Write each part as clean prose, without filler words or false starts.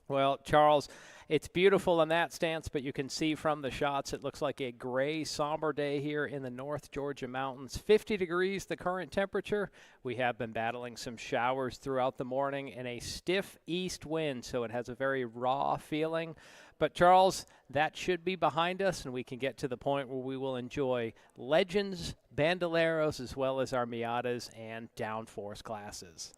Well, Charles, it's beautiful in that stance, but you can see from the shots it looks like a gray, somber day here in the North Georgia mountains. 50 degrees the current temperature. We have been battling some showers throughout the morning and a stiff east wind, so it has a very raw feeling. But, Charles, that should be behind us, and we can get to the point where we will enjoy Legends, Bandoleros, as well as our Miatas and downforce classes.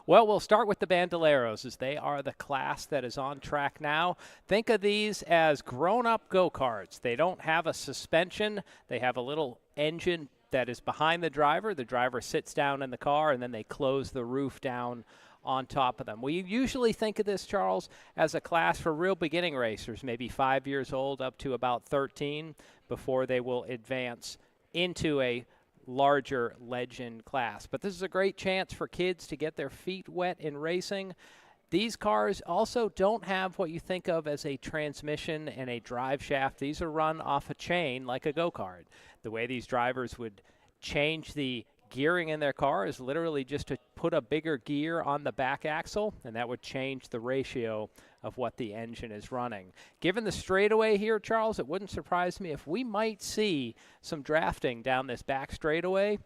Well, we'll start with the Bandoleros, as they are the class that is on track now. Think of these as grown-up go-karts. They don't have a suspension. They have a little engine that is behind the driver. The driver sits down in the car, and then they close the roof down on top of them. We usually think of this, Charles, as a class for real beginning racers, maybe 5 years old up to about 13, before they will advance into a larger legend class. But this is a great chance for kids to get their feet wet in racing. These cars also don't have what you think of as a transmission and a drive shaft. These are run off a chain like a go-kart. The way these drivers would change the gearing in their car is literally just to put a bigger gear on the back axle, and that would change the ratio of what the engine is running. Given the straightaway here, Charles, it wouldn't surprise me if we might see some drafting down this back straightaway.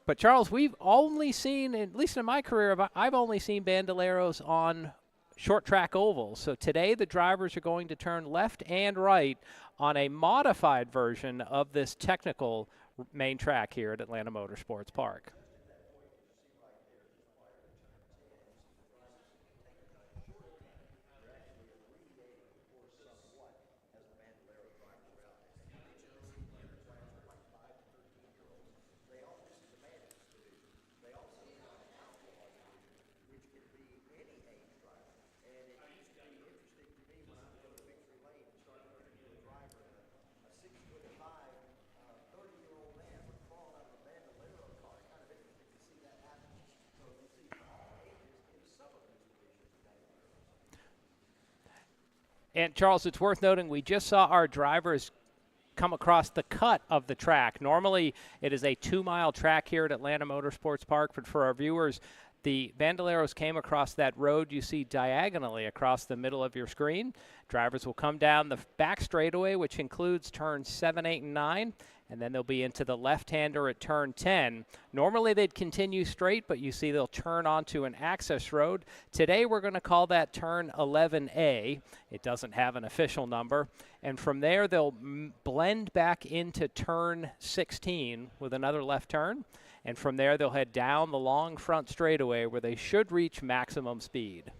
But, Charles, we've only seen, at least in my career, I've only seen Bandoleros on short track ovals. So today the drivers are going to turn left and right on a modified version of this technical main track here at Atlanta Motorsports Park. And, Charles, it's worth noting we just saw our drivers come across the cut of the track. Normally, it is a 2-mile track here at Atlanta Motorsports Park, but for our viewers, the Bandoleros came across that road you see diagonally across the middle of your screen. Drivers will come down the back straightaway, which includes turns 7, 8, and 9, and then they'll be into the left-hander at turn 10. Normally they'd continue straight, but you see they'll turn onto an access road. Today we're going to call that turn 11A. It doesn't have an official number. And from there they'll blend back into turn 16 with another left turn. And from there they'll head down the long front straightaway where they should reach maximum speed.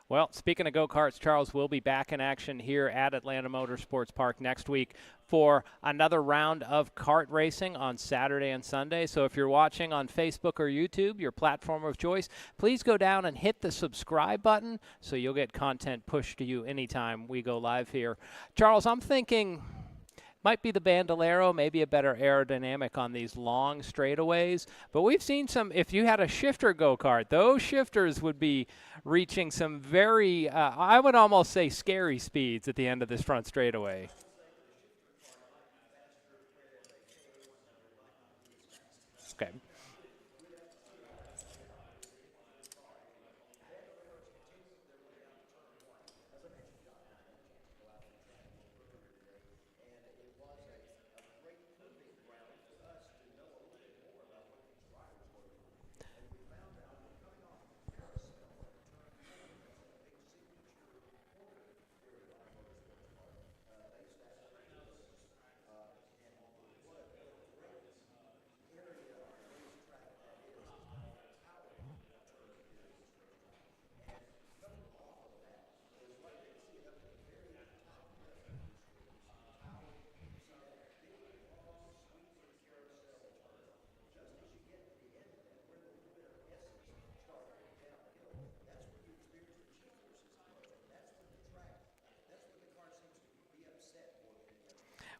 Well, speaking of go-karts, Charles will be back in action here at Atlanta Motorsports Park next week for another round of kart racing on Saturday and Sunday. So if you're watching on Facebook or YouTube, your platform of choice, please go down and hit the subscribe button so you'll get content pushed to you anytime we go live here. Charles, I'm thinking Might be the Bandolero, maybe a better aerodynamic on these long straightaways. But we've seen some, if you had a shifter go-kart, those shifters would be reaching some very, I would almost say scary speeds at the end of this front straightaway. Okay.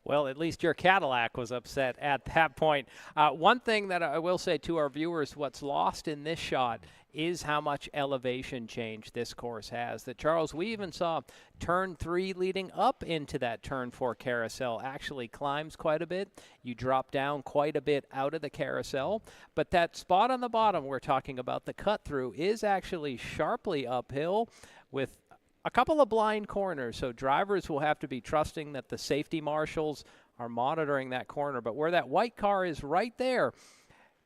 Well, at least your Cadillac was upset at that point. One thing that I will say to our viewers, what's lost in this shot is how much elevation change this course has. That, Charles, we even saw turn 3 leading up into that turn 4 carousel actually climbs quite a bit. You drop down quite a bit out of the carousel. But that spot on the bottom we're talking about, the cut through, is actually sharply uphill with a couple of blind corners, so drivers will have to be trusting that the safety marshals are monitoring that corner. But where that white car is right there,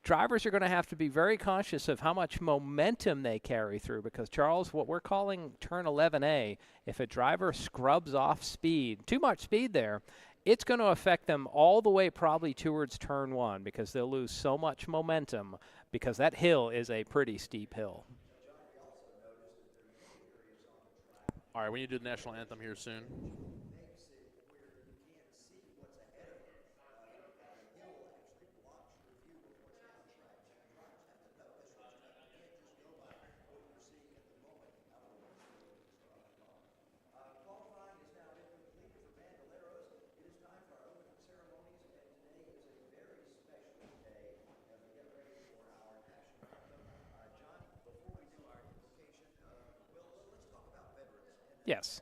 drivers are going to have to be very conscious of how much momentum they carry through, because, Charles, what we're calling turn 11A, if a driver scrubs off speed, too much speed there, it's going to affect them all the way probably towards turn 1, because they'll lose so much momentum, because that hill is a pretty steep hill. All right, we need to do the national anthem here soon. Yes.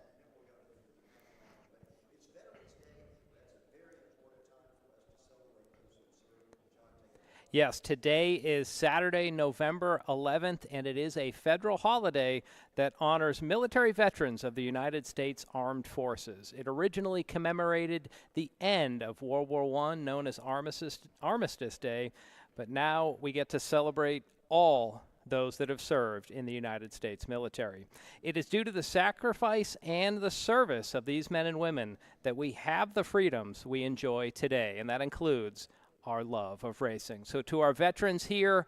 Yes, today is Saturday, November 11th, and it is a federal holiday that honors military veterans of the United States Armed Forces. It originally commemorated the end of World War I, known as Armistice Day, but now we get to celebrate all those that have served in the United States military. It is due to the sacrifice and the service of these men and women that we have the freedoms we enjoy today, and that includes our love of racing. So to our veterans here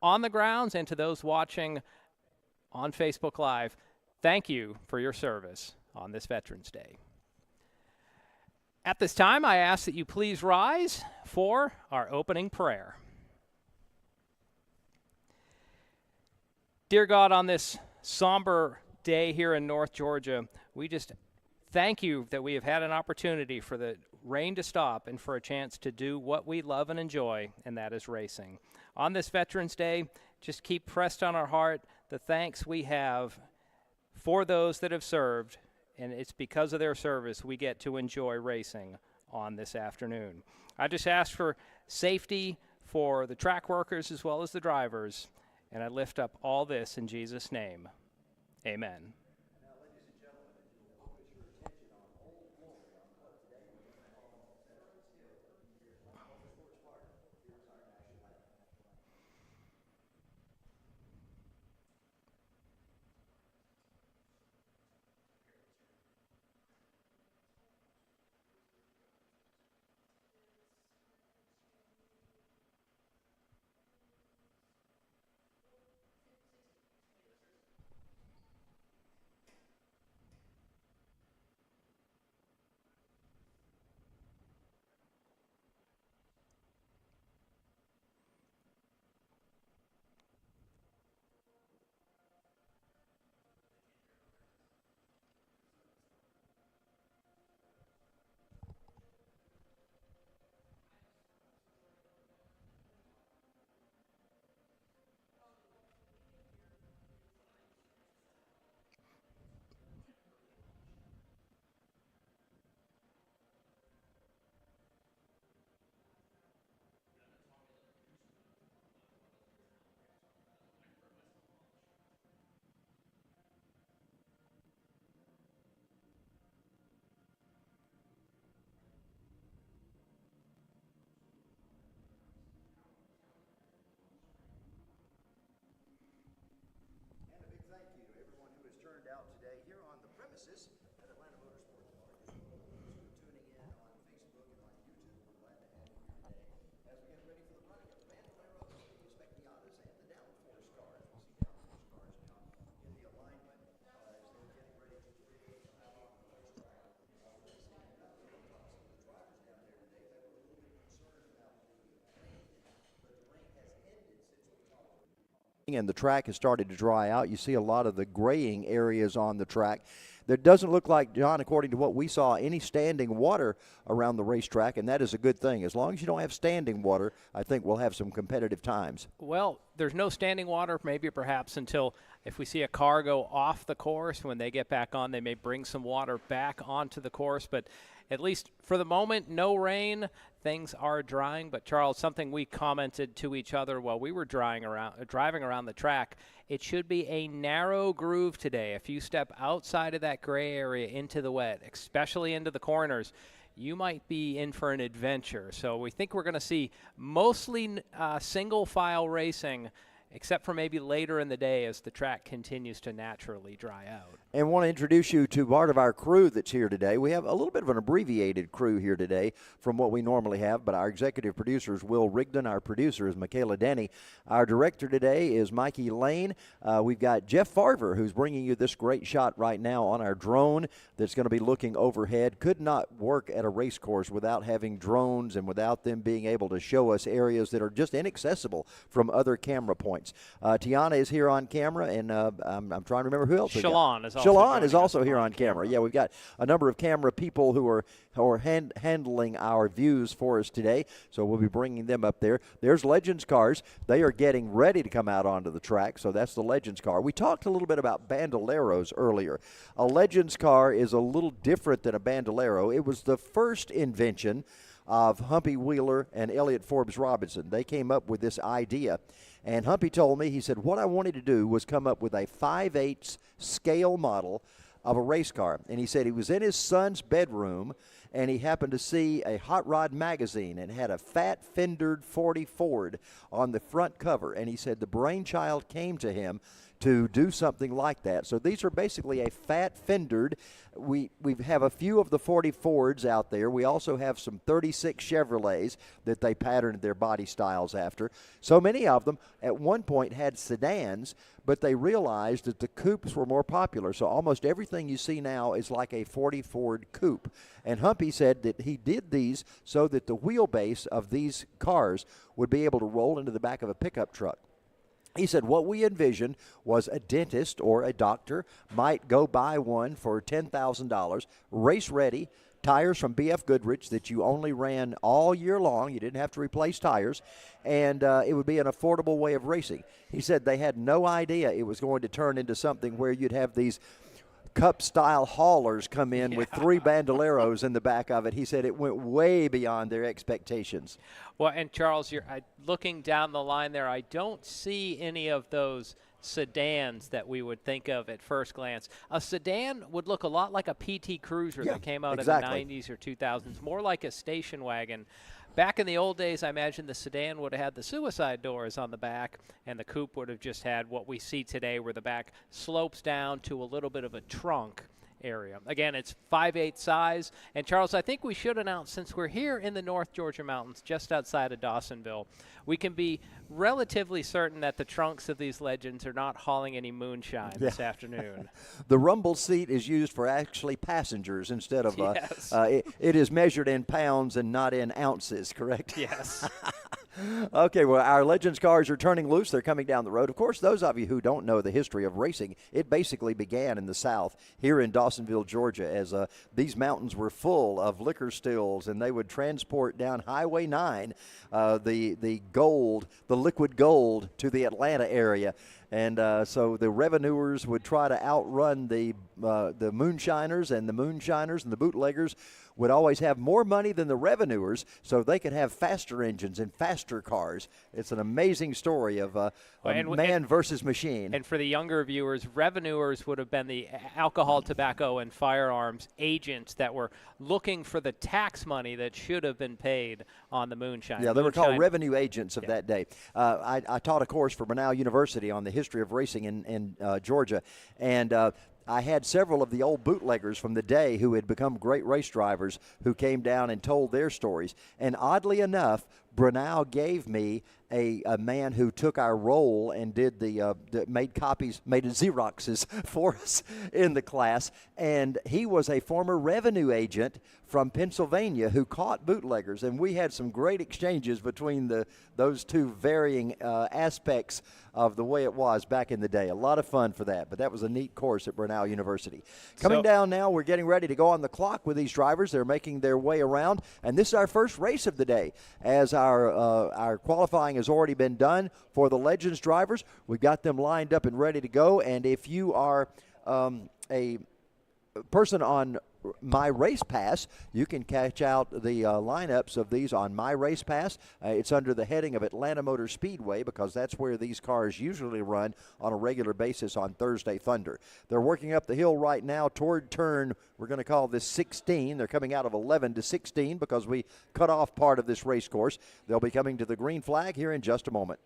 on the grounds and to those watching on Facebook Live, thank you for your service on this Veterans Day. At this time, I ask that you please rise for our opening prayer. Dear God, on this somber day here in North Georgia, we just thank you that we have had an opportunity for the rain to stop and for a chance to do what we love and enjoy, and that is racing. On this Veterans Day, just keep pressed on our heart the thanks we have for those that have served, and it's because of their service we get to enjoy racing on this afternoon. I just ask for safety for the track workers as well as the drivers, and I lift up all this in Jesus' name. Amen. and the track has started to dry out. You see a lot of the graying areas on the track. There doesn't look like, John, according to what we saw, any standing water around the racetrack, and that is a good thing. As long as you don't have standing water, I think we'll have some competitive times. Well, there's no standing water, maybe perhaps until if we see a car go off the course. When they get back on, they may bring some water back onto the course. But at least for the moment, no rain. Things are drying. But, Charles, something we commented to each other while we were driving around the track, it should be a narrow groove today. If you step outside of that gray area into the wet, especially into the corners, you might be in for an adventure. So we think we're going to see mostly single file racing, except for maybe later in the day as the track continues to naturally dry out. And want to introduce you to part of our crew that's here today. We have a little bit of an abbreviated crew here today from what we normally have, but our executive producer is Will Rigdon. Our producer is Michaela Denny. Our director today is Mikey Lane. We've got Jeff Farver, who's bringing you this great shot right now on our drone that's going to be looking overhead. Could not work at a race course without having drones and without them being able to show us areas that are just inaccessible from other camera points. Tiana is here on camera, and I'm trying to remember who else. Shalon is also here on camera. Yeah, we've got a number of camera people who are handling our views for us today, so we'll be bringing them up there. There's Legends cars. They are getting ready to come out onto the track, so that's the Legends car. We talked a little bit about Bandoleros earlier. A Legends car is a little different than a Bandolero. It was the first invention of Humpy Wheeler and Elliott Forbes Robinson. They came up with this idea. And Humpy told me, he said, what I wanted to do was come up with a 5/8 scale model of a race car. And he said he was in his son's bedroom, and he happened to see a Hot Rod magazine and had a fat-fendered 40 Ford on the front cover. And he said the brainchild came to him to do something like that. So these are basically a fat-fendered. We have a few of the 40 Fords out there. We also have some 36 Chevrolets that they patterned their body styles after. So many of them at one point had sedans, but they realized that the coupes were more popular. So almost everything you see now is like a 40 Ford coupe. And Humpy said that he did these so that the wheelbase of these cars would be able to roll into the back of a pickup truck. He said what we envisioned was a dentist or a doctor might go buy one for $10,000, race ready, tires from BF Goodrich that you only ran all year long. You didn't have to replace tires, and it would be an affordable way of racing. He said they had no idea it was going to turn into something where you'd have these Cup-style haulers come in with 3 Bandoleros in the back of it. He said it went way beyond their expectations. Well, and Charles, you're looking down the line there, I don't see any of those sedans that we would think of at first glance. A sedan would look a lot like a PT Cruiser that came out in the 90s or 2000s, more like a station wagon. Back in the old days, I imagine the sedan would have had the suicide doors on the back, and the coupe would have just had what we see today, where the back slopes down to a little bit of a trunk area. Again, it's 5/8 size. And, Charles, I think we should announce, since we're here in the North Georgia mountains, just outside of Dawsonville, we can be relatively certain that the trunks of these Legends are not hauling any moonshine this afternoon. The rumble seat is used for actually passengers instead of it is measured in pounds and not in ounces, correct? Yes. Okay, well, our Legends cars are turning loose. They're coming down the road. Of course, those of you who don't know the history of racing, it basically began in the South, here in Dawsonville, Georgia, as these mountains were full of liquor stills, and they would transport down Highway 9 the gold, the liquid gold, to the Atlanta area. And so the revenuers would try to outrun the moonshiners, and the moonshiners and the bootleggers would always have more money than the revenuers, so they could have faster engines and faster cars. It's an amazing story of man versus machine. And for the younger viewers, revenuers would have been the alcohol, tobacco, and firearms agents that were looking for the tax money that should have been paid on the moonshine. Yeah, they were called revenue agents of that day. I taught a course for Brenau University on the history of racing in Georgia, and I had several of the old bootleggers from the day who had become great race drivers who came down and told their stories. And oddly enough, Brunel gave me a man who took our roll and did made Xeroxes for us in the class, and he was a former revenue agent from Pennsylvania who caught bootleggers, and we had some great exchanges between those two varying aspects of the way it was back in the day. A lot of fun for that, but that was a neat course at Brunel University. Coming down now, we're getting ready to go on the clock with these drivers. They're making their way around, and this is our first race of the day, as our qualifying has already been done for the Legends drivers. We've got them lined up and ready to go, and if you are a person on My Race Pass, you can catch out the lineups of these on My Race Pass. It's under the heading of Atlanta Motor Speedway because that's where these cars usually run on a regular basis on Thursday Thunder. They're working up the hill right now toward turn, we're going to call this 16. They're coming out of 11 to 16 because we cut off part of this race course. They'll be coming to the green flag here in just a moment.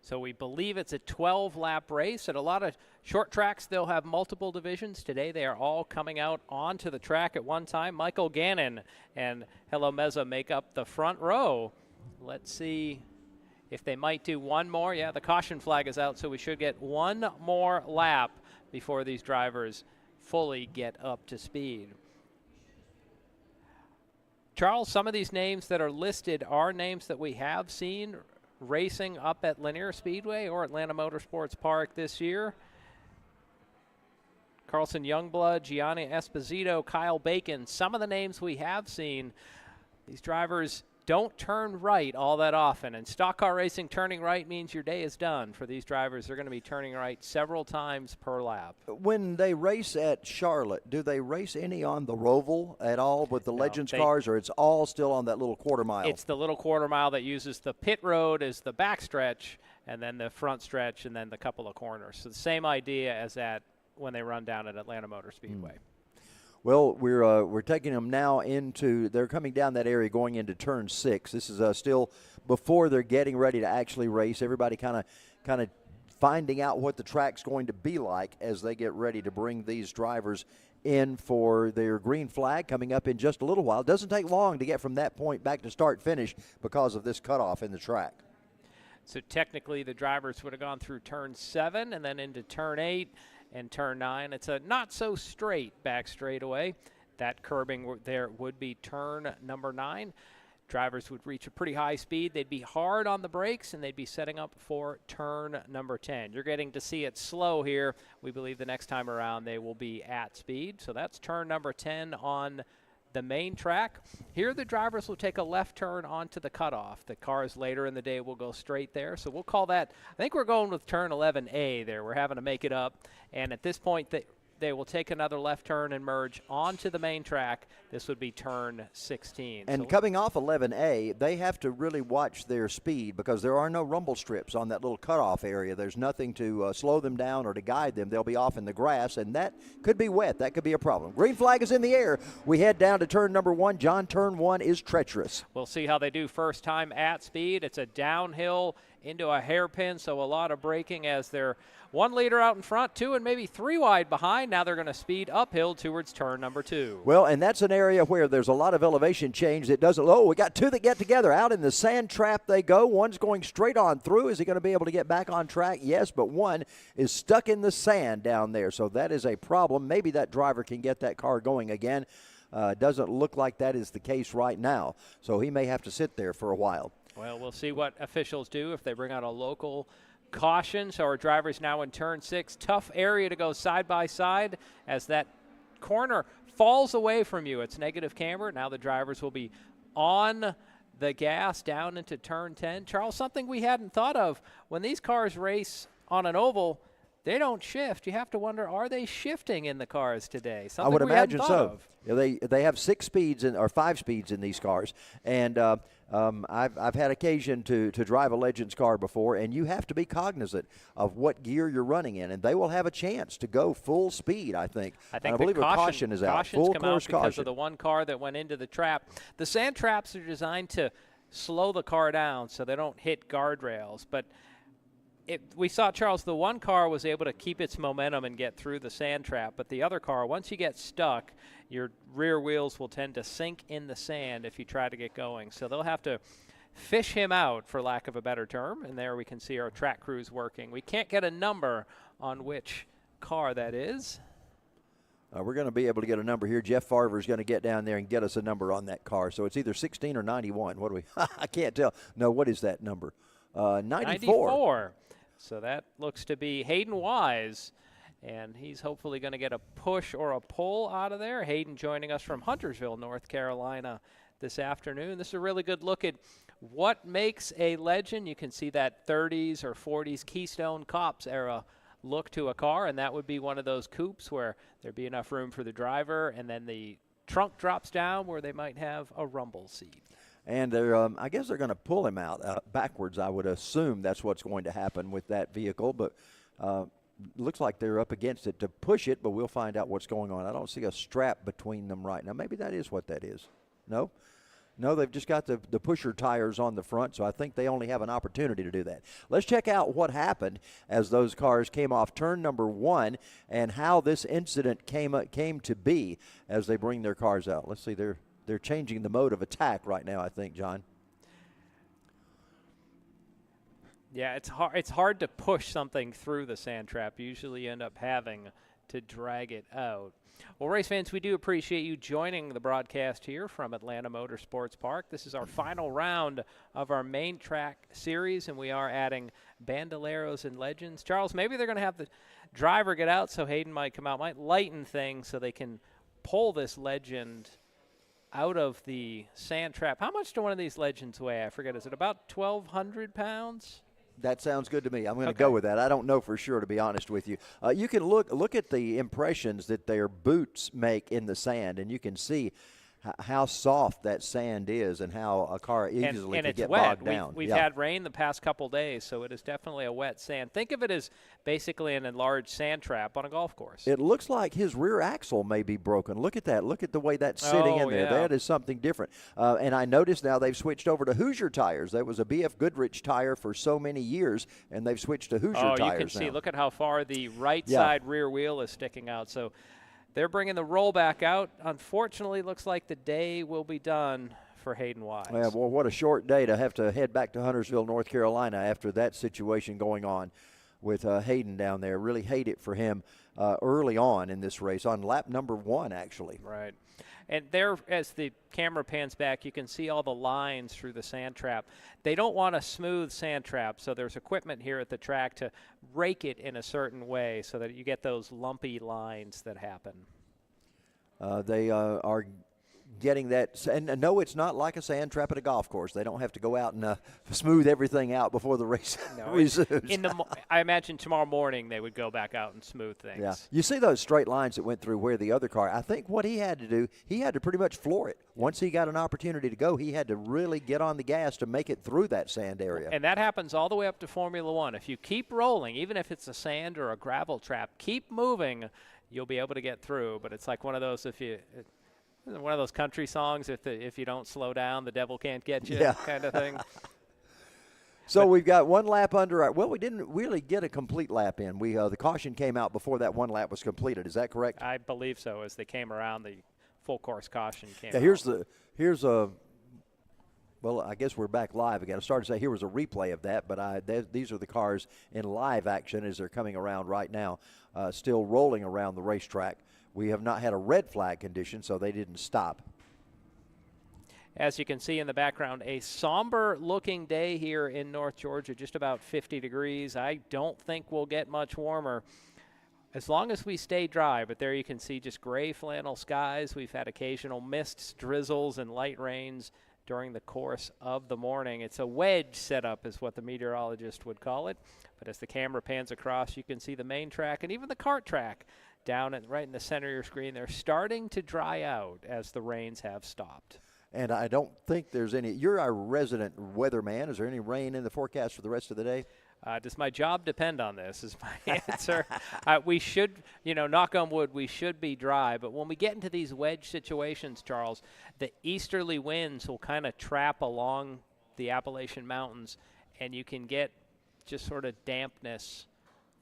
So we believe it's a 12-lap race. At a lot of short tracks, they'll have multiple divisions. Today, they are all coming out onto the track at one time. Michael Gannon and Hello Meza make up the front row. Let's see if they might do one more. Yeah, the caution flag is out, so we should get one more lap before these drivers fully get up to speed. Charles, some of these names that are listed are names that we have seen racing up at Lanier Speedway or Atlanta Motorsports Park this year. Carlson Youngblood, Gianni Esposito, Kyle Bacon, some of the names we have seen. These drivers don't turn right all that often, and stock car racing, turning right means your day is done. For these drivers, they're going to be turning right several times per lap. When they race at Charlotte, do they race any on the Roval at all with the Legends cars, or it's all still on that little quarter mile? It's the little quarter mile that uses the pit road as the back stretch, and then the front stretch, and then the couple of corners. So the same idea as that when they run down at Atlanta Motor Speedway. Well, we're taking them now they're coming down that area going into turn 6. This is still before they're getting ready to actually race. Everybody kind of finding out what the track's going to be like as they get ready to bring these drivers in for their green flag coming up in just a little while. It doesn't take long to get from that point back to start finish because of this cutoff in the track. So technically the drivers would have gone through turn 7 and then into turn 8 and turn 9. It's a not so straight back straightaway. That curbing there would be turn number 9. Drivers would reach a pretty high speed. They'd be hard on the brakes, and they'd be setting up for turn number 10. You're getting to see it slow here. We believe the next time around they will be at speed. So that's turn number 10 on the main track. Here the drivers will take a left turn onto the cutoff. The cars later in the day will go straight there. So we'll call that, I think we're going with turn 11A there. We're having to make it up. And at this point, they will take another left turn and merge onto the main track. This would be turn 16. And coming off 11A, they have to really watch their speed because there are no rumble strips on that little cutoff area. There's nothing to slow them down or to guide them. They'll be off in the grass, and that could be wet. That could be a problem. Green flag is in the air. We head down to turn number 1. John, turn 1 is treacherous. We'll see how they do first time at speed. It's a downhill into a hairpin, so a lot of braking as they're 1 leader out in front, 2 and maybe 3 wide behind. Now they're going to speed uphill towards turn number 2. Well, and that's an area where there's a lot of elevation change that doesn't, we got 2 that get together. Out in the sand trap they go. One's going straight on through. Is he going to be able to get back on track? Yes, but one is stuck in the sand down there, so that is a problem. Maybe that driver can get that car going again. Doesn't look like that is the case right now, so he may have to sit there for a while. Well, we'll see what officials do if they bring out a local caution. So our drivers now in turn 6. Tough area to go side by side as that corner falls away from you. It's negative camber. Now the drivers will be on the gas down into turn 10. Charles, something we hadn't thought of. When these cars race on an oval, they don't shift. You have to wonder, are they shifting in the cars today? Something I would we imagine hadn't thought so. of. They have 6 speeds or 5 speeds in these cars, and I've had occasion to drive a Legends car before, and you have to be cognizant of what gear you're running in, and they will have a chance to go full speed. I think. I believe a caution is out. Cautions Full come course out because caution. of the one car that went into the trap. The sand traps are designed to slow the car down so they don't hit guardrails, but we saw, Charles, the one car was able to keep its momentum and get through the sand trap, but the other car, once you get stuck, your rear wheels will tend to sink in the sand if you try to get going. So they'll have to fish him out, for lack of a better term, and there we can see our track crews working. We can't get a number on which car that is. We're going to be able to get a number here. Jeff Farver is going to get down there and get us a number on that car. So it's either 16 or 91. What do we? I can't tell. No, what is that number? 94. So that looks to be Hayden Wise, and he's hopefully going to get a push or a pull out of there. Hayden joining us from Huntersville, North Carolina this afternoon. This is a really good look at what makes a legend. You can see that 30s or 40s Keystone Cops era look to a car, and that would be one of those coupes where there'd be enough room for the driver, and then the trunk drops down where they might have a rumble seat. And they're, I guess they're going to pull him out backwards. I would assume that's what's going to happen with that vehicle, but looks like they're up against it to push it, but we'll find out what's going on. I don't see a strap between them right now. Maybe that is what that is. No? No, they've just got the pusher tires on the front, so I think they only have an opportunity to do that. Let's check out what happened as those cars came off turn number 1 and how this incident came to be as they bring their cars out. Let's see, they're changing the mode of attack right now, I think, John. Yeah, it's hard to push something through the sand trap. Usually you end up having to drag it out. Well, race fans, we do appreciate you joining the broadcast here from Atlanta Motorsports Park. This is our final round of our main track series, and we are adding Bandoleros and Legends. Charles, maybe they're going to have the driver get out so Hayden might come out, might lighten things so they can pull this Legend out of the sand trap. How much do one of these Legends weigh? I forget. Is it about 1,200 pounds? That sounds good to me. I'm going to go with that. I don't know for sure, to be honest with you. You can look at the impressions that their boots make in the sand, and you can see how soft that sand is and how a car easily can get bogged down. We've had rain the past couple days, so it is definitely a wet sand. Think of it as basically an enlarged sand trap on a golf course. It looks like his rear axle may be broken. Look at that. Look at the way that's sitting in there. Yeah. That is something different. And I noticed now they've switched over to Hoosier tires. That was a BF Goodrich tire for so many years, and they've switched to Hoosier tires now. You can see. Look at how far the right side rear wheel is sticking out. So they're bringing the rollback out. Unfortunately, looks like the day will be done for Hayden Wise. Yeah, well, what a short day to have to head back to Huntersville, North Carolina after that situation going on with Hayden down there. Really hate it for him early on in this race, on lap number 1, actually. Right. And there, as the camera pans back, you can see all the lines through the sand trap. They don't want a smooth sand trap, so there's equipment here at the track to rake it in a certain way so that you get those lumpy lines that happen. They are getting that, and no, it's not like a sand trap at a golf course. They don't have to go out and smooth everything out before the race resumes. I imagine tomorrow morning they would go back out and smooth things. Yeah, you see those straight lines that went through where the other car, I think what he had to do, he had to pretty much floor it. Once he got an opportunity to go, he had to really get on the gas to make it through that sand area. And that happens all the way up to Formula One. If you keep rolling, even if it's a sand or a gravel trap, keep moving, you'll be able to get through. But it's like one of those, one of those country songs, if you don't slow down, the devil can't get you, kind of thing. So we've got one lap under our – well, we didn't really get a complete lap in. The caution came out before that one lap was completed. Is that correct? I believe so. As they came around, the full course caution came out. Well, I guess we're back live again. I started to say here was a replay of that, but these are the cars in live action as they're coming around right now, still rolling around the racetrack. We have not had a red flag condition, so they didn't stop. As you can see in the background, a somber-looking day here in North Georgia, just about 50 degrees. I don't think we'll get much warmer as long as we stay dry, but there you can see just gray flannel skies. We've had occasional mists, drizzles, and light rains during the course of the morning. It's a wedge setup is what the meteorologist would call it, but as the camera pans across, you can see the main track and even the kart track down right in the center of your screen. They're starting to dry out as the rains have stopped. And I don't think there's any – you're our resident weatherman. Is there any rain in the forecast for the rest of the day? Does my job depend on this is my answer. We should, knock on wood, we should be dry. But when we get into these wedge situations, Charles, the easterly winds will kind of trap along the Appalachian Mountains, and you can get just sort of dampness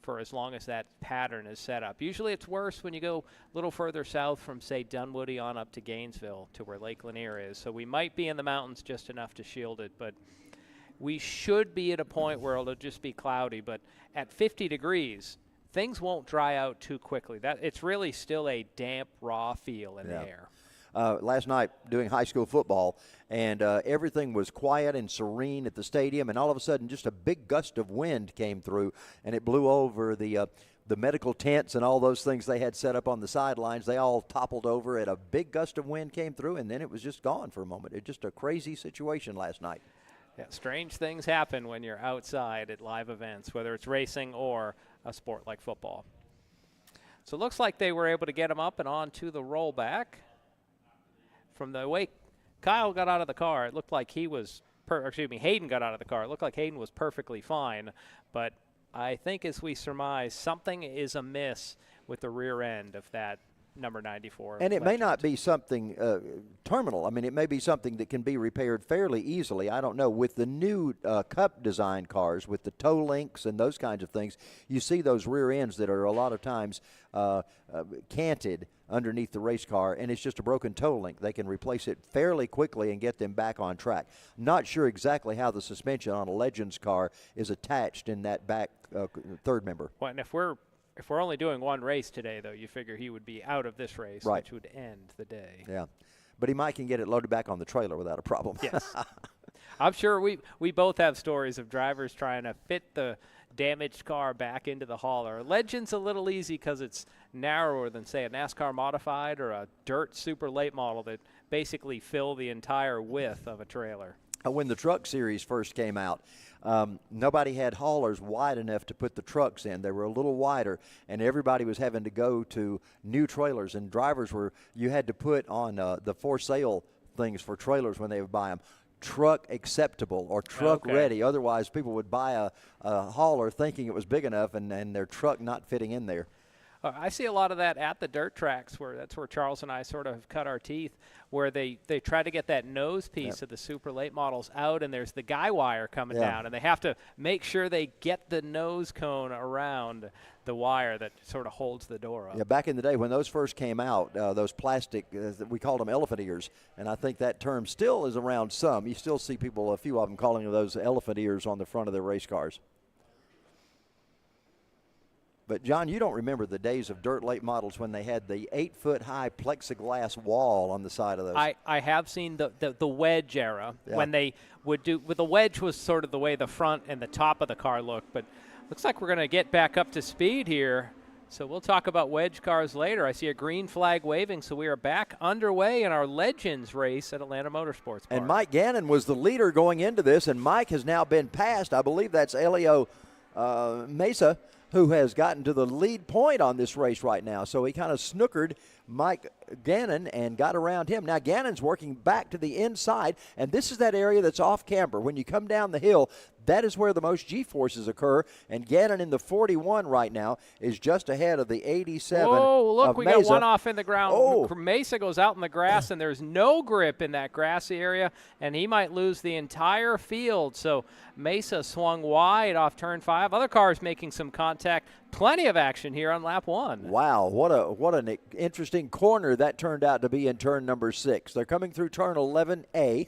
for as long as that pattern is set up. Usually it's worse when you go a little further south from, say, Dunwoody on up to Gainesville to where Lake Lanier is. So we might be in the mountains just enough to shield it, but we should be at a point where it'll just be cloudy. But at 50 degrees, things won't dry out too quickly. It's really still a damp, raw feel in the air. Last night doing high school football, and everything was quiet and serene at the stadium, and all of a sudden just a big gust of wind came through, and it blew over the medical tents and all those things they had set up on the sidelines. They all toppled over, and a big gust of wind came through, and then it was just gone for a moment. It was just a crazy situation last night. Yeah, strange things happen when you're outside at live events, whether it's racing or a sport like football. So it looks like they were able to get him up and on to the rollback. From the way Kyle got out of the car, it looked like Hayden got out of the car. It looked like Hayden was perfectly fine, but I think as we surmise, something is amiss with the rear end of that number 94. And it may not be something terminal. I mean, it may be something that can be repaired fairly easily. I don't know. With the new Cup design cars, with the toe links and those kinds of things, you see those rear ends that are a lot of times canted underneath the race car, and it's just a broken toe link. They can replace it fairly quickly and get them back on track. Not sure exactly how the suspension on a Legends car is attached in that back third member. Well, and if we're only doing one race today, though, you figure he would be out of this race, right, which would end the day. Yeah, but he might can get it loaded back on the trailer without a problem. Yes. I'm sure we both have stories of drivers trying to fit the damaged car back into the hauler. Legends a little easy because it's narrower than, say, a NASCAR modified or a dirt super late model that basically fill the entire width of a trailer. When the truck series first came out, nobody had haulers wide enough to put the trucks in. They were a little wider, and everybody was having to go to new trailers, and you had to put on the for sale things for trailers when they would buy them. Truck acceptable or truck ready. Otherwise, people would buy a hauler thinking it was big enough and their truck not fitting in there. I see a lot of that at the dirt tracks, that's where Charles and I sort of cut our teeth, where they try to get that nose piece of the super late models out, and there's the guy wire coming down, and they have to make sure they get the nose cone around the wire that sort of holds the door up. Yeah, back in the day when those first came out, those plastic, we called them elephant ears, and I think that term still is around some. You still see people, a few of them, calling those elephant ears on the front of their race cars. But, John, you don't remember the days of dirt late models when they had the 8-foot-high plexiglass wall on the side of those. I have seen the wedge era when they would do – with the wedge was sort of the way the front and the top of the car looked. But looks like we're going to get back up to speed here. So we'll talk about wedge cars later. I see a green flag waving, so we are back underway in our Legends race at Atlanta Motorsports Park. And Mike Gannon was the leader going into this, and Mike has now been passed. I believe that's Elio Mesa, who has gotten to the lead point on this race right now. So he kind of snookered Mike Gannon and got around him. Now Gannon's working back to the inside, and this is that area that's off camber. When you come down the hill, that is where the most G-forces occur, and Gannon in the 41 right now is just ahead of the 87 Oh, look, we Mesa. got one off in the ground. Oh. Mesa goes out in the grass, and there's no grip in that grassy area, and he might lose the entire field. So Mesa swung wide off turn 5. Other cars making some contact. Plenty of action here on lap 1. Wow, what an interesting corner that turned out to be in turn number 6. They're coming through turn 11A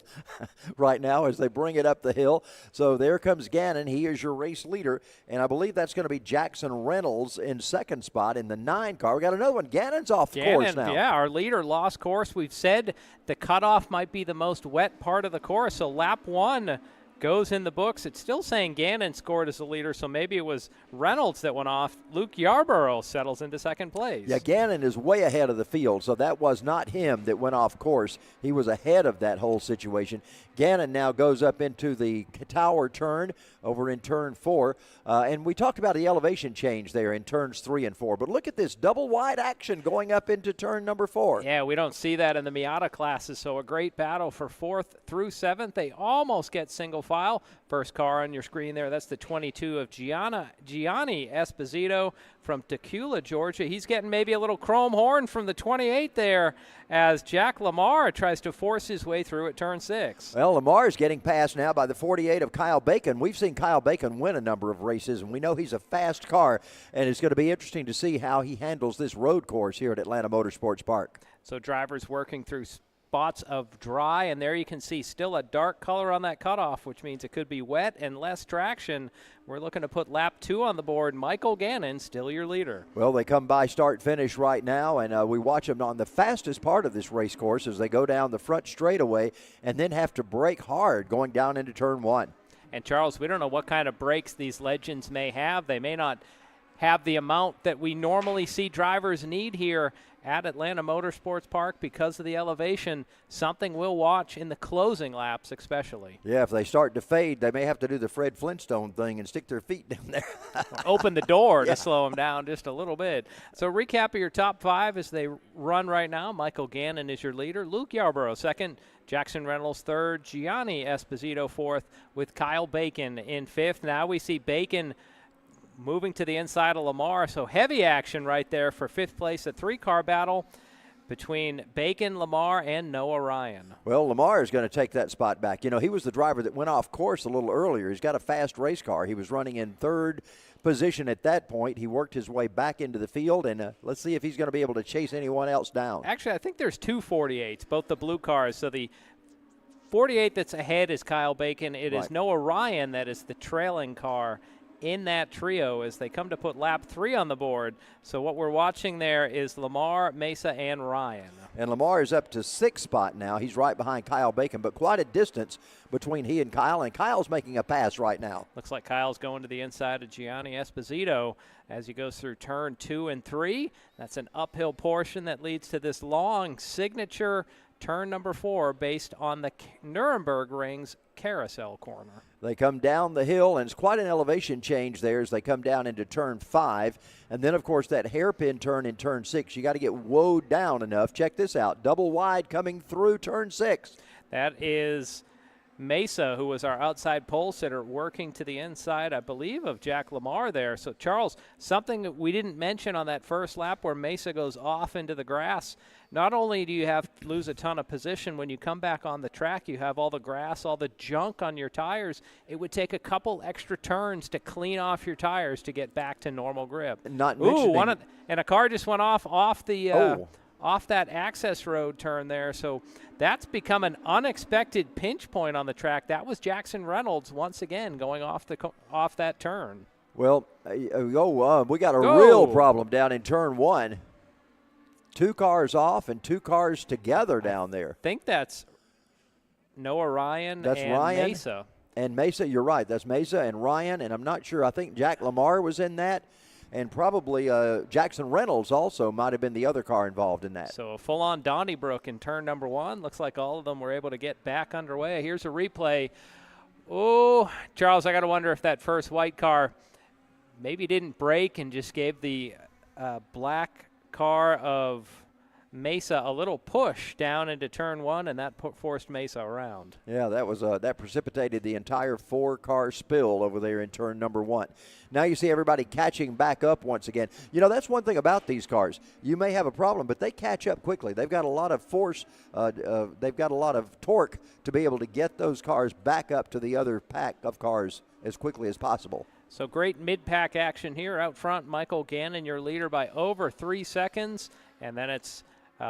right now as they bring it up the hill. So there comes Gannon. He is your race leader, and I believe that's going to be Jackson Reynolds in second spot in the 9 car. We got another one. Gannon's off course now. Yeah, our leader lost course. We've said the cutoff might be the most wet part of the course, so lap 1 goes in the books. It's still saying Gannon scored as the leader, so maybe it was Reynolds that went off. Luke Yarborough settles into second place. Yeah, Gannon is way ahead of the field, so that was not him that went off course. He was ahead of that whole situation. Gannon now goes up into the tower turn over in turn 4. And we talked about the elevation change there in turns 3 and 4. But look at this double wide action going up into turn number 4. Yeah, we don't see that in the Miata classes, so a great battle for 4th through 7th. They almost get single profile. First car on your screen there, that's the 22 of Gianni Esposito from Tequila, Georgia. He's getting maybe a little chrome horn from the 28 there as Jack Lamar tries to force his way through at turn 6. Well, Lamar is getting passed now by the 48 of Kyle Bacon. We've seen Kyle Bacon win a number of races, and we know he's a fast car, and it's going to be interesting to see how he handles this road course here at Atlanta Motorsports Park. So drivers working through spots of dry, and there you can see still a dark color on that cutoff, which means it could be wet and less traction. We're looking to put lap 2 on the board. Michael Gannon, still your leader. Well, they come by start-finish right now, and we watch them on the fastest part of this race course as they go down the front straightaway and then have to brake hard going down into turn 1. And, Charles, we don't know what kind of brakes these legends may have. They may not have the amount that we normally see drivers need here at Atlanta Motorsports Park because of the elevation. Something we'll watch in the closing laps especially. Yeah, if they start to fade, they may have to do the Fred Flintstone thing and stick their feet down there. Open the door to slow them down just a little bit. So recap of your top 5 as they run right now. Michael Gannon is your leader. Luke Yarborough second. Jackson Reynolds third. Gianni Esposito fourth with Kyle Bacon in fifth. Now we see Bacon moving to the inside of Lamar, so heavy action right there for fifth place, a 3-car battle between Bacon, Lamar, and Noah Ryan. Well, Lamar is going to take that spot back. You know, he was the driver that went off course a little earlier. He's got a fast race car. He was running in third position at that point. He worked his way back into the field, and let's see if he's going to be able to chase anyone else down. Actually, I think there's 2 48s, both the blue cars. So the 48 that's ahead is Kyle Bacon. It is Noah Ryan that is the trailing car in that trio as they come to put lap 3 on the board. So what we're watching there is Lamar, Mesa, and Ryan. And Lamar is up to 6th spot now. He's right behind Kyle Bacon, but quite a distance between he and Kyle's making a pass right now. Looks like Kyle's going to the inside of Gianni Esposito as he goes through turn 2 and 3. That's an uphill portion that leads to this long signature turn number 4 based on the Nuremberg Ring's carousel corner. They come down the hill, and it's quite an elevation change there as they come down into turn 5. And then, of course, that hairpin turn in turn 6. You got to get woed down enough. Check this out. Double wide coming through turn 6. That is Mesa, who was our outside pole sitter, working to the inside, I believe, of Jack Lamar there. So, Charles, something that we didn't mention on that first lap where Mesa goes off into the grass. Not only do you have to lose a ton of position, when you come back on the track, you have all the grass, all the junk on your tires. It would take a couple extra turns to clean off your tires to get back to normal grip. Not mentioning. And a car just went off that access road turn there. So that's become an unexpected pinch point on the track. That was Jackson Reynolds once again going off that turn. Well, we got a real problem down in turn 1. 2 cars off and 2 cars together down there. I think that's Noah Ryan and Ryan Mesa. And Mesa, you're right. That's Mesa and Ryan, and I'm not sure. I think Jack Lamar was in that, and probably Jackson Reynolds also might have been the other car involved in that. So a full-on Donnybrook in turn number 1. Looks like all of them were able to get back underway. Here's a replay. Oh, Charles, I got to wonder if that first white car maybe didn't brake and just gave the black car of Mesa a little push down into turn 1, and that forced Mesa around. Yeah, that was that precipitated the entire 4-car spill over there in turn number 1. Now you see everybody catching back up once again. You know, that's one thing about these cars. You may have a problem, but they catch up quickly. They've got a lot of force. They've got a lot of torque to be able to get those cars back up to the other pack of cars as quickly as possible. So great mid-pack action here out front. Michael Gannon, your leader by over 3 seconds. And then it's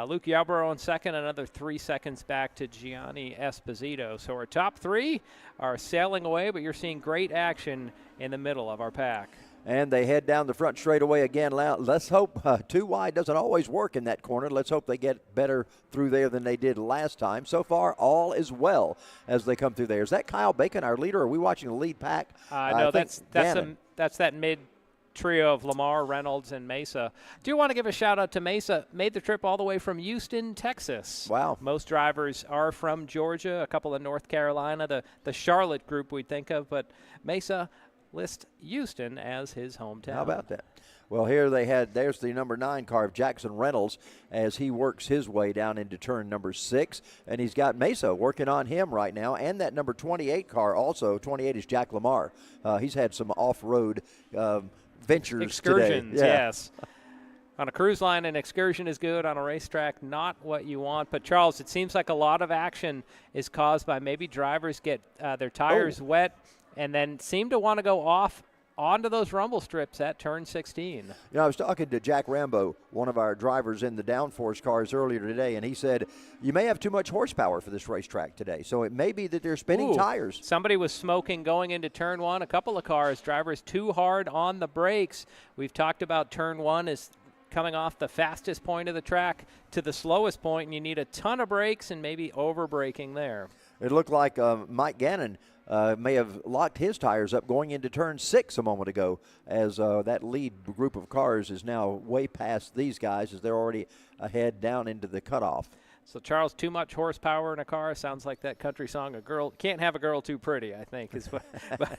Luke Yarborough in second, another 3 seconds back to Gianni Esposito. So our top 3 are sailing away, but you're seeing great action in the middle of our pack. And they head down the front straightaway again. Let's hope 2 wide doesn't always work in that corner. Let's hope they get better through there than they did last time. So far, all is well as they come through there. Is that Kyle Bacon, our leader? Or are we watching the lead pack? No, that's that mid trio of Lamar, Reynolds, and Mesa. Do want to give a shout-out to Mesa. Made the trip all the way from Houston, Texas. Wow. Most drivers are from Georgia, a couple of North Carolina, the Charlotte group we'd think of. But Mesa, list Houston as his hometown. How about that? Well, there's the number 9 car of Jackson Reynolds as he works his way down into turn number 6. And he's got Mesa working on him right now. And that number 28 car also, 28 is Jack Lamar. He's had some off-road ventures Excursions, today. Yeah. yes. On a cruise line, an excursion is good. On a racetrack, not what you want. But, Charles, it seems like a lot of action is caused by maybe drivers get their tires wet and then seem to want to go off onto those rumble strips at turn 16. I was talking to Jack Rambo, one of our drivers in the downforce cars earlier today, and he said, you may have too much horsepower for this racetrack today. So it may be that they're spinning tires. Somebody was smoking going into turn 1. A couple of cars, drivers too hard on the brakes. We've talked about turn 1 is coming off the fastest point of the track to the slowest point, and you need a ton of brakes and maybe over-braking there. It looked like Mike Gannon may have locked his tires up going into turn 6 a moment ago, as that lead group of cars is now way past these guys as they're already ahead down into the cutoff. So, Charles, too much horsepower in a car sounds like that country song, "A Girl Can't Have a Girl Too Pretty," I think. Is what,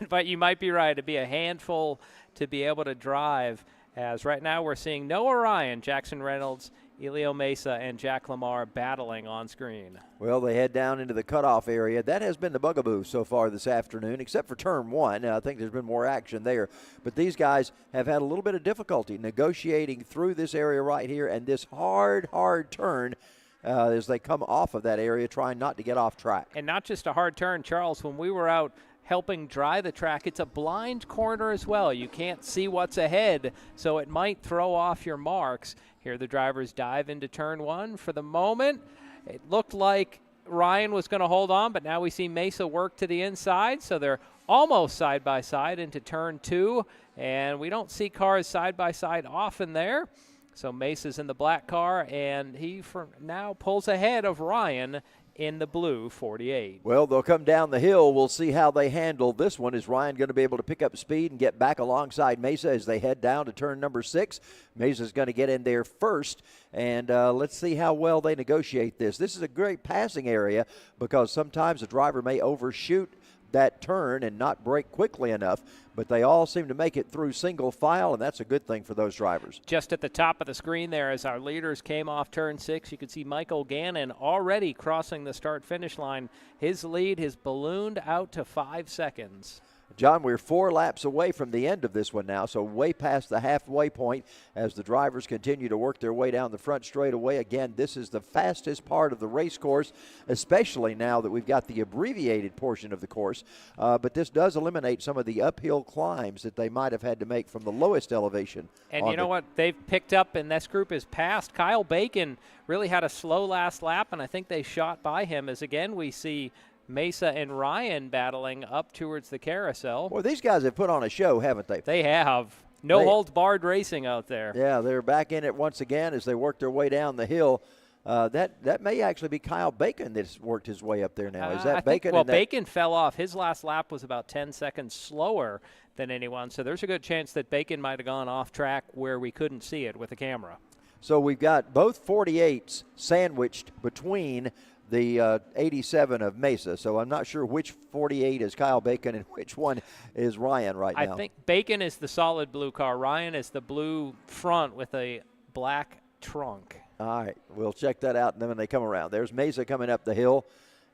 but you might be right. It'd be a handful to be able to drive, as right now we're seeing Noah Ryan, Jackson Reynolds, Elio Mesa, and Jack Lamar battling on screen. Well, they head down into the cutoff area. That has been the bugaboo so far this afternoon, except for turn 1. I think there's been more action there. But these guys have had a little bit of difficulty negotiating through this area right here and this hard turn as they come off of that area, trying not to get off track. And not just a hard turn, Charles. When we were out helping dry the track, it's a blind corner as well. You can't see what's ahead, so it might throw off your marks. Here the drivers dive into turn 1. For the moment, it looked like Ryan was going to hold on, but now we see Mesa work to the inside, so they're almost side by side into turn 2, and we don't see cars side by side often there. So Mesa's in the black car, and he for now pulls ahead of Ryan in the blue 48. Well, they'll come down the hill. We'll see how they handle this one. Is Ryan going to be able to pick up speed and get back alongside Mesa as they head down to turn number 6? Mesa's going to get in there first, and let's see how well they negotiate this. This is a great passing area because sometimes a driver may overshoot that turn and not brake quickly enough, but they all seem to make it through single file, and that's a good thing for those drivers. Just at the top of the screen there, as our leaders came off turn 6, you could see Michael Gannon already crossing the start-finish line. His lead has ballooned out to 5 seconds. John, we're 4 laps away from the end of this one now, so way past the halfway point as the drivers continue to work their way down the front straightaway. Again, this is the fastest part of the race course, especially now that we've got the abbreviated portion of the course. But this does eliminate some of the uphill climbs that they might have had to make from the lowest elevation. And you know what? They've picked up, and this group is past. Kyle Bacon really had a slow last lap, and I think they shot by him as, again, we see Mesa and Ryan battling up towards the carousel. Well, these guys have put on a show, haven't they? They have. No holds barred racing out there. Yeah, they're back in it once again as they work their way down the hill. That may actually be Kyle Bacon that's worked his way up there now. Is that Bacon? Well, Bacon fell off. His last lap was about 10 seconds slower than anyone, so there's a good chance that Bacon might have gone off track where we couldn't see it with the camera. So we've got both 48s sandwiched between the 87 of Mesa. So I'm not sure which 48 is Kyle Bacon and which one is Ryan right now. I think Bacon is the solid blue car. Ryan is the blue front with a black trunk. All right, we'll check that out, and then when they come around. There's Mesa coming up the hill,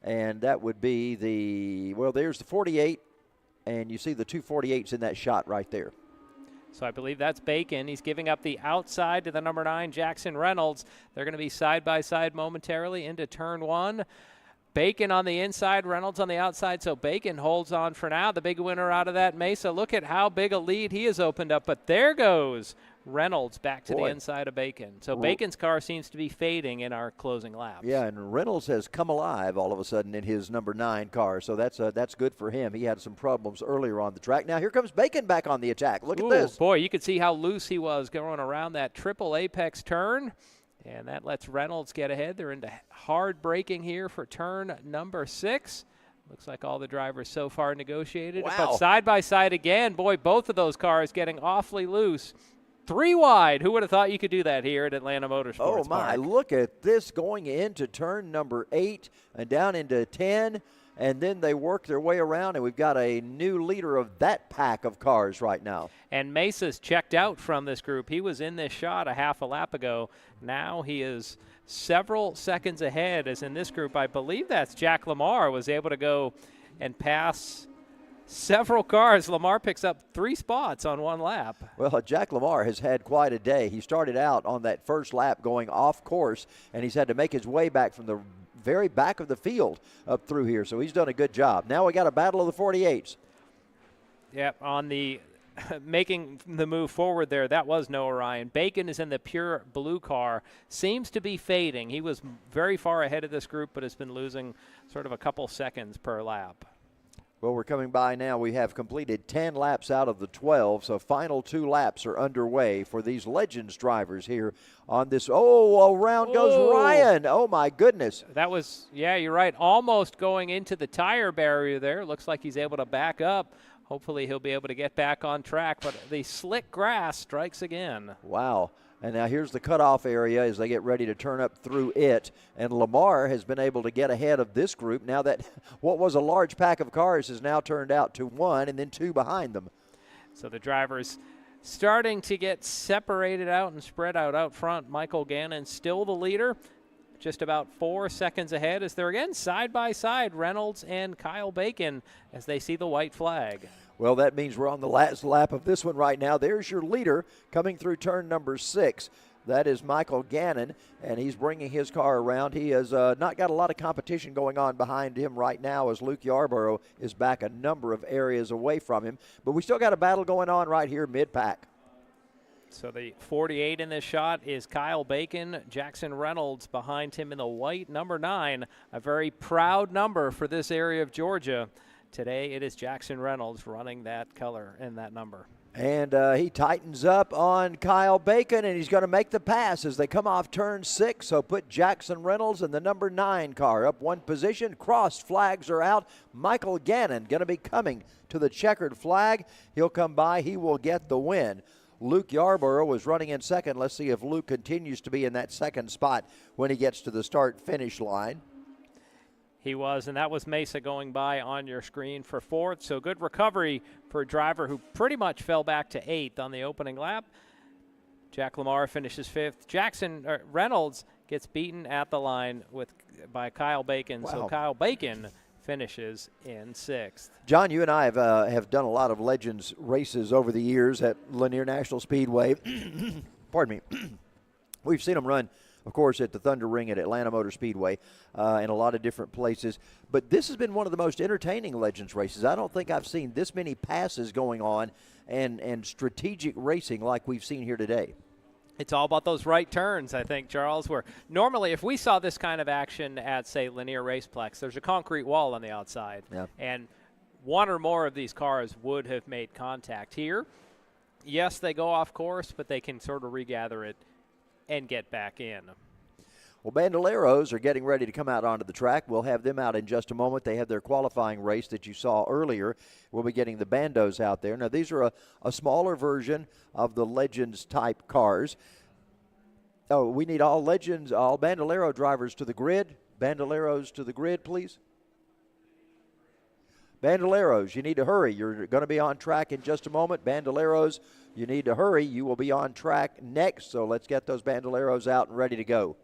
and that would be there's the 48, and you see the two 48s in that shot right there. So I believe that's Bacon. He's giving up the outside to the number 9, Jackson Reynolds. They're going to be side-by-side momentarily into turn 1. Bacon on the inside, Reynolds on the outside, so Bacon holds on for now. The big winner out of that, Mesa. Look at how big a lead he has opened up, but there goes Reynolds back to the inside of Bacon. So Bacon's car seems to be fading in our closing laps. Yeah, and Reynolds has come alive all of a sudden in his number 9 car, so that's good for him. He had some problems earlier on the track. Now here comes Bacon back on the attack. Look at this. Boy, you could see how loose he was going around that triple apex turn. And that lets Reynolds get ahead. They're into hard braking here for turn number 6. Looks like all the drivers so far negotiated. Wow. But side by side again, boy, both of those cars getting awfully loose. 3 wide. Who would have thought you could do that here at Atlanta Motorsports Oh, my. Park? Look at this going into turn number 8 and down into 10. and then they work their way around, and we've got a new leader of that pack of cars right now. And Mesa's checked out from this group. He was in this shot a half a lap ago. Now he is several seconds ahead, as in this group, I believe that's Jack Lamar, was able to go and pass several cars. Lamar picks up 3 spots on 1 lap. Well, Jack Lamar has had quite a day. He started out on that first lap going off course, and he's had to make his way back from the very back of the field up through here. So he's done a good job. Now we got a battle of the 48s. Yep, on the making the move forward there, that was Noah Ryan. Bacon is in the pure blue car, seems to be fading. He was very far ahead of this group, but has been losing sort of a couple seconds per lap. Well, we're coming by now. We have completed 10 laps out of the 12, so final 2 laps are underway for these Legends drivers here on this. Oh, around goes Ryan. Oh, my goodness. That was, yeah, you're right, almost going into the tire barrier there. Looks like he's able to back up. Hopefully he'll be able to get back on track, but the slick grass strikes again. Wow. And now here's the cutoff area as they get ready to turn up through it. And Lamar has been able to get ahead of this group now that what was a large pack of cars has now turned out to 1 and then 2 behind them. So the drivers starting to get separated out and spread out front. Michael Gannon still the leader, just about 4 seconds ahead as they're again side by side, Reynolds and Kyle Bacon, as they see the white flag. Well, that means we're on the last lap of this one right now. There's your leader coming through turn number 6. That is Michael Gannon, and he's bringing his car around. He has not got a lot of competition going on behind him right now as Luke Yarborough is back a number of areas away from him. But we still got a battle going on right here mid-pack. So the 48 in this shot is Kyle Bacon. Jackson Reynolds behind him in the white, number 9. A very proud number for this area of Georgia. Today it is Jackson Reynolds running that color and that number. And he tightens up on Kyle Bacon, and he's going to make the pass as they come off turn 6. So put Jackson Reynolds in the number 9 car up 1 position. Crossed flags are out. Michael Gannon going to be coming to the checkered flag. He'll come by. He will get the win. Luke Yarborough was running in second. Let's see if Luke continues to be in that second spot when he gets to the start-finish line. He was, and that was Mesa going by on your screen for 4th. So good recovery for a driver who pretty much fell back to 8th on the opening lap. Jack Lamar finishes 5th. Reynolds gets beaten at the line by Kyle Bacon. Wow. So Kyle Bacon finishes in 6th. John, you and I have done a lot of Legends races over the years at Lanier National Speedway. Pardon me. We've seen them run, of course, at the Thunder Ring at Atlanta Motor Speedway and a lot of different places. But this has been one of the most entertaining Legends races. I don't think I've seen this many passes going on and strategic racing like we've seen here today. It's all about those right turns, I think, Charles, where normally if we saw this kind of action at, say, Lanier Raceplex, there's a concrete wall on the outside. Yeah. And one or more of these cars would have made contact. Here, yes, they go off course, but they can sort of regather it and get back in. Well, Bandoleros are getting ready to come out onto the track. We'll have them out in just a moment. They have their qualifying race that you saw earlier. We'll be getting the Bandos out there. Now, these are a smaller version of the Legends-type cars. Oh, we need all Legends, all Bandolero drivers to the grid. Bandoleros to the grid, please. Bandoleros, you need to hurry. You're going to be on track in just a moment. Bandoleros, you need to hurry. You will be on track next, so let's get those Bandoleros out and ready to go.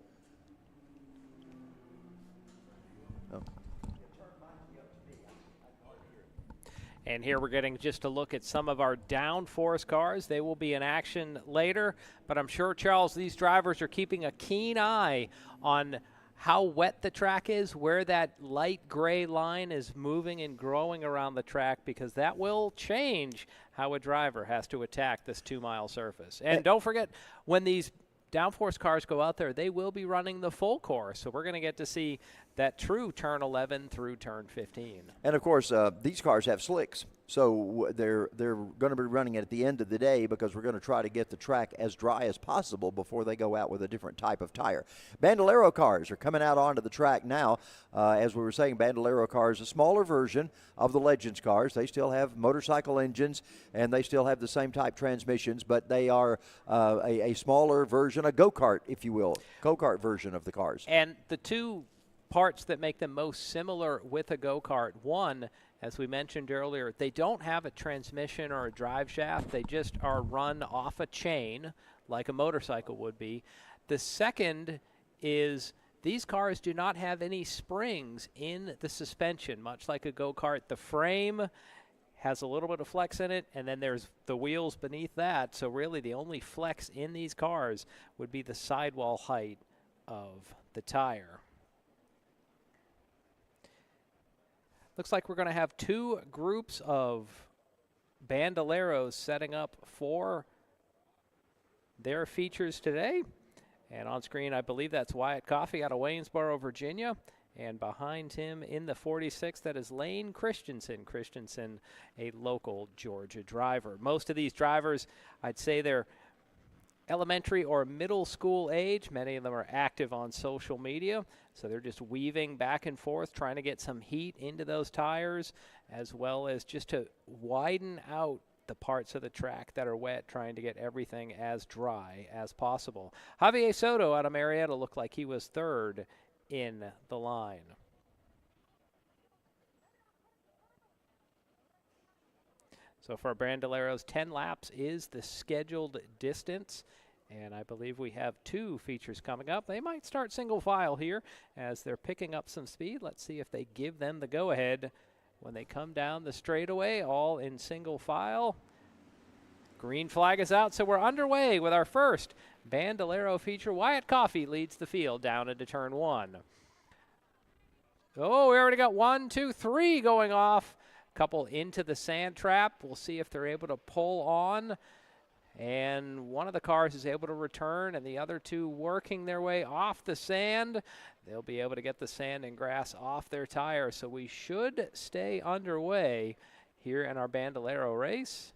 And here we're getting just a look at some of our downforce cars. They will be in action later, but I'm sure, Charles, these drivers are keeping a keen eye on how wet the track is, where that light gray line is moving and growing around the track, because that will change how a driver has to attack this 2-mile surface. And don't forget, when these downforce cars go out there, they will be running the full course, so we're going to get to see that true turn 11 through turn 15. And of course, these cars have slicks, so they're going to be running it at the end of the day because we're going to try to get the track as dry as possible before they go out with a different type of tire. Bandolero cars are coming out onto the track now. As we were saying, Bandolero cars, a smaller version of the Legends cars. They still have motorcycle engines and they still have the same type transmissions, but they are a smaller version, a go-kart, if you will, go-kart version of the cars. And the two parts that make them most similar with a go-kart. One, as we mentioned earlier, they don't have a transmission or a drive shaft. They just are run off a chain like a motorcycle would be. The second is these cars do not have any springs in the suspension, much like a go-kart. The frame has a little bit of flex in it, and then there's the wheels beneath that. So really the only flex in these cars would be the sidewall height of the tire. Looks like we're going to have two groups of Bandoleros setting up for their features today. And on screen, I believe that's Wyatt Coffey out of Waynesboro, Virginia. And behind him in the 46, that is Lane Christensen. Christensen, a local Georgia driver. Most of these drivers, I'd say they're elementary or middle school age. Many of them are active on social media, so they're just weaving back and forth, trying to get some heat into those tires, as well as just to widen out the parts of the track that are wet, trying to get everything as dry as possible. Javier Soto out of Marietta looked like he was third in the line. So for Bandoleros, 10 laps is the scheduled distance. And I believe we have two features coming up. They might start single file here as they're picking up some speed. Let's see if they give them the go-ahead when they come down the straightaway, all in single file. Green flag is out, so we're underway with our first Bandolero feature. Wyatt Coffey leads the field down into turn one. Oh, we already got 1, 2, 3 going off. Couple into the sand trap. We'll see if they're able to pull on. And one of the cars is able to return, and the other two working their way off the sand. They'll be able to get the sand and grass off their tire, so we should stay underway here in our Bandolero race.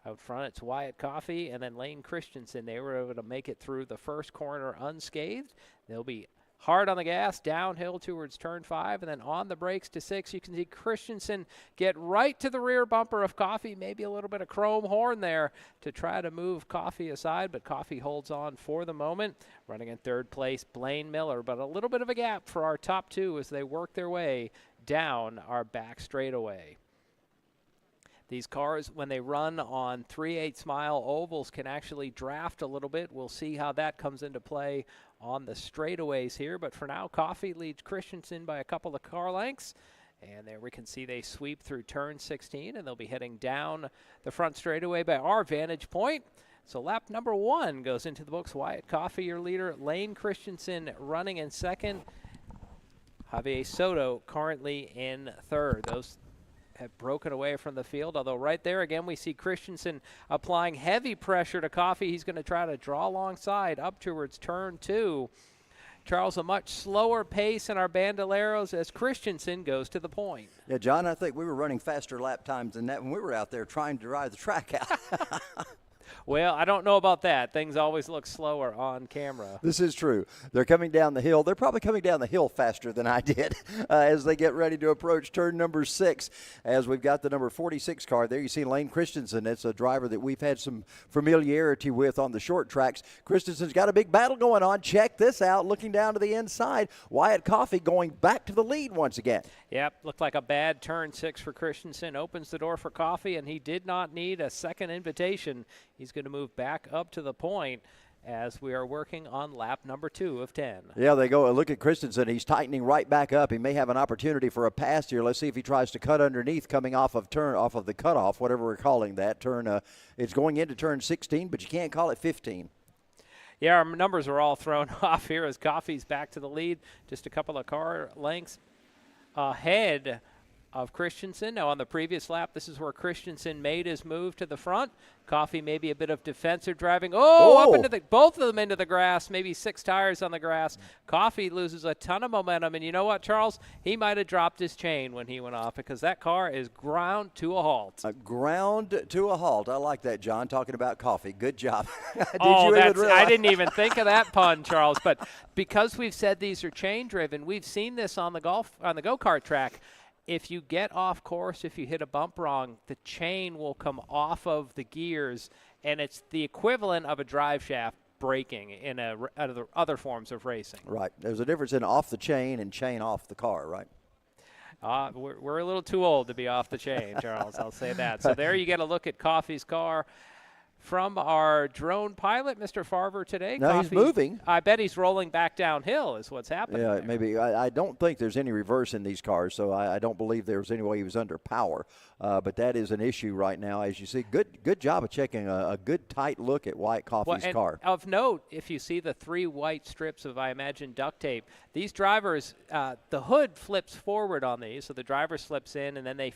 Out front, it's Wyatt Coffey and then Lane Christensen. They were able to make it through the first corner unscathed. They'll be hard on the gas, downhill towards turn 5, and then on the brakes to 6. You can see Christensen get right to the rear bumper of Coffey. Maybe a little bit of chrome horn there to try to move Coffey aside, but Coffey holds on for the moment. Running in third place, Blaine Miller, but a little bit of a gap for our top two as they work their way down our back straightaway. These cars, when they run on 3/8 mile ovals, can actually draft a little bit. We'll see how that comes into play on the straightaways here. But for now, Coffey leads Christensen by a couple of car lengths. And there we can see they sweep through turn 16, and they'll be heading down the front straightaway by our vantage point. So lap number 1 goes into the books. Wyatt Coffey, your leader. Lane Christensen running in second. Javier Soto currently in third. Those have broken away from the field, although right there again we see Christensen applying heavy pressure to Coffey. He's going to try to draw alongside up towards turn 2. Charles, a much slower pace in our Bandoleros as Christensen goes to the point. Yeah, John, I think we were running faster lap times than that when we were out there trying to drive the track out. Well, I don't know about that. Things always look slower on camera. This is true. They're coming down the hill. They're probably coming down the hill faster than I did as they get ready to approach turn number 6. As we've got the number 46 car there, you see Lane Christensen. It's a driver that we've had some familiarity with on the short tracks. Christensen's got a big battle going on. Check this out. Looking down to the inside, Wyatt Coffey going back to the lead once again. Yep, looked like a bad turn 6 for Christensen. Opens the door for Coffey, and he did not need a second invitation. He's going to move back up to the point as we are working on lap number 2 of 10. Yeah, they go. Look at Christensen. He's tightening right back up. He may have an opportunity for a pass here. Let's see if he tries to cut underneath coming off of the cutoff, whatever we're calling that. It's going into turn 16, but you can't call it 15. Yeah, our numbers are all thrown off here as Coffey's back to the lead. Just a couple of car lengths ahead of Christensen. Now on the previous lap, this is where Christensen made his move to the front. Coffey maybe a bit of defensive driving. Up into both of them into the grass, maybe 6 tires on the grass. Coffey loses a ton of momentum, and you know what, Charles? He might have dropped his chain when he went off because that car is ground to a halt. Ground to a halt. I like that, John, talking about Coffey. Good job. I didn't even think of that pun, Charles. But because we've said these are chain driven, we've seen this on the go-kart track. If you get off course, if you hit a bump wrong, the chain will come off of the gears, and it's the equivalent of a drive shaft. braking in other forms of racing. Right. There's a difference in off the chain and chain off the car, right? We're a little too old to be off the chain, Charles. I'll say that. So there you get a look at Coffey's car from our drone pilot, Mr. Farver, today. No, he's moving. I bet he's rolling back downhill is what's happening. Yeah, there. maybe. I don't think there's any reverse in these cars, so I don't believe there was any way he was under power. But that is an issue right now. As you see, good job of checking a good tight look at Wyatt Coffey's car. Of note, if you see the 3 white strips of, I imagine, duct tape, these drivers, the hood flips forward on these, so the driver slips in, and then they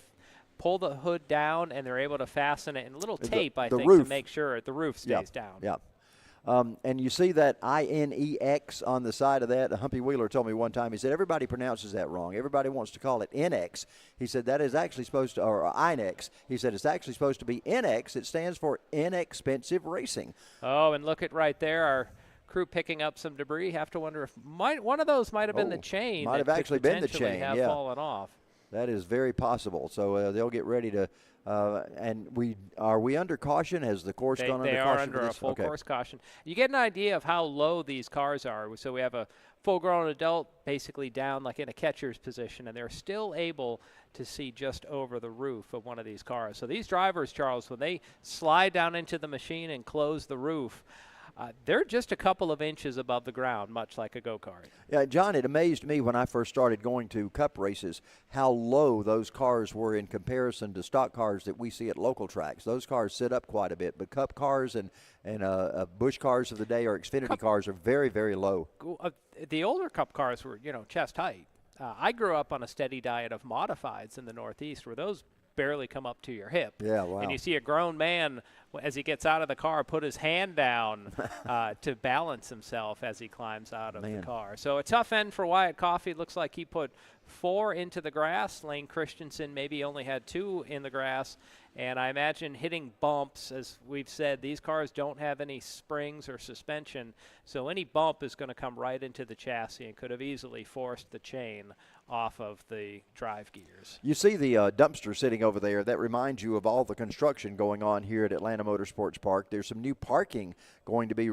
pull the hood down, and they're able to fasten it in a little tape, I think, roof. to make sure the roof stays down. Yeah. And you see that INEX on the side of that. Humpy Wheeler told me one time, he said, everybody pronounces that wrong. Everybody wants to call it NX. He said, that is actually supposed to, or INEX. He said, it's actually supposed to be NX. It stands for inexpensive racing. Oh, and look at right there, our crew picking up some debris. Have to wonder if one of those might have been the chain. Might have that actually could been the potentially chain, have yeah. fallen off. That is very possible. So they'll get ready to. And are we under caution? Has the course gone under caution? They are under a full Okay. course caution. You get an idea of how low these cars are. So we have a full-grown adult basically down like in a catcher's position, and they're still able to see just over the roof of one of these cars. So these drivers, Charles, when they slide down into the machine and close the roof, they're just a couple of inches above the ground, much like a go-kart. Yeah, John, it amazed me when I first started going to Cup races how low those cars were in comparison to stock cars that we see at local tracks. Those cars sit up quite a bit, but Cup cars and Busch cars of the day or Xfinity cars are very, very low. The older Cup cars were, chest height. I grew up on a steady diet of modifieds in the Northeast where those barely come up to your hip. Yeah, wow. And you see a grown man, as he gets out of the car, put his hand down to balance himself as he climbs out of the car. So a tough end for Wyatt Coffey. Looks like he put 4 into the grass. Lane Christensen maybe only had 2 in the grass. And I imagine hitting bumps, as we've said, these cars don't have any springs or suspension, so any bump is going to come right into the chassis and could have easily forced the chain off of the drive gears. You see the dumpster sitting over there. That reminds you of all the construction going on here at Atlanta Motorsports Park. There's some new parking going to be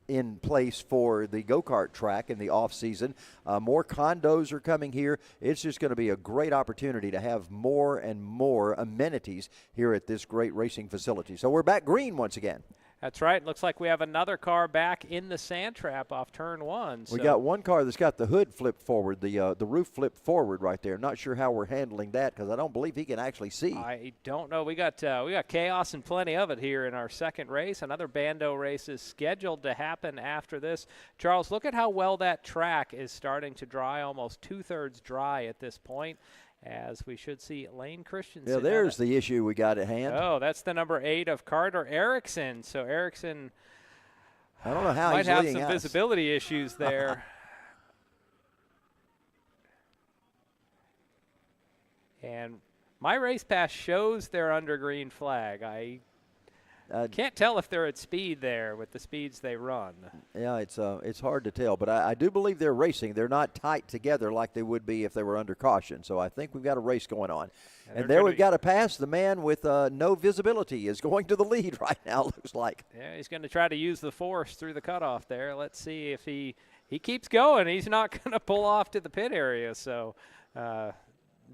in place for the go-kart track in the off-season. More condos are coming here. It's just going to be a great opportunity to have more and more amenities here at this great racing facility. So we're back green once again. That's right. Looks like we have another car back in the sand trap off turn 1. We got one car that's got the hood flipped forward, the roof flipped forward right there. Not sure how we're handling that because I don't believe he can actually see. I don't know. We got chaos and plenty of it here in our second race. Another Bando race is scheduled to happen after this. Charles, look at how well that track is starting to dry, almost 2/3 dry at this point, as we should see Lane Christensen. Yeah, there's the issue we got at hand. Oh, that's the number 8 of Carter Erickson. So Erickson I don't know how might he's have leading some us. visibility issues there. And my race pass shows they're under green flag. I can't tell if they're at speed there with the speeds they run. Yeah, it's hard to tell, but I do believe they're racing. They're not tight together like they would be if they were under caution. So I think we've got a race going on. And there we've got a pass. The man with no visibility is going to the lead right now, looks like. Yeah, he's going to try to use the force through the cutoff there. Let's see if he keeps going. He's not going to pull off to the pit area. So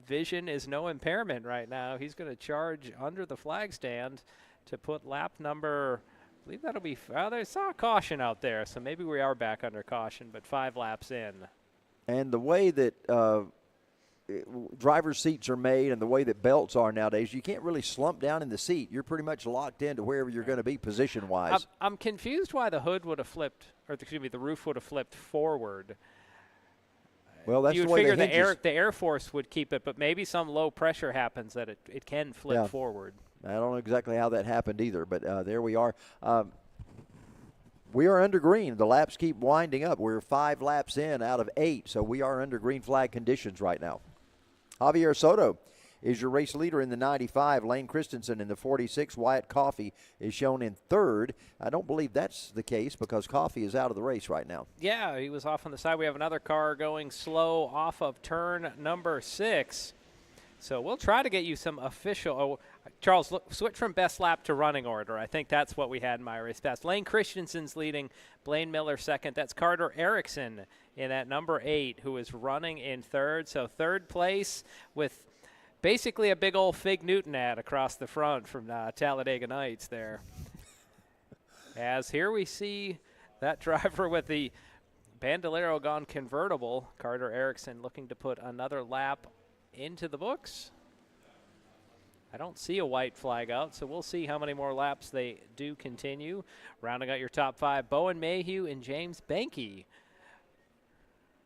vision is no impairment right now. He's going to charge under the flag stand to put lap number, I believe that'll be, they saw a caution out there, so maybe we are back under caution, but 5 laps in. And the way that driver's seats are made and the way that belts are nowadays, you can't really slump down in the seat. You're pretty much locked into wherever you're going to be position-wise. I'm confused why the hood would have flipped, or excuse me, the roof would have flipped forward. Well, that's you the would way figure the air force would keep it, but maybe some low pressure happens that it can flip forward. I don't know exactly how that happened either, but there we are. We are under green. The laps keep winding up. We're 5 laps in out of 8, so we are under green flag conditions right now. Javier Soto is your race leader in the 95. Lane Christensen in the 46. Wyatt Coffey is shown in 3rd. I don't believe that's the case because Coffey is out of the race right now. Yeah, he was off on the side. We have another car going slow off of turn number 6. So we'll try to get you some official. Oh, Charles, look, switch from best lap to running order. I think that's what we had in my race pass. Lane Christensen's leading, Blaine Miller second. That's Carter Erickson in at number 8, who is running in third. So third place with basically a big old Fig Newton ad across the front from Talladega Nights there. As here we see that driver with the Bandolero gone convertible, Carter Erickson, looking to put another lap into the books. I don't see a white flag out, so we'll see how many more laps they do continue. Rounding out your top 5, Bowen Mayhew and James Banky.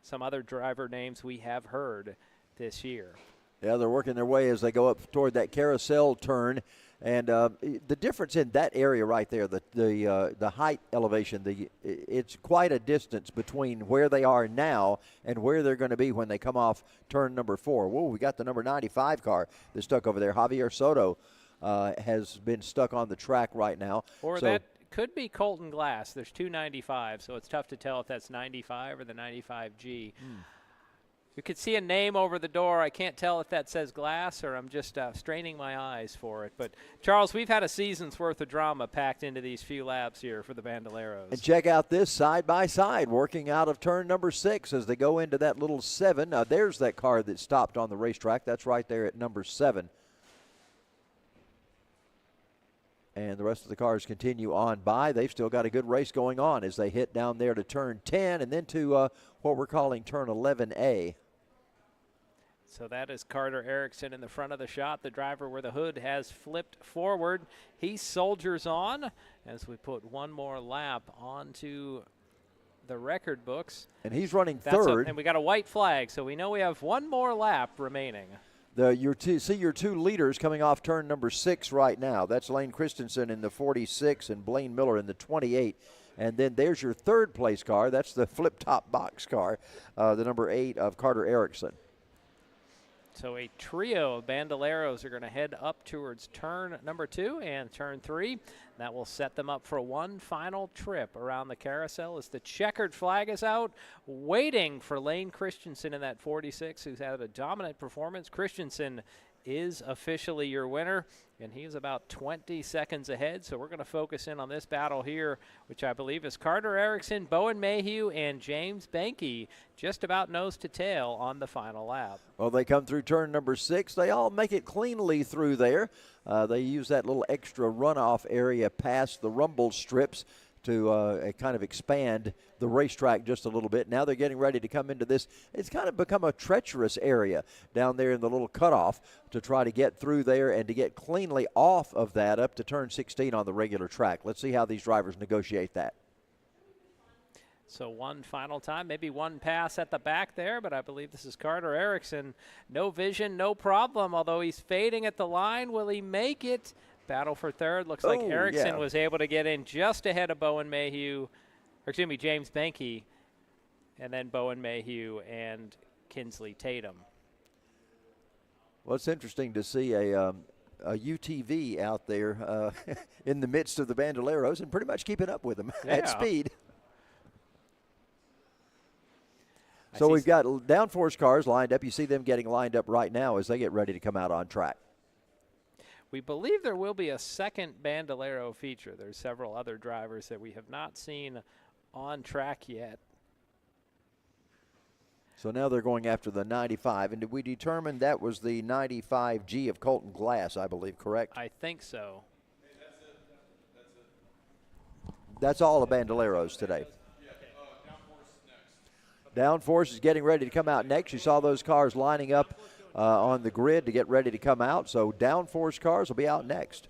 Some other driver names we have heard this year. Yeah, they're working their way as they go up toward that carousel turn. And the difference in that area right there, the height elevation, it's quite a distance between where they are now and where they're going to be when they come off turn number 4. Whoa, we got the number 95 car that's stuck over there. Javier Soto has been stuck on the track right now. Or that could be Colton Glass. There's 295, so it's tough to tell if that's 95 or the 95G. You could see a name over the door. I can't tell if that says Glass or I'm just straining my eyes for it. But, Charles, we've had a season's worth of drama packed into these few laps here for the Bandoleros. And check out this side-by-side working out of turn number 6 as they go into that little 7. There's that car that stopped on the racetrack. That's right there at number 7. And the rest of the cars continue on by. They've still got a good race going on as they hit down there to turn 10 and then to what we're calling turn 11A. So that is Carter Erickson in the front of the shot, the driver where the hood has flipped forward. He soldiers on as we put one more lap onto the record books. And he's running third. And we got a white flag, so we know we have one more lap remaining. Your two leaders coming off turn number 6 right now. That's Lane Christensen in the 46 and Blaine Miller in the 28. And then there's your third place car. That's the flip-top box car, the number 8 of Carter Erickson. So a trio of Bandoleros are going to head up towards turn number 2 and turn 3. That will set them up for one final trip around the carousel as the checkered flag is out, waiting for Lane Christensen in that 46, who's had a dominant performance. Christensen is officially your winner, and he's about 20 seconds ahead. So we're going to focus in on this battle here, which I believe is Carter Erickson, Bowen Mayhew, and James Banky, just about nose to tail on the final lap. Well, they come through turn number 6. They all make it cleanly through there. They use that little extra runoff area past the rumble strips to kind of expand the racetrack just a little bit. Now they're getting ready to come into this. It's kind of become a treacherous area down there in the little cutoff to try to get through there and to get cleanly off of that up to turn 16 on the regular track. Let's see how these drivers negotiate that. So one final time, maybe one pass at the back there, but I believe this is Carter Erickson. No vision, no problem, although he's fading at the line. Will he make it? Battle for third. Looks like Erickson was able to get in just ahead of Bowen Mayhew, or excuse me, James Banky, and then Bowen Mayhew and Kinsley Tatum. Well, it's interesting to see a UTV out there in the midst of the Bandoleros and pretty much keeping up with them at speed. So we've got downforce cars lined up. You see them getting lined up right now as they get ready to come out on track. We believe there will be a second Bandolero feature. There's several other drivers that we have not seen on track yet. So now they're going after the 95. And did we determine that was the 95G of Colton Glass, I believe, correct? I think so. Hey, that's it. That's all the Bandoleros today. Downforce is getting ready to come out next. You saw those cars lining up on the grid to get ready to come out. So downforce cars will be out next.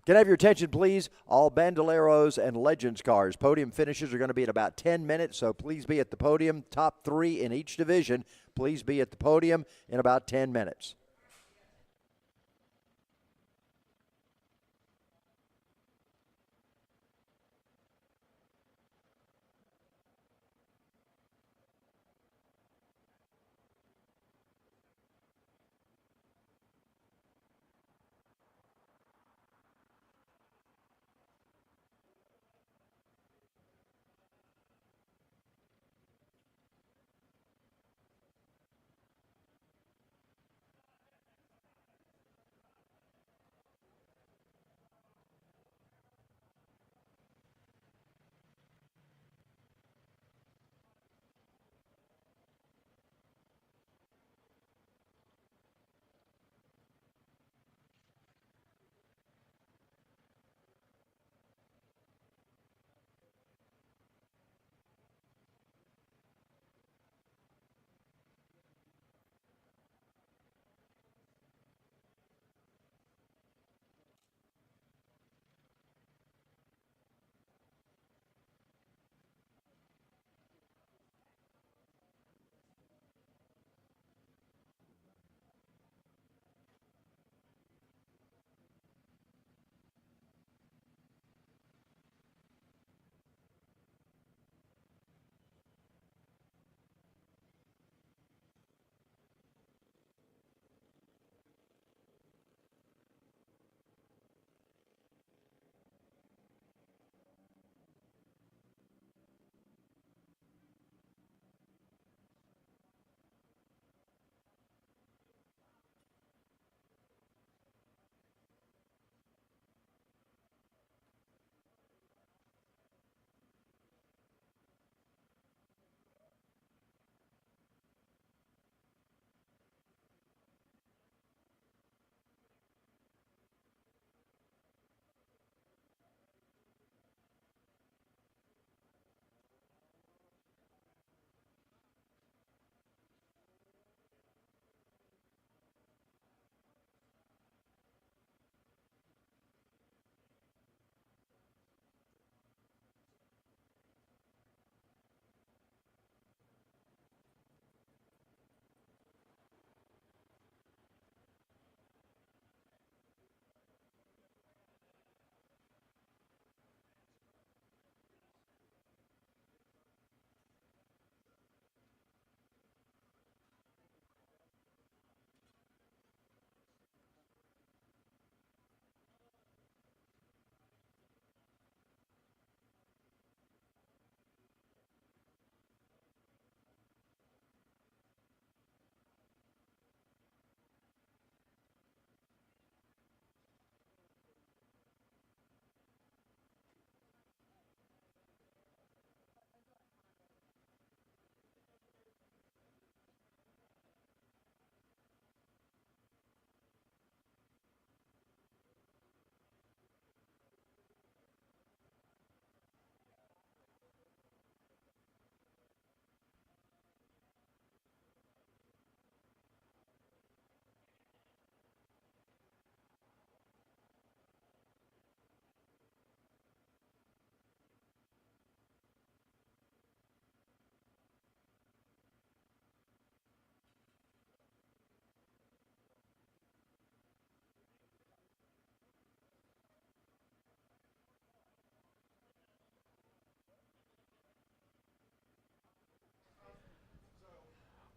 Can I have your attention, please? All Bandoleros and Legends cars. Podium finishes are going to be at about 10 minutes, so please be at the podium. Top 3 in each division, please be at the podium in about 10 minutes.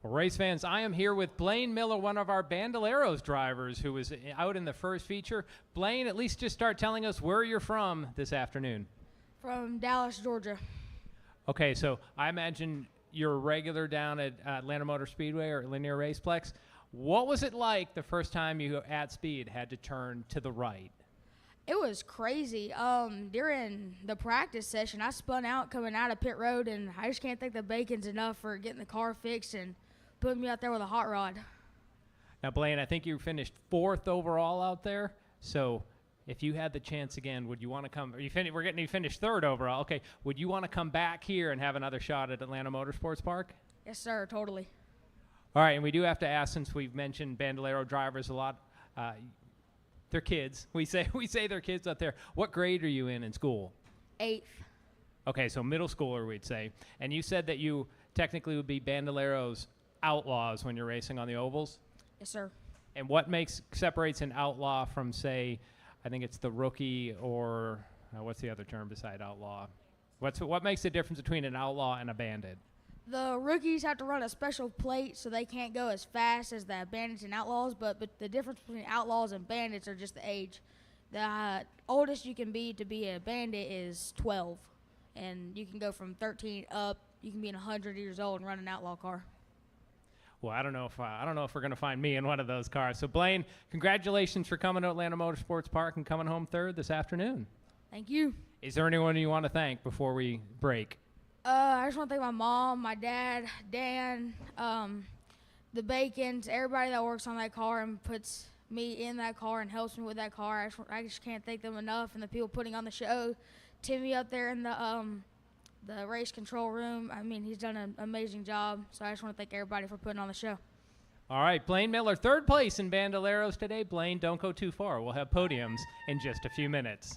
Well, race fans, I am here with Blaine Miller, one of our Bandaleros drivers who was out in the first feature. Blaine, at least just start telling us where you're from this afternoon. From Dallas, Georgia. Okay, so I imagine you're a regular down at Atlanta Motor Speedway or Linear Raceplex. What was it like the first time you at speed had to turn to the right? It was crazy. During the practice session, I spun out coming out of pit road, and I just can't thank the Bacons enough for getting the car fixed and putting me out there with a hot rod. Now, Blaine, I think you finished 4th overall out there. So if you had the chance again, would you want to come? We're getting you finished 3rd overall. Okay. Would you want to come back here and have another shot at Atlanta Motorsports Park? Yes, sir, totally. All right, and we do have to ask, since we've mentioned Bandolero drivers a lot, They're kids. We say they're kids out there. What grade are you in school? 8th. Okay, so middle schooler, we'd say. And you said that you technically would be Bandalero's outlaws when you're racing on the ovals? Yes, sir. And what separates an outlaw from, say, I think it's the rookie, or what's the other term beside outlaw? What makes the difference between an outlaw and a bandit? The rookies have to run a special plate, so they can't go as fast as the bandits and outlaws, but the difference between outlaws and bandits are just the age. The oldest you can be to be a bandit is 12, and you can go from 13 up. You can be 100 years old and run an outlaw car. Well, I don't know if we're going to find me in one of those cars. So, Blaine, congratulations for coming to Atlanta Motorsports Park and coming home third this afternoon. Thank you. Is there anyone you want to thank before we break? I just want to thank my mom, my dad, Dan, the Bacons, everybody that works on that car and puts me in that car and helps me with that car. I just can't thank them enough, and the people putting on the show. Timmy up there in the race control room, I mean, he's done an amazing job, so I just want to thank everybody for putting on the show. All right, Blaine Miller, third place in Bandaleros today. Blaine, don't go too far. We'll have podiums in just a few minutes.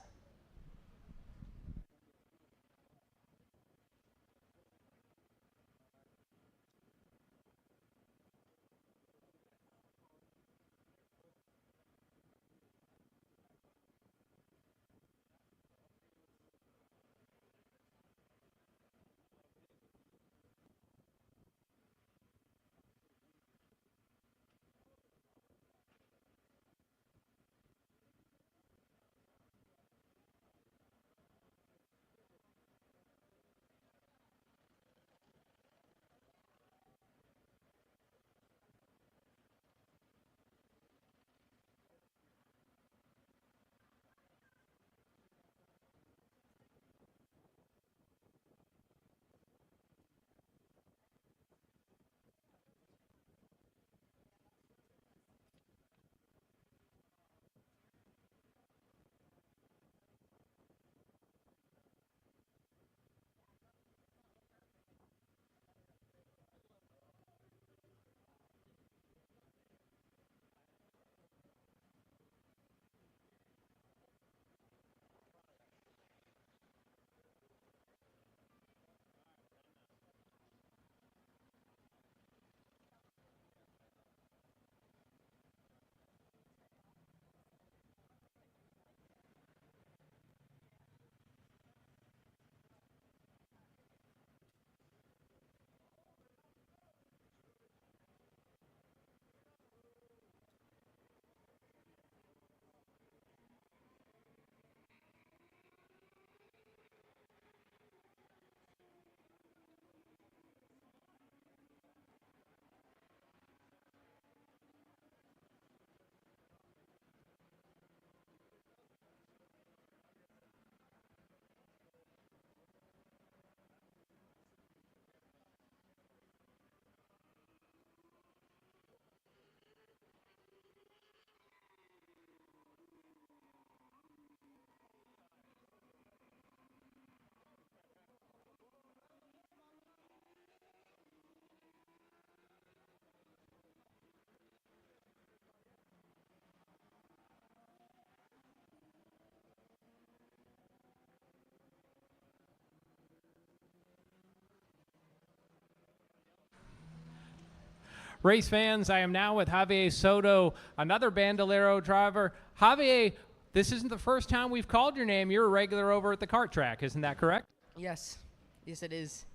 Race fans, I am now with Javier Soto, another Bandolero driver. Javier, this isn't the first time we've called your name. You're a regular over at the kart track, isn't that correct? Yes. Yes, it is.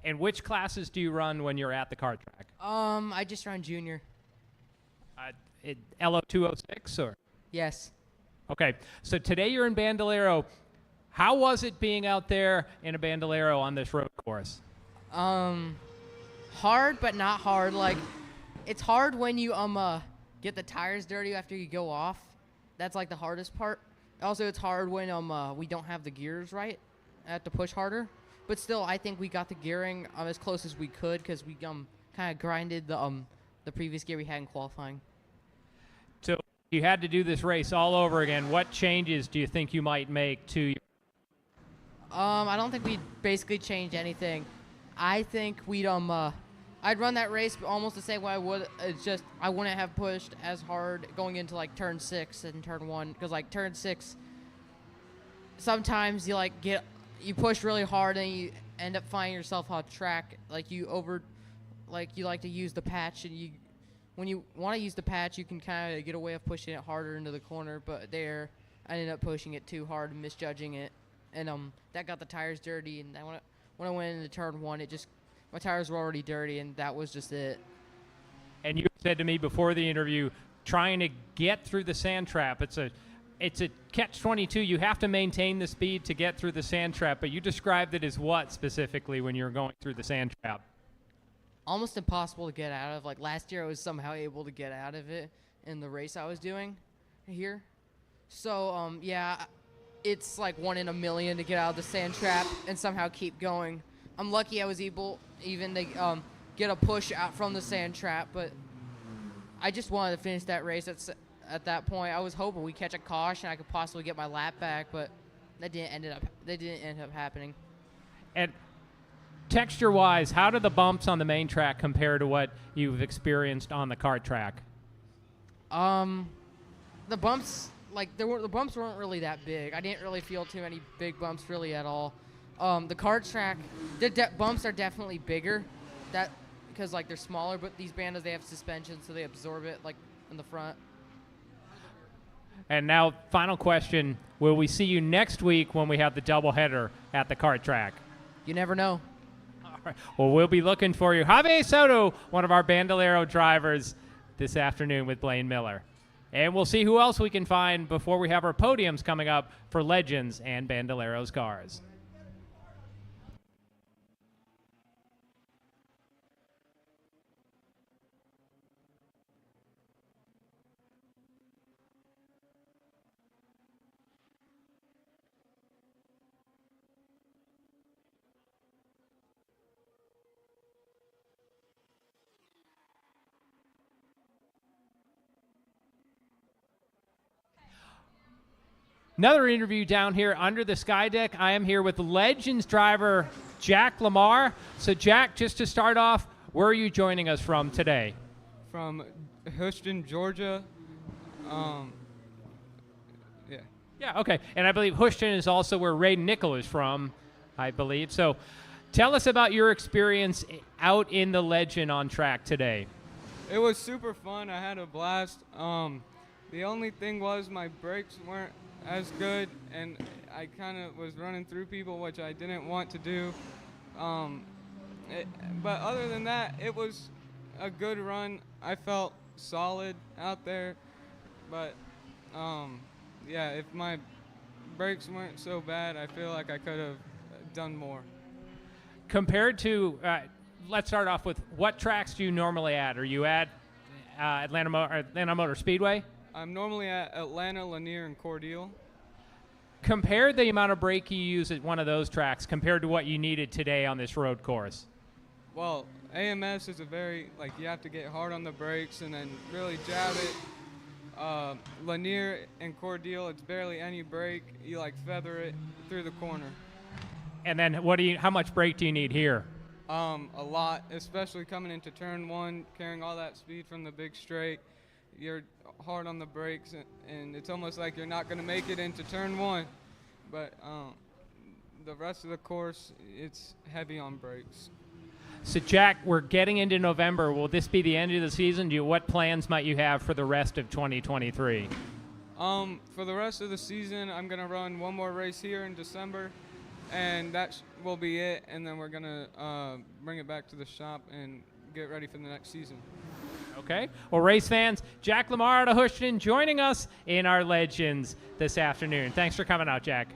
And which classes do you run when you're at the kart track? I just run junior. LO 206 or? Yes. Okay, so today you're in Bandolero. How was it being out there in a Bandolero on this road course? Hard, but not hard. Like, it's hard when you get the tires dirty after you go off. That's like the hardest part. Also, it's hard when we don't have the gears right. I have to push harder. But still, I think we got the gearing as close as we could because we kind of grinded the previous gear we had in qualifying. So you had to do this race all over again. What changes do you think you might make to your? I don't think we'd basically change anything. I think we'd I'd run that race almost the same way I would. It's just I wouldn't have pushed as hard going into like turn 6 and turn 1, because like turn 6, sometimes you push really hard and you end up finding yourself on track. Like you like to use the patch, and when you want to use the patch, you can kind of get away with pushing it harder into the corner. But there, I ended up pushing it too hard and misjudging it, and that got the tires dirty. And when I went into turn 1, my tires were already dirty, and that was just it. And you said to me before the interview, trying to get through the sand trap, it's a catch-22. You have to maintain the speed to get through the sand trap, but you described it as what specifically when you were going through the sand trap? Almost impossible to get out of. Like last year, I was somehow able to get out of it in the race I was doing here. So, yeah, it's like 1 in a million to get out of the sand trap and somehow keep going. I'm lucky I was able even to get a push out from the sand trap, but I just wanted to finish that race. At that point, I was hoping we catch a caution, I could possibly get my lap back, but that didn't end up happening. And texture-wise, how do the bumps on the main track compare to what you've experienced on the kart track? The bumps, the bumps weren't really that big. I didn't really feel too many big bumps really at all. The kart track, the bumps are definitely bigger, because they're smaller, but these bandos, they have suspension, so they absorb it in the front. And now, final question, will we see you next week when we have the doubleheader at the kart track? You never know. All right. Well, we'll be looking for you. Javier Soto, one of our Bandolero drivers, this afternoon with Blaine Miller. And we'll see who else we can find before we have our podiums coming up for Legends and Bandolero's cars. Another interview down here under the sky deck. I am here with Legends driver Jack Lamar. So, Jack, just to start off, where are you joining us from today? From Houston, Georgia. Yeah. Yeah, okay. And I believe Houston is also where Ray Nickel is from, I believe. So, tell us about your experience out in the Legend on track today. It was super fun. I had a blast. The only thing was my brakes weren't as good, and I kind of was running through people, which I didn't want to do. But other than that, it was a good run. I felt solid out there, but yeah, if my brakes weren't so bad, I feel like I could have done more. Compared to, let's start off with, what tracks do you normally at? Are you at Atlanta Motor Speedway? I'm normally at Atlanta, Lanier, and Cordele. Compare the amount of brake you use at one of those tracks compared to what you needed today on this road course. Well, AMS is you have to get hard on the brakes and then really jab it. Lanier and Cordele, it's barely any brake. You feather it through the corner. And then how much brake do you need here? A lot, especially coming into turn 1, carrying all that speed from the big straight. You're hard on the brakes, and it's almost like you're not going to make it into turn 1. But the rest of the course, it's heavy on brakes. So, Jack, we're getting into November. Will this be the end of the season? What plans might you have for the rest of 2023? For the rest of the season, I'm going to run one more race here in December, and that will be it. And then we're going to bring it back to the shop and get ready for the next season. Okay. Well, race fans, Jack Lamar out of Houston joining us in our Legends this afternoon. Thanks for coming out, Jack.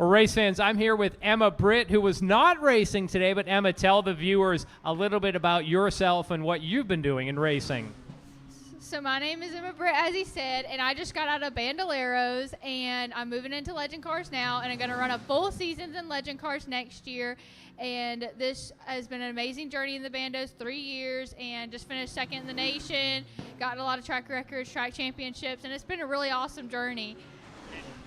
Well, race fans, I'm here with Emma Britt, who was not racing today, but Emma, tell the viewers a little bit about yourself and what you've been doing in racing. So my name is Emma Britt, as he said, and I just got out of Bandaleros, and I'm moving into Legend Cars now, and I'm going to run a full season in Legend Cars next year. And this has been an amazing journey in the Bandos, 3 years, and just finished second in the nation, gotten a lot of track records, track championships, and it's been a really awesome journey.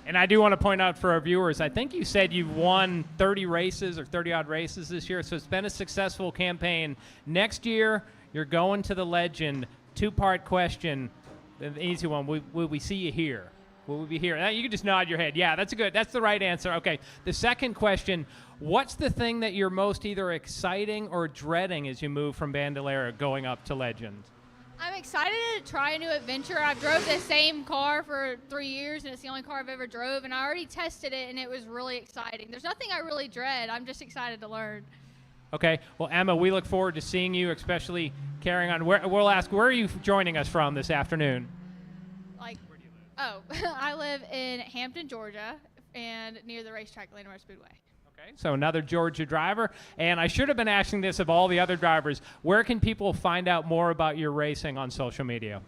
And I do want to point out for our viewers, I think you said you've won 30 races or 30-odd races this year, so it's been a successful campaign. Next year, you're going to the Legend. Two-part question, the easy one. Will we see you here? Will we be here? You can just nod your head. Yeah, that's the right answer. Okay. The second question, what's the thing that you're most either exciting or dreading as you move from Bandolero going up to Legend? I'm excited to try a new adventure. I've drove the same car for 3 years, and it's the only car I've ever drove, and I already tested it, and it was really exciting. There's nothing I really dread. I'm just excited to learn. Okay. Well, Emma, we look forward to seeing you, especially carrying on. We'll ask, where are you joining us from this afternoon? Where do you live? Oh, I live in Hampton, Georgia, and near the racetrack, Landmark Speedway. Okay. So another Georgia driver. And I should have been asking this of all the other drivers. Where can people find out more about your racing on social media?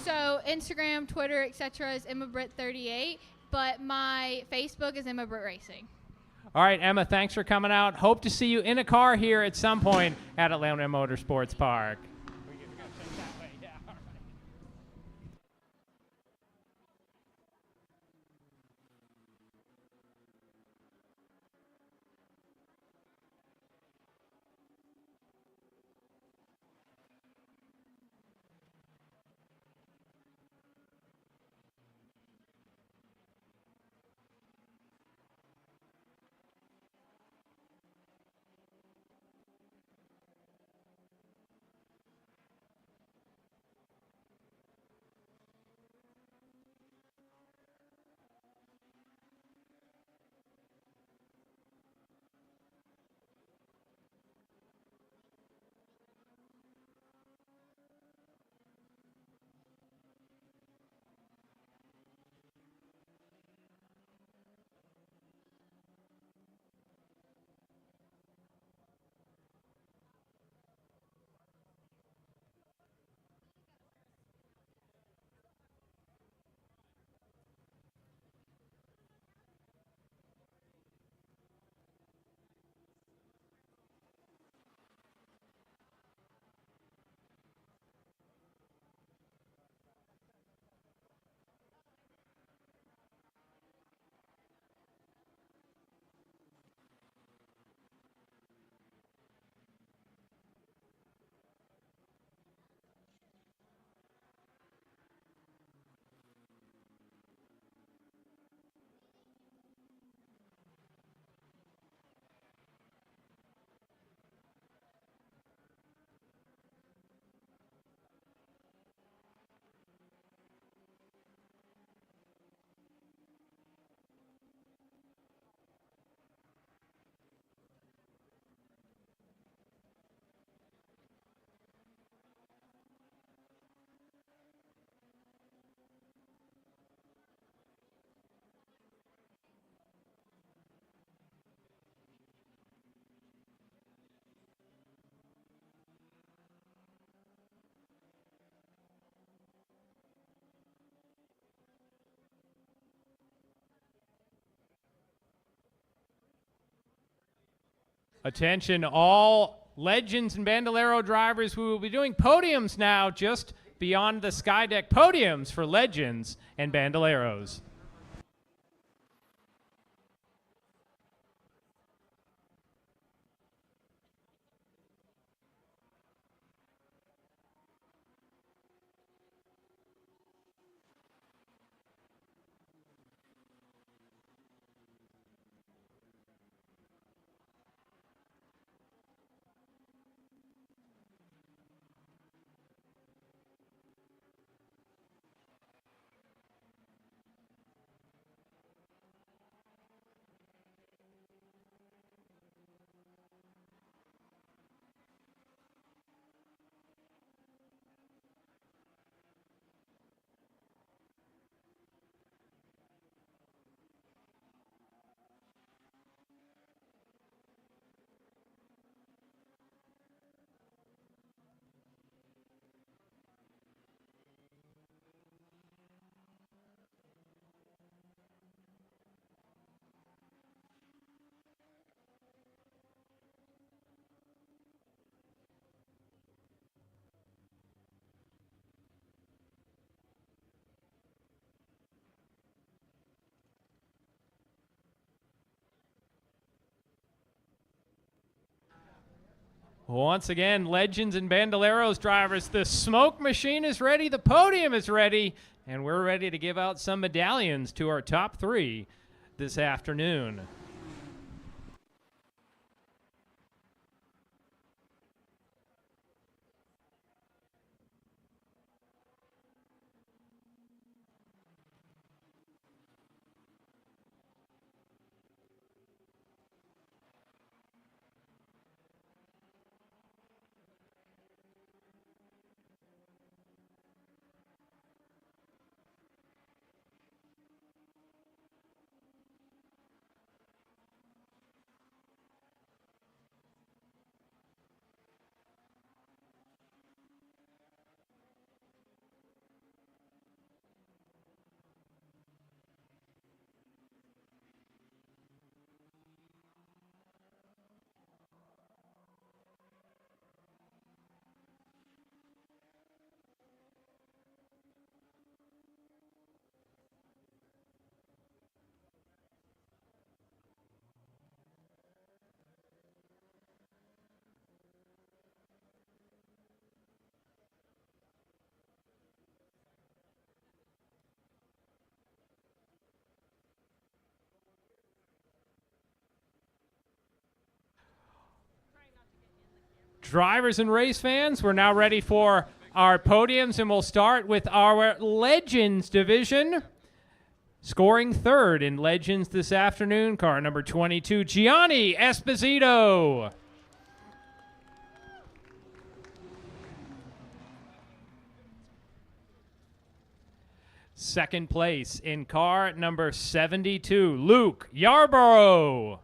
So Instagram, Twitter, etc. is Emma Britt 38, but my Facebook is Emma Britt Racing. All right, Emma, thanks for coming out. Hope to see you in a car here at some point at Atlanta Motorsports Park. Attention, all Legends and Bandolero drivers. We will be doing podiums now just beyond the sky deck. Podiums for Legends and Bandoleros. Once again, Legends and Bandoleros drivers, the smoke machine is ready, the podium is ready, and we're ready to give out some medallions to our top 3 this afternoon. Drivers and race fans, we're now ready for our podiums, and we'll start with our Legends division. Scoring third in Legends this afternoon, car number 22, Gianni Esposito. Second place in car number 72, Luke Yarborough.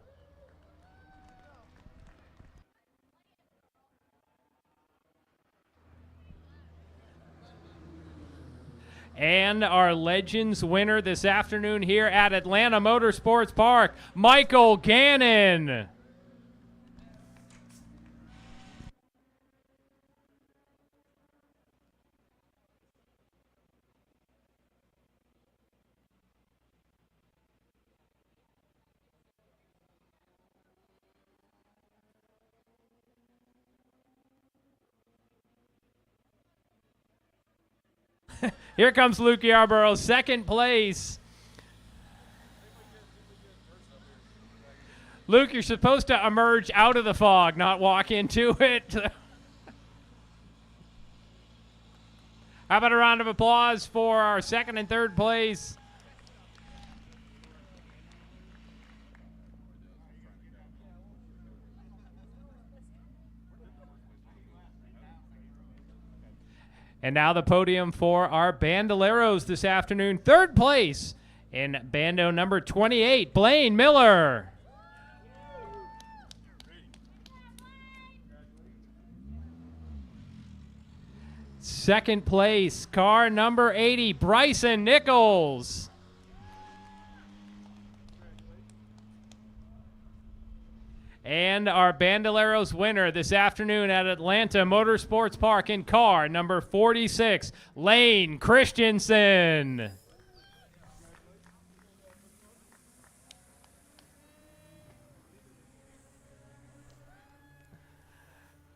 And our Legends winner this afternoon here at Atlanta Motorsports Park, Michael Gannon. Here comes Luke Yarborough, second place. Luke, you're supposed to emerge out of the fog, not walk into it. How about a round of applause for our second and third place? And now the podium for our Bandoleros this afternoon. Third place in Bando number 28, Blaine Miller. Second place, car number 80, Bryson Nichols. And our Bandoleros winner this afternoon at Atlanta Motorsports Park in car number 46, Lane Christensen.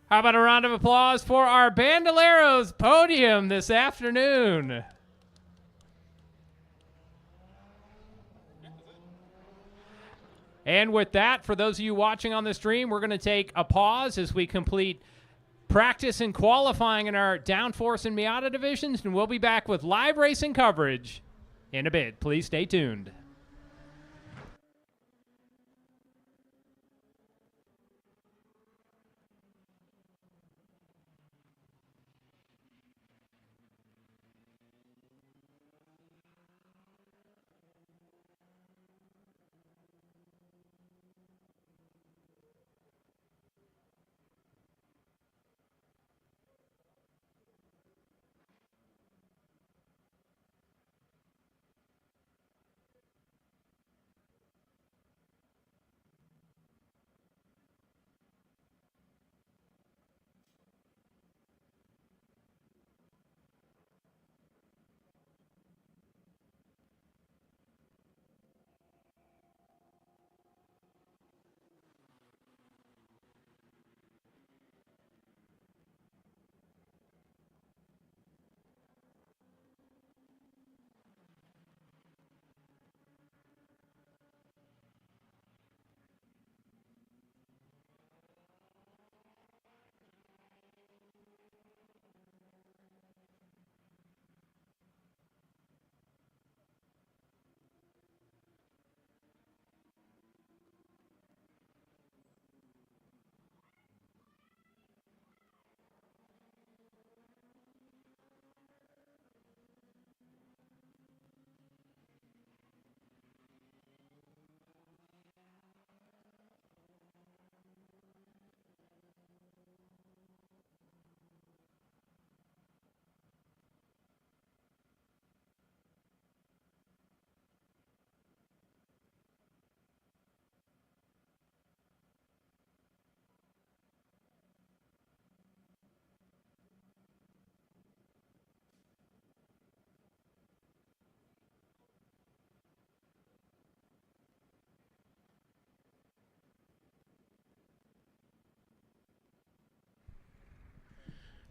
How about a round of applause for our Bandoleros podium this afternoon? And with that, for those of you watching on the stream, we're going to take a pause as we complete practice and qualifying in our downforce and Miata divisions, and we'll be back with live racing coverage in a bit. Please stay tuned.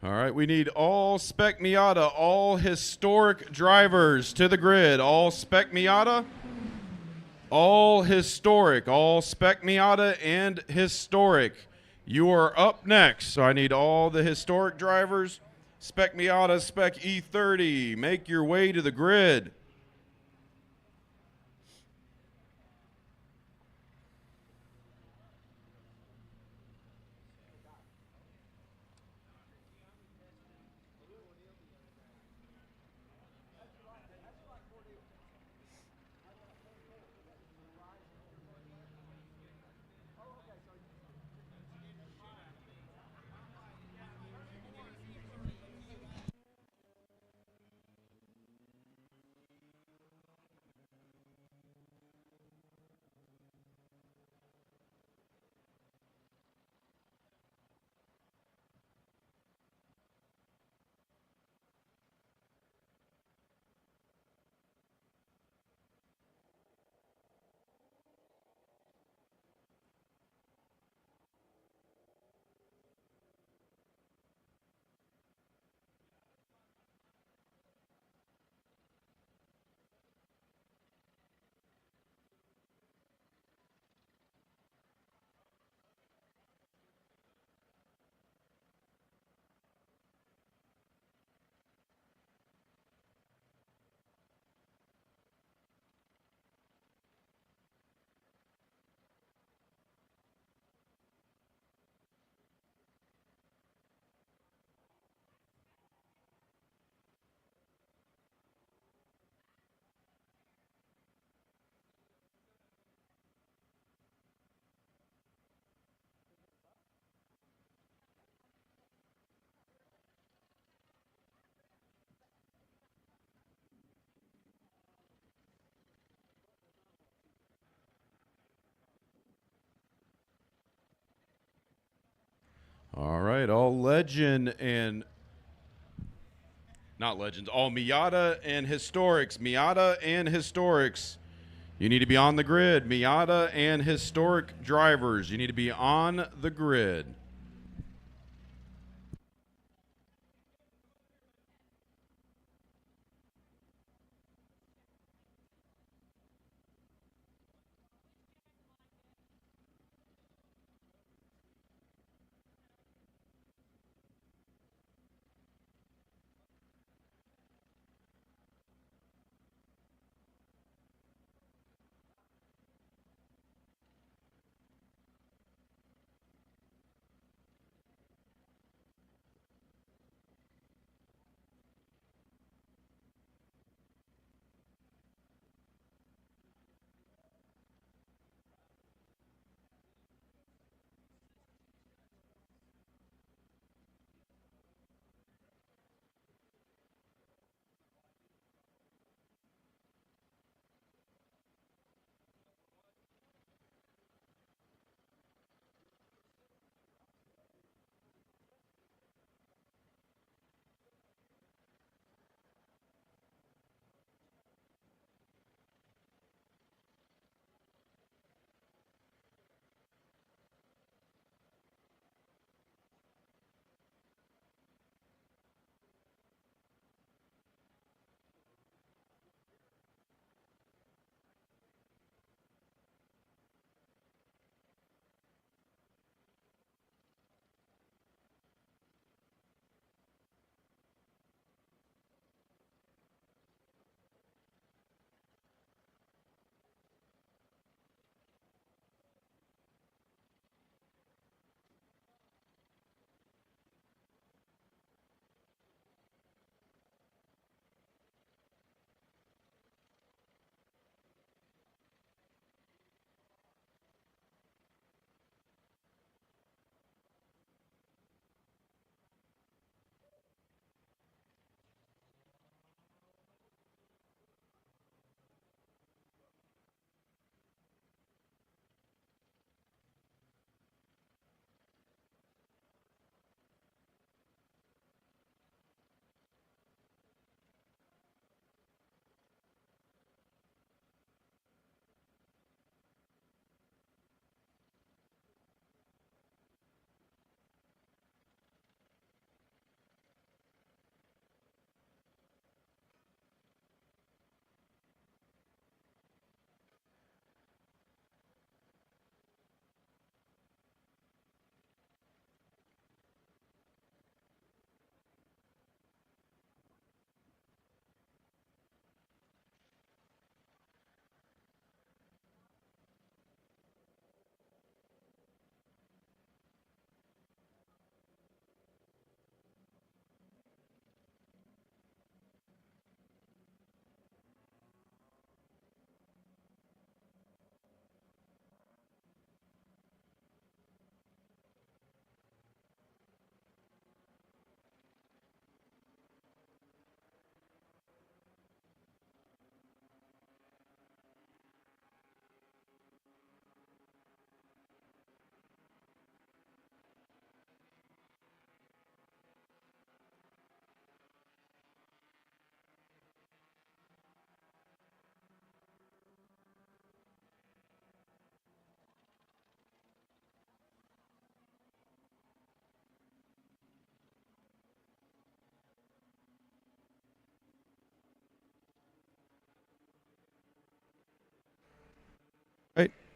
All right, we need all Spec Miata, all historic drivers to the grid. All Spec Miata, all historic, all Spec Miata and historic. You are up next, so I need all the historic drivers. Spec Miata, Spec E30, make your way to the grid. All right, all legend and not legends, all Miata and historics. Miata and historics. You need to be on the grid. Miata and historic drivers. You need to be on the grid.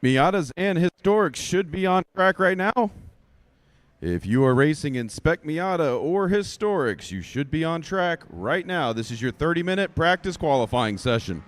Miatas and Historics should be on track right now. If you are racing in Spec Miata or Historics, you should be on track right now. This is your 30-minute practice qualifying session.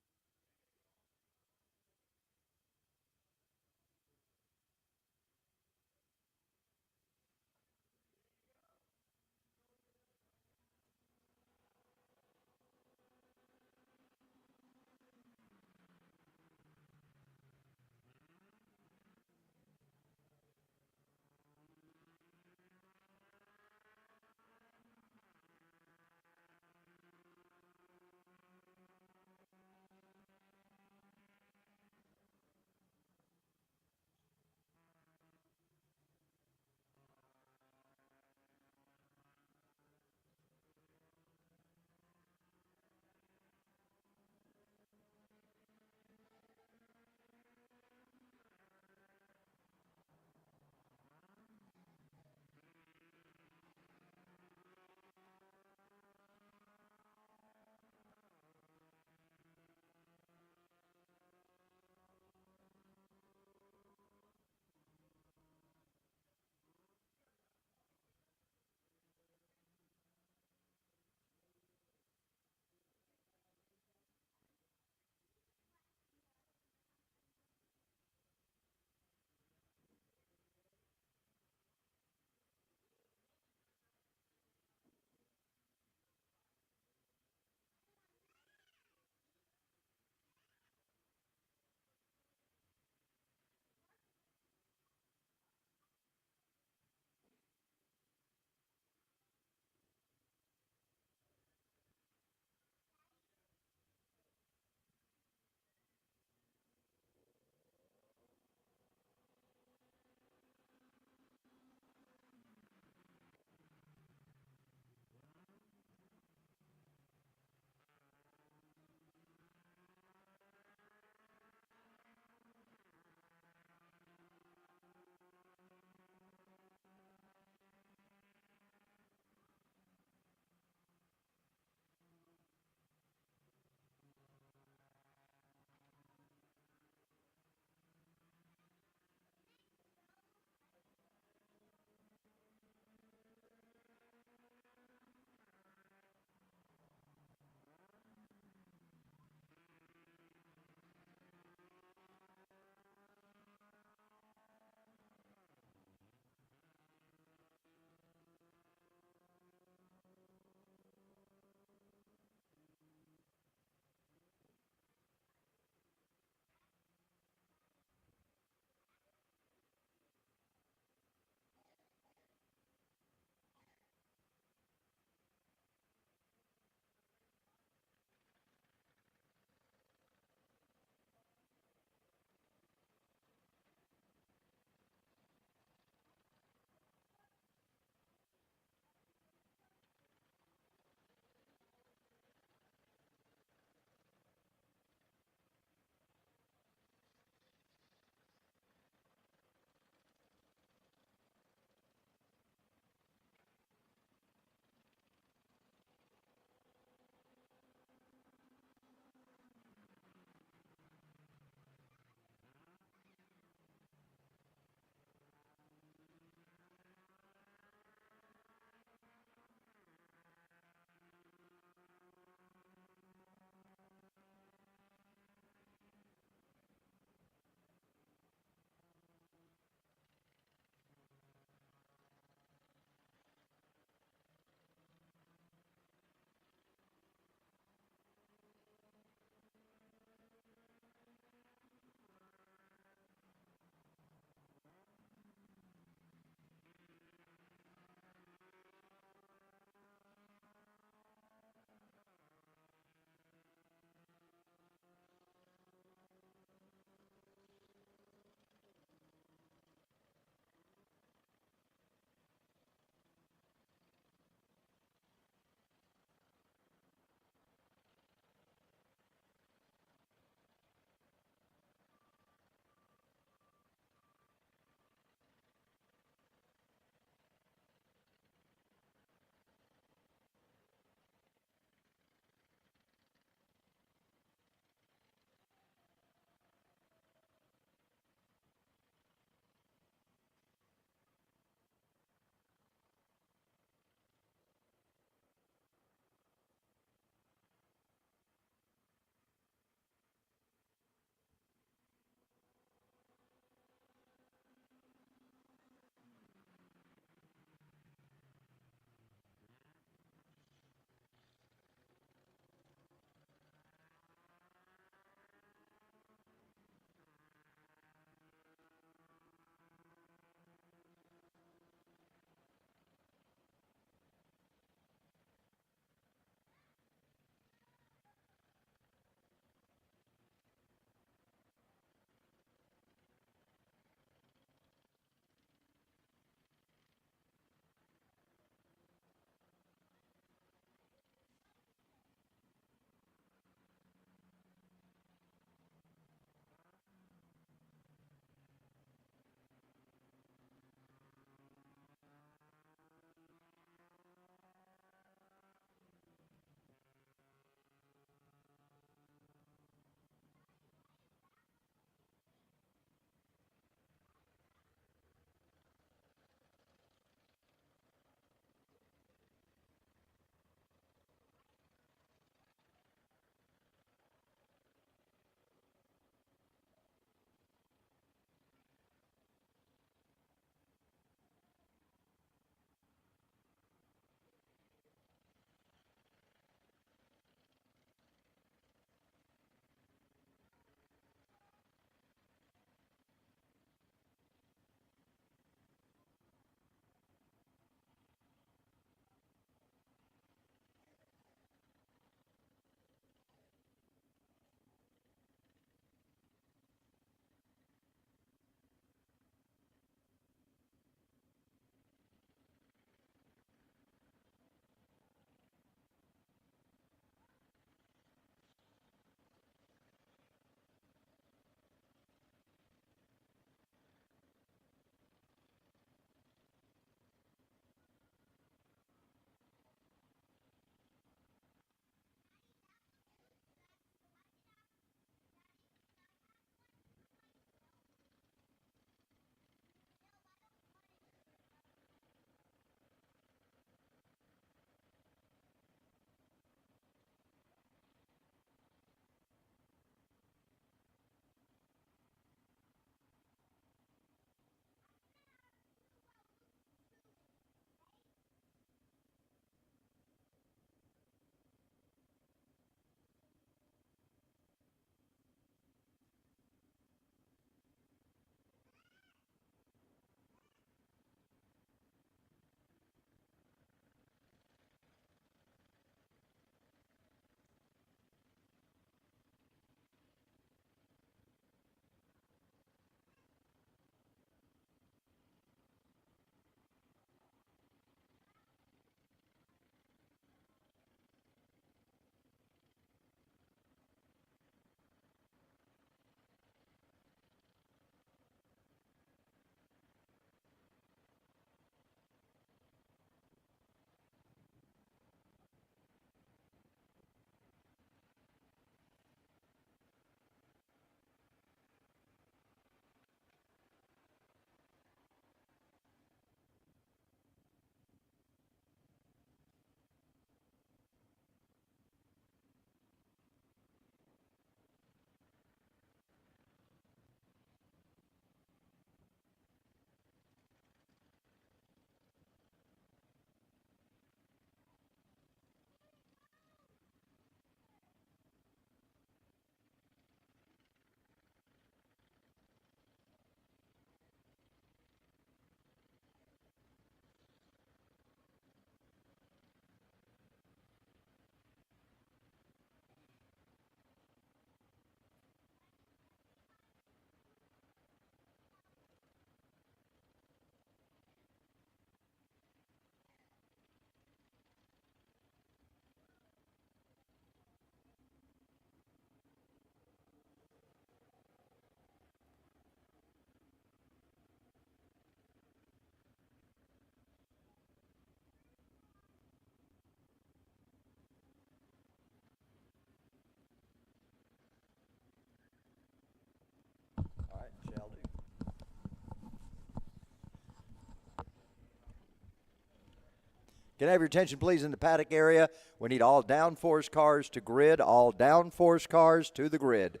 Can I have your attention, please, in the paddock area? We need all downforce cars to grid, all downforce cars to the grid.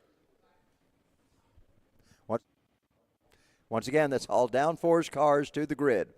Once again, that's all downforce cars to the grid.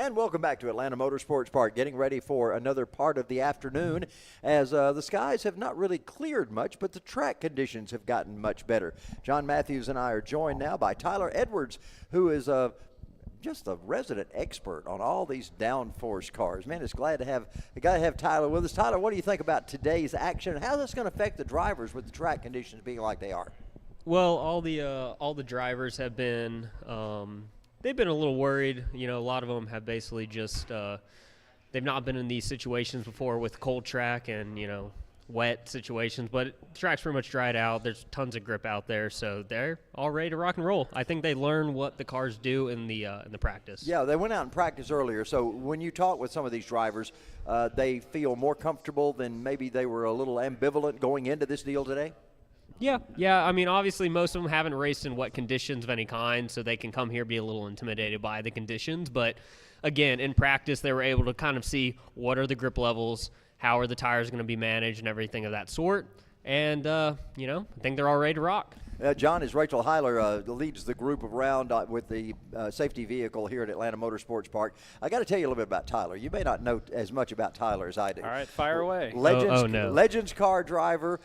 And welcome back to Atlanta Motorsports Park. Getting ready for another part of the afternoon as the skies have not really cleared much, but the track conditions have gotten much better. John Matthews and I are joined now by Tyler Edwards, who is just a resident expert on all these downforce cars. Man, it's glad to have Tyler with us. Tyler, what do you think about today's action? How is this going to affect the drivers with the track conditions being like they are? Well, all the drivers have been they've been a little worried. You know, a lot of them have basically just they've not been in these situations before with cold track and wet situations, but the track's pretty much dried out. There's tons of grip out there, so they're all ready to rock and roll. I think they learn what the cars do in the practice. Yeah, they went out and practiced earlier, so when you talk with some of these drivers, they feel more comfortable than maybe they were a little ambivalent going into this deal today? Yeah. I mean, obviously, most of them haven't raced in wet conditions of any kind, so they can come here be a little intimidated by the conditions. But again, in practice, they were able to kind of see what are the grip levels, how are the tires going to be managed, and everything of that sort. And I think they're all ready to rock. John, as Rachel Heiler leads the group around with the safety vehicle here at Atlanta Motorsports Park, I got to tell you a little bit about Tyler. You may not know as much about Tyler as I do. All right, fire away. Legends car driver,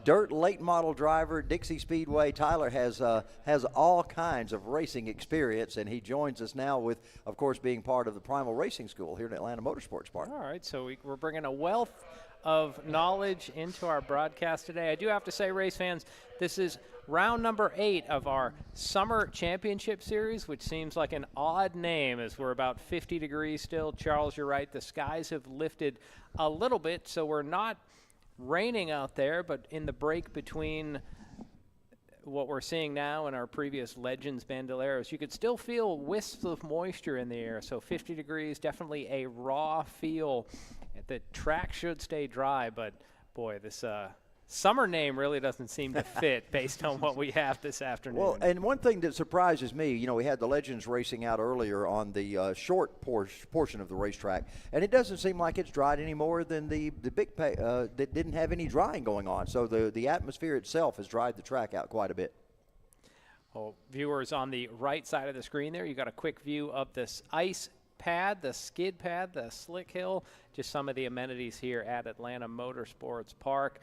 dirt late model driver, Dixie Speedway. Tyler has all kinds of racing experience, and he joins us now with, of course, being part of the Primal Racing School here at Atlanta Motorsports Park. All right, so we're bringing a wealth of knowledge into our broadcast today. I do have to say, race fans, this is round number 8 of our Summer Championship Series, which seems like an odd name as we're about 50 degrees still. Charles, you're right. The skies have lifted a little bit, so we're not raining out there, but in the break between what we're seeing now and our previous Legends Bandoleros, you could still feel wisps of moisture in the air. So 50 degrees, definitely a raw feel. The track should stay dry, but boy, this summer name really doesn't seem to fit based on what we have this afternoon. Well, and one thing that surprises me, we had the Legends racing out earlier on the short portion of the racetrack, and it doesn't seem like it's dried any more than the big that didn't have any drying going on. So the atmosphere itself has dried the track out quite a bit. Well, viewers on the right side of the screen there, you got a quick view of this ice pad, the skid pad, the slick hill, just some of the amenities here at Atlanta Motorsports Park.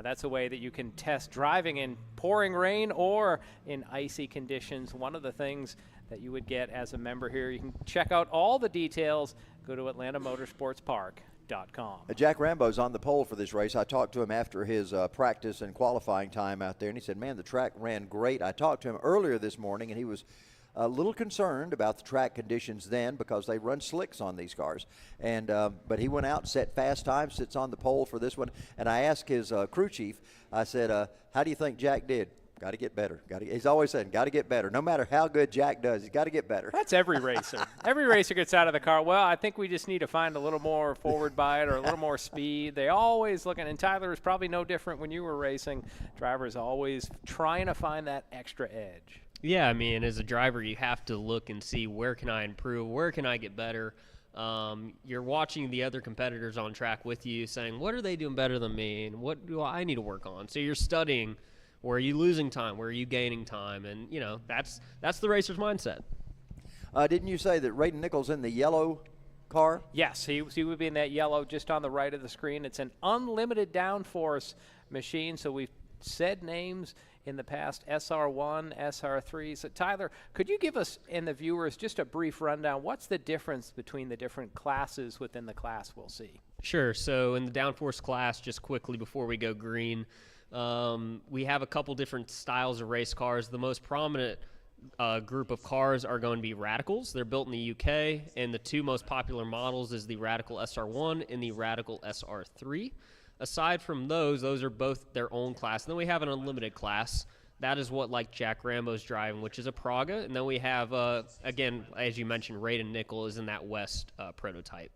That's a way that you can test driving in pouring rain or in icy conditions. One of the things that you would get as a member here, you can check out all the details. Go to atlantamotorsportspark.com. Jack Rambo's on the pole for this race. I talked to him after his practice and qualifying time out there, and he said, man, the track ran great. I talked to him earlier this morning, and he was a little concerned about the track conditions then because they run slicks on these cars. And but he went out, set fast time, sits on the pole for this one. And I asked his crew chief, I said, how do you think Jack did? Got to get better. He's always saying, got to get better. No matter how good Jack does, he's got to get better. That's every racer. Every racer gets out of the car, well, I think we just need to find a little more forward bite or a little more speed. They always looking, and Tyler is probably no different when you were racing. Drivers always trying to find that extra edge. Yeah, I mean, as a driver, you have to look and see where can I improve, where can I get better. You're watching the other competitors on track with you saying, what are they doing better than me, and what do I need to work on? So you're studying, where are you losing time, where are you gaining time, and, that's the racer's mindset. Didn't you say that Raiden Nichols in the yellow car? Yes, he would be in that yellow just on the right of the screen. It's an unlimited downforce machine, so we've said names in the past, SR1, SR3. So Tyler, could you give us and the viewers just a brief rundown? What's the difference between the different classes within the class we'll see? Sure. So in the downforce class, just quickly before we go green, we have a couple different styles of race cars. The most prominent group of cars are going to be Radicals. They're built in the UK, and the two most popular models is the Radical SR1 and the Radical SR3. Aside from those are both their own class. And then we have an unlimited class. That is what like Jack Rambo's driving, which is a Praga. And then we have, again, as you mentioned, Raiden Nickel is in that West prototype.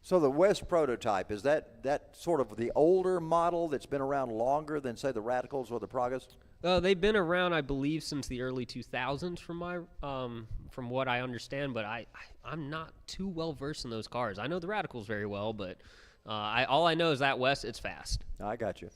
So the West prototype, is that sort of the older model that's been around longer than, say, the Radicals or the Pragas? They've been around, I believe, since the early 2000s from what I understand, but I'm not too well versed in those cars. I know the Radicals very well, but all I know is that West, it's fast. I got you.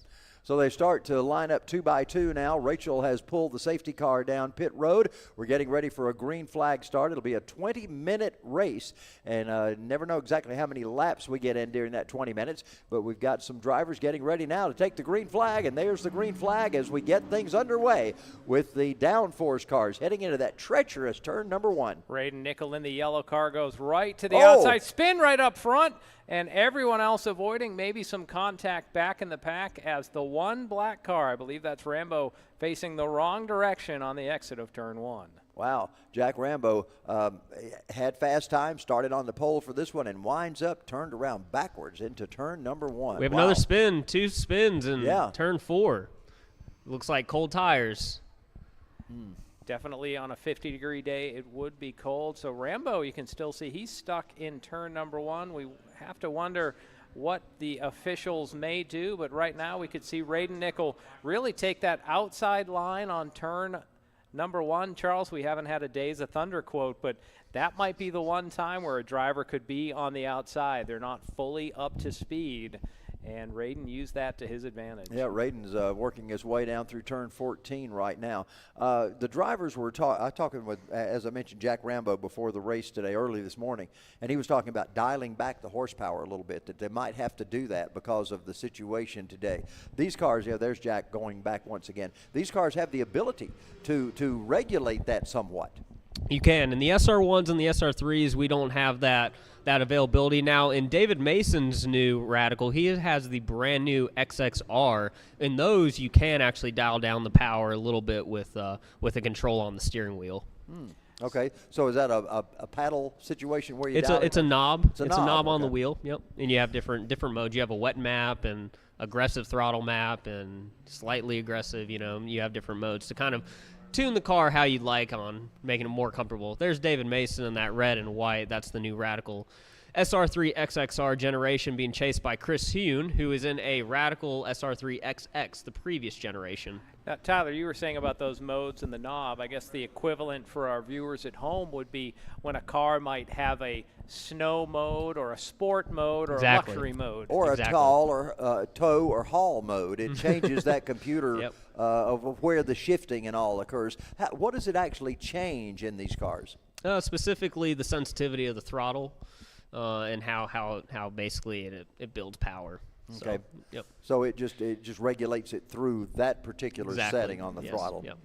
So they start to line up 2 by 2 now. Rachel has pulled the safety car down pit road. We're getting ready for a green flag start. It'll be a 20-minute race, and never know exactly how many laps we get in during that 20 minutes, but we've got some drivers getting ready now to take the green flag, and there's the green flag as we get things underway with the downforce cars heading into that treacherous turn number 1. Braden Nickel in the yellow car goes right to the outside, spin right up front, and everyone else avoiding maybe some contact back in the pack as the one black car, I believe that's Rambo, facing the wrong direction on the exit of turn 1. Wow, Jack Rambo had fast time, started on the pole for this one, and winds up turned around backwards into turn number 1. We have another spin, 2 spins in turn 4. Looks like cold tires. Definitely on a 50-degree day, it would be cold. So Rambo, you can still see he's stuck in turn number 1. We have to wonder what the officials may do, but right now we could see Braden Nickel really take that outside line on turn number 1. Charles, we haven't had a Days of Thunder quote, but that might be the one time where a driver could be on the outside. They're not fully up to speed, and Raiden used that to his advantage. Yeah, Raiden's working his way down through turn 14 right now. The drivers were talking with, as I mentioned, Jack Rambo before the race today, early this morning, and he was talking about dialing back the horsepower a little bit, that they might have to do that because of the situation today. These cars, there's Jack going back once again. These cars have the ability to regulate that somewhat. You can. In the SR1s and the SR3s, we don't have that availability. Now, in David Mason's new Radical, he has the brand new XXR. In those, you can actually dial down the power a little bit with a control on the steering wheel. Okay, so is that a paddle situation where you it's dial a knob. It's a knob on the wheel. Yep. And you have different modes. You have a wet map and aggressive throttle map and slightly aggressive. You have different modes to kind of tune the car how you'd like on making it more comfortable. There's David Mason in that red and white. That's the new Radical SR3 XXR generation being chased by Chris Hune, who is in a Radical SR3 XX, the previous generation. Now, Tyler, you were saying about those modes and the knob. I guess the equivalent for our viewers at home would be when a car might have a snow mode or a sport mode or a luxury mode. Or a tall or tow or haul mode. It changes that computer of where the shifting and all occurs. What does it actually change in these cars? Specifically the sensitivity of the throttle and how basically it builds power. Okay. So, So it just regulates it through that particular setting on the throttle. Yep.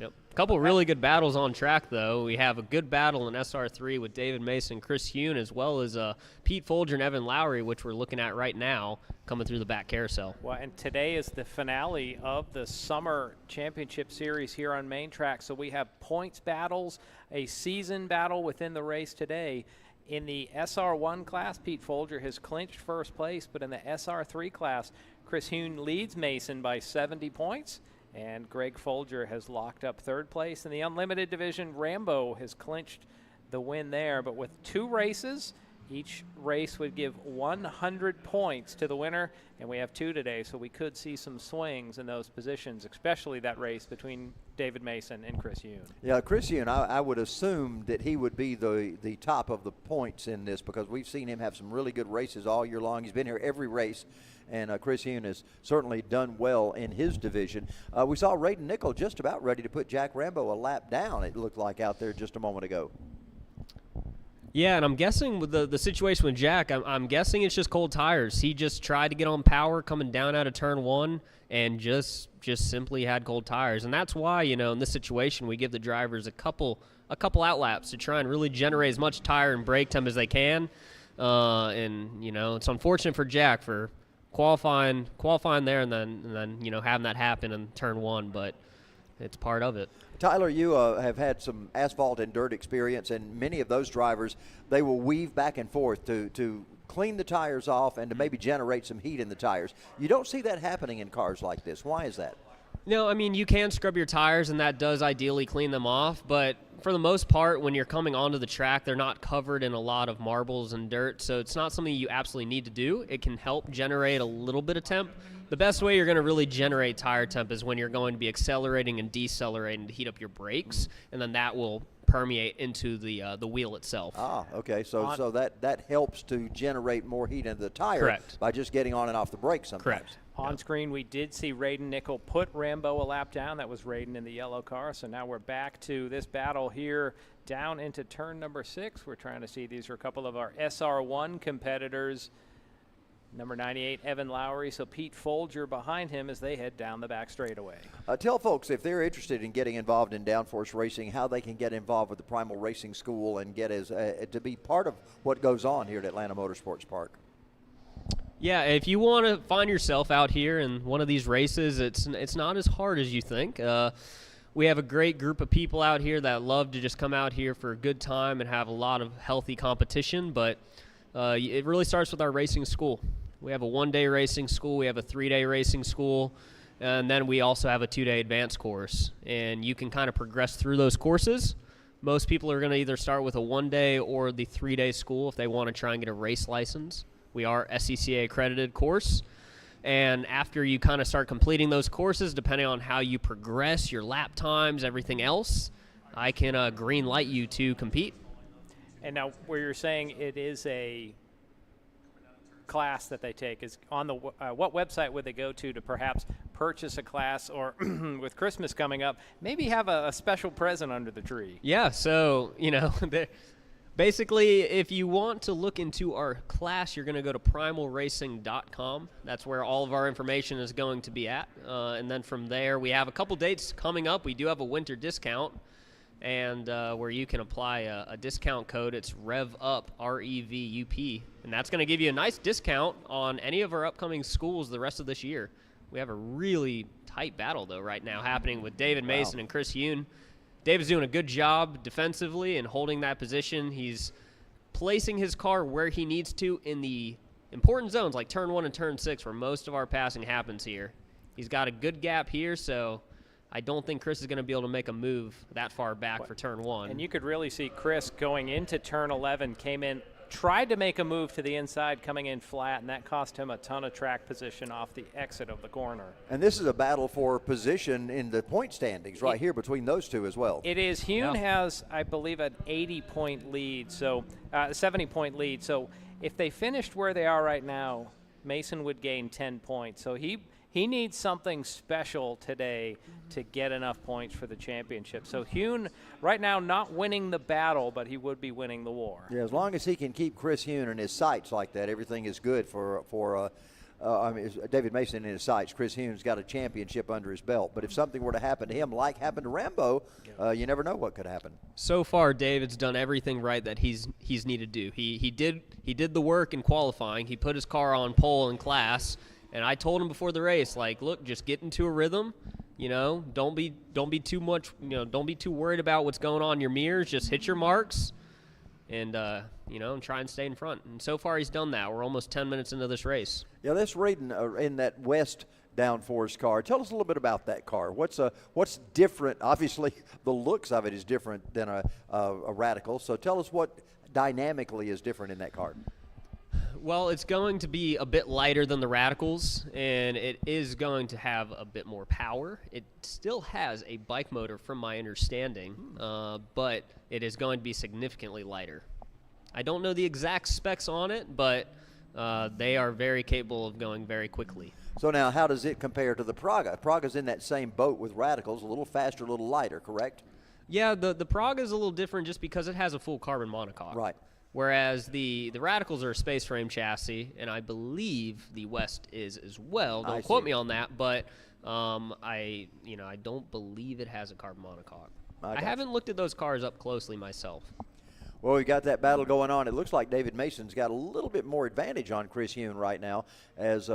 A couple really good battles on track, though. We have a good battle in SR3 with David Mason, Chris Hune, as well as Pete Folger and Evan Lowry, which we're looking at right now coming through the back carousel. Well, and today is the finale of the Summer Championship Series here on Main Track. So we have points battles, a season battle within the race today. In the SR1 class, Pete Folger has clinched first place, but in the SR3 class, Chris Hune leads Mason by 70 points, and Greg Folger has locked up third place. In the Unlimited division, Rambo has clinched the win there, but with 2 races, each race would give 100 points to the winner, and we have 2 today, so we could see some swings in those positions, especially that race between David Mason and Chris Hune. Yeah, Chris Hune, I would assume that he would be the top of the points in this because we've seen him have some really good races all year long. He's been here every race, and Chris Hune has certainly done well in his division. We saw Braden Nickel just about ready to put Jack Rambo a lap down, it looked like, out there just a moment ago. Yeah, and I'm guessing with the situation with Jack, I'm guessing it's just cold tires. He just tried to get on power coming down out of turn 1 and just simply had cold tires. And that's why, in this situation, we give the drivers a couple outlaps to try and really generate as much tire and brake time as they can. And it's unfortunate for Jack for qualifying there and then having that happen in turn 1, but it's part of it. Tyler, you have had some asphalt and dirt experience, and many of those drivers, they will weave back and forth to clean the tires off and to maybe generate some heat in the tires. You don't see that happening in cars like this. Why is that? No, I mean, you can scrub your tires, and that does ideally clean them off, but for the most part, when you're coming onto the track, they're not covered in a lot of marbles and dirt, so it's not something you absolutely need to do. It can help generate a little bit of temp. The best way you're going to really generate tire temp is when you're going to be accelerating and decelerating to heat up your brakes, and then that will permeate into the wheel itself. Ah, okay. So that helps to generate more heat into the tire. Correct. By just getting on and off the brakes sometimes. Correct. On screen, we did see Raiden Nickel put Rambo a lap down. That was Raiden in the yellow car. So now we're back to this battle here down into turn number 6. We're trying to see, these are a couple of our SR1 competitors. Number 98, Evan Lowry. So Pete Folger behind him as they head down the back straightaway. Tell folks, if they're interested in getting involved in downforce racing, how they can get involved with the Primal Racing School and get to be part of what goes on here at Atlanta Motorsports Park. Yeah, if you want to find yourself out here in one of these races, it's not as hard as you think. We have a great group of people out here that love to just come out here for a good time and have a lot of healthy competition, but it really starts with our racing school. We have a 1-day racing school, we have a 3-day racing school, and then we also have a 2-day advanced course. And you can kind of progress through those courses. Most people are going to either start with a 1-day or the 3-day school if they want to try and get a race license. We are SCCA accredited course, and after you kind of start completing those courses, depending on how you progress, your lap times, everything else, I can green light you to compete. And now where you're saying it is a class that they take is on the what website would they go to perhaps purchase a class, or with Christmas coming up, maybe have a special present under the tree? Yeah, so, basically, if you want to look into our class, you're going to go to primalracing.com. That's where all of our information is going to be at. And then from there, we have a couple dates coming up. We do have a winter discount, and where you can apply a discount code. It's REVUP, REVUP. And that's going to give you a nice discount on any of our upcoming schools the rest of this year. We have a really tight battle, though, right now happening with David Mason and Chris Yoon. David's doing a good job defensively and holding that position. He's placing his car where he needs to in the important zones like turn 1 and turn 6 where most of our passing happens here. He's got a good gap here, so I don't think Chris is going to be able to make a move that far back for turn 1. And you could really see Chris going into turn 11, came in, tried to make a move to the inside, coming in flat, and that cost him a ton of track position off the exit of the corner. And this is a battle for position in the point standings right here between those two as well. It is. Hune has, I believe, an 80-point lead, so 70-point lead. So if they finished where they are right now, Mason would gain 10 points. So he needs something special today to get enough points for the championship. So Hune, right now, not winning the battle, but he would be winning the war. Yeah, as long as he can keep Chris Hune in his sights like that, everything is good for David Mason in his sights. Chris Hune's got a championship under his belt. But if something were to happen to him like happened to Rambo, you never know what could happen. So far, David's done everything right that he's needed to do. He did the work in qualifying. He put his car on pole in class. And I told him before the race, like, look, just get into a rhythm. Don't be too much. Don't be too worried about what's going on in your mirrors. Just hit your marks, and and try and stay in front. And so far, he's done that. We're almost 10 minutes into this race. Yeah, that's Raiden in that West downforce car. Tell us a little bit about that car. What's different? Obviously, the looks of it is different than a Radical. So tell us what dynamically is different in that car. Well, it's going to be a bit lighter than the Radicals, and it is going to have a bit more power. It still has a bike motor from my understanding, but it is going to be significantly lighter. I don't know the exact specs on it, but they are very capable of going very quickly. So now how does it compare to the Praga? Praga's in that same boat with Radicals, a little faster, a little lighter, correct? Yeah, the Praga is a little different just because it has a full carbon monocoque. Right. Whereas the Radicals are a space frame chassis, and I believe the West is as well. Don't quote me on that, but I don't believe it has a carbon monocoque. I haven't looked at those cars up closely myself. Well, we got that battle going on. It looks like David Mason's got a little bit more advantage on Chris Hune right now as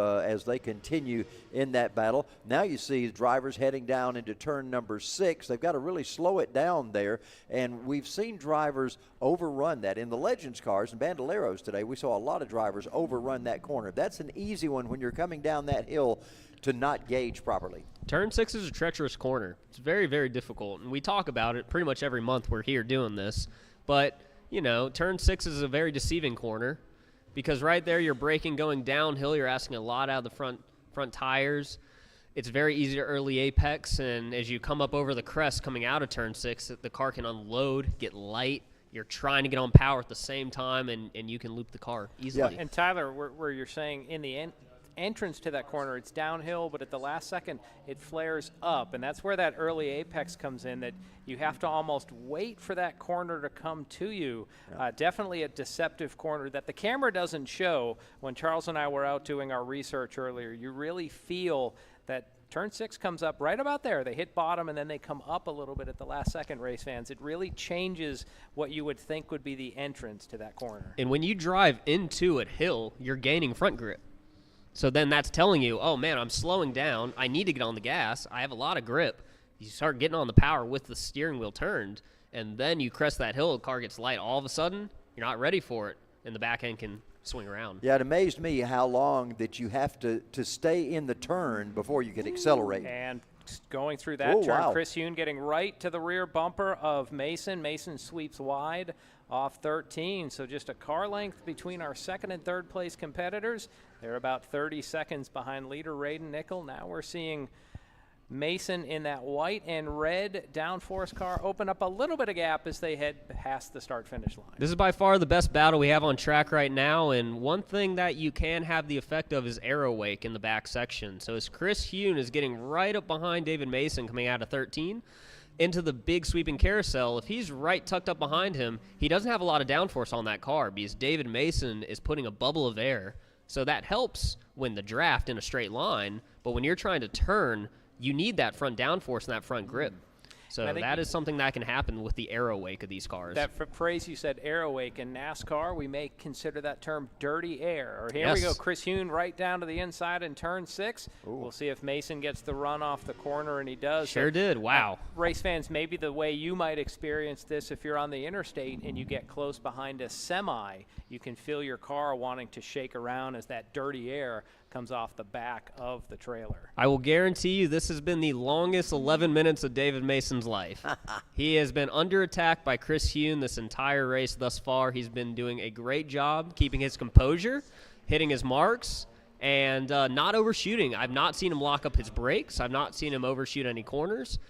they continue in that battle. Now you see drivers heading down into turn number 6. They've got to really slow it down there, and we've seen drivers overrun that. In the Legends cars and Bandoleros today, we saw a lot of drivers overrun that corner. That's an easy one when you're coming down that hill to not gauge properly. Turn 6 is a treacherous corner. It's very, very difficult, and we talk about it pretty much every month we're here doing this. But turn 6 is a very deceiving corner because right there you're braking going downhill. You're asking a lot out of the front tires. it's very easy to early apex, and as you come up over the crest coming out of turn 6, the car can unload, get light. You're trying to get on power at the same time, and you can loop the car easily. Yeah. And Tyler, where you're saying in the entrance to that corner, it's downhill, but at the last second, it flares up. And that's where that early apex comes in, that you have to almost wait for that corner to come to you. Yeah. Definitely a deceptive corner that the camera doesn't show. When Charles and I were out doing our research earlier, you really feel that turn 6 comes up right about there. They hit bottom, and then they come up a little bit at the last second, race fans. It really changes what you would think would be the entrance to that corner. And when you drive into a hill, you're gaining front grip. So then that's telling you, oh, man, I'm slowing down. I need to get on the gas. I have a lot of grip. You start getting on the power with the steering wheel turned, and then you crest that hill, the car gets light. All of a sudden, you're not ready for it, and the back end can swing around. Yeah, it amazed me how long that you have to stay in the turn before you can accelerate. And going through that turn, wow. Chris Huhn getting right to the rear bumper of Mason. Mason sweeps wide off 13, so just a car length between our second and third place competitors. They're about 30 seconds behind leader Raiden Nickel. Now we're seeing Mason in that white and red downforce car open up a little bit of gap as they head past the start-finish line. This is by far the best battle we have on track right now, and one thing that you can have the effect of is aero wake in the back section. So as Chris Huhn is getting right up behind David Mason coming out of 13 into the big sweeping carousel, if he's right tucked up behind him, he doesn't have a lot of downforce on that car because David Mason is putting a bubble of air. So that helps when the draft in a straight line, but when you're trying to turn, you need that front downforce and that front grip. So that is something that can happen with the aero wake of these cars. That phrase you said, aero wake, in NASCAR, we may consider that term dirty air. Or here we go, Chris Huhn right down to the inside in turn 6. Ooh. We'll see if Mason gets the run off the corner, and he does. Sure did, wow. Race fans, maybe the way you might experience this if you're on the interstate and you get close behind a semi, you can feel your car wanting to shake around as that dirty air comes off the back of the trailer. I will guarantee you this has been the longest 11 minutes of David Mason's life. He has been under attack by Chris Huhn this entire race thus far. He's been doing a great job keeping his composure, hitting his marks, and not overshooting. I've not seen him lock up his brakes. I've not seen him overshoot any corners.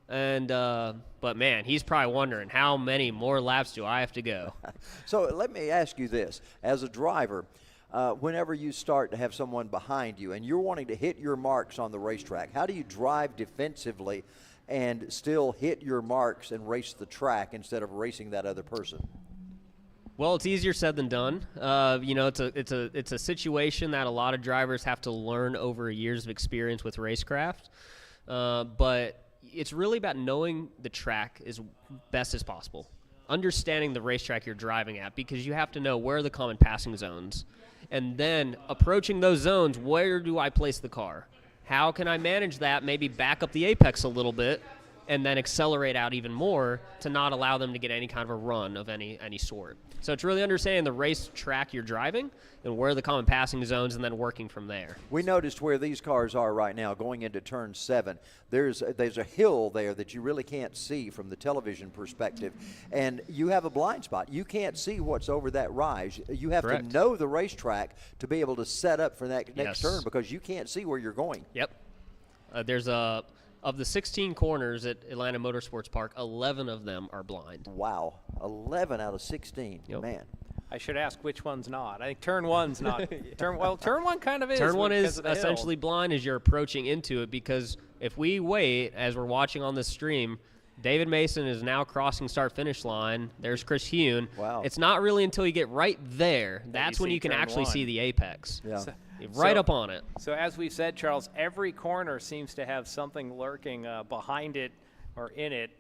And but, man, he's probably wondering, how many more laps do I have to go? So let me ask you this. As a driver, whenever you start to have someone behind you and you're wanting to hit your marks on the racetrack, how do you drive defensively and still hit your marks and race the track instead of racing that other person? Well, it's easier said than done. You know, it's a situation that a lot of drivers have to learn over years of experience with racecraft. But it's really about knowing the track as best as possible, understanding the racetrack you're driving at, because you have to know where are the common passing zones. And then approaching those zones, where do I place the car? How can I manage that, maybe back up the apex a little bit, and then accelerate out even more to not allow them to get any kind of a run of any sort. So it's really understanding the race track you're driving and where are the common passing zones, and then working from there. We noticed where these cars are right now going into turn 7. There's a hill there that you really can't see from the television perspective, and you have a blind spot. You can't see what's over that rise. You have Correct. to know the racetrack to be able to set up for that next turn, because you can't see where you're going. Yep. Of the 16 corners at Atlanta Motorsports Park, 11 of them are blind. Wow, 11 out of 16. Yep. Man. I should ask which one's not. I think turn 1's not. Turn 1 kind of is. Turn 1 is of essentially blind as you're approaching into it, because if we wait, as we're watching on this stream, David Mason is now crossing start-finish line. There's Chris Huhn. Wow. It's not really until you get right there, that's when you can actually see the apex. Yeah. Right up on it. So as we've said, Charles, every corner seems to have something lurking behind it or in it,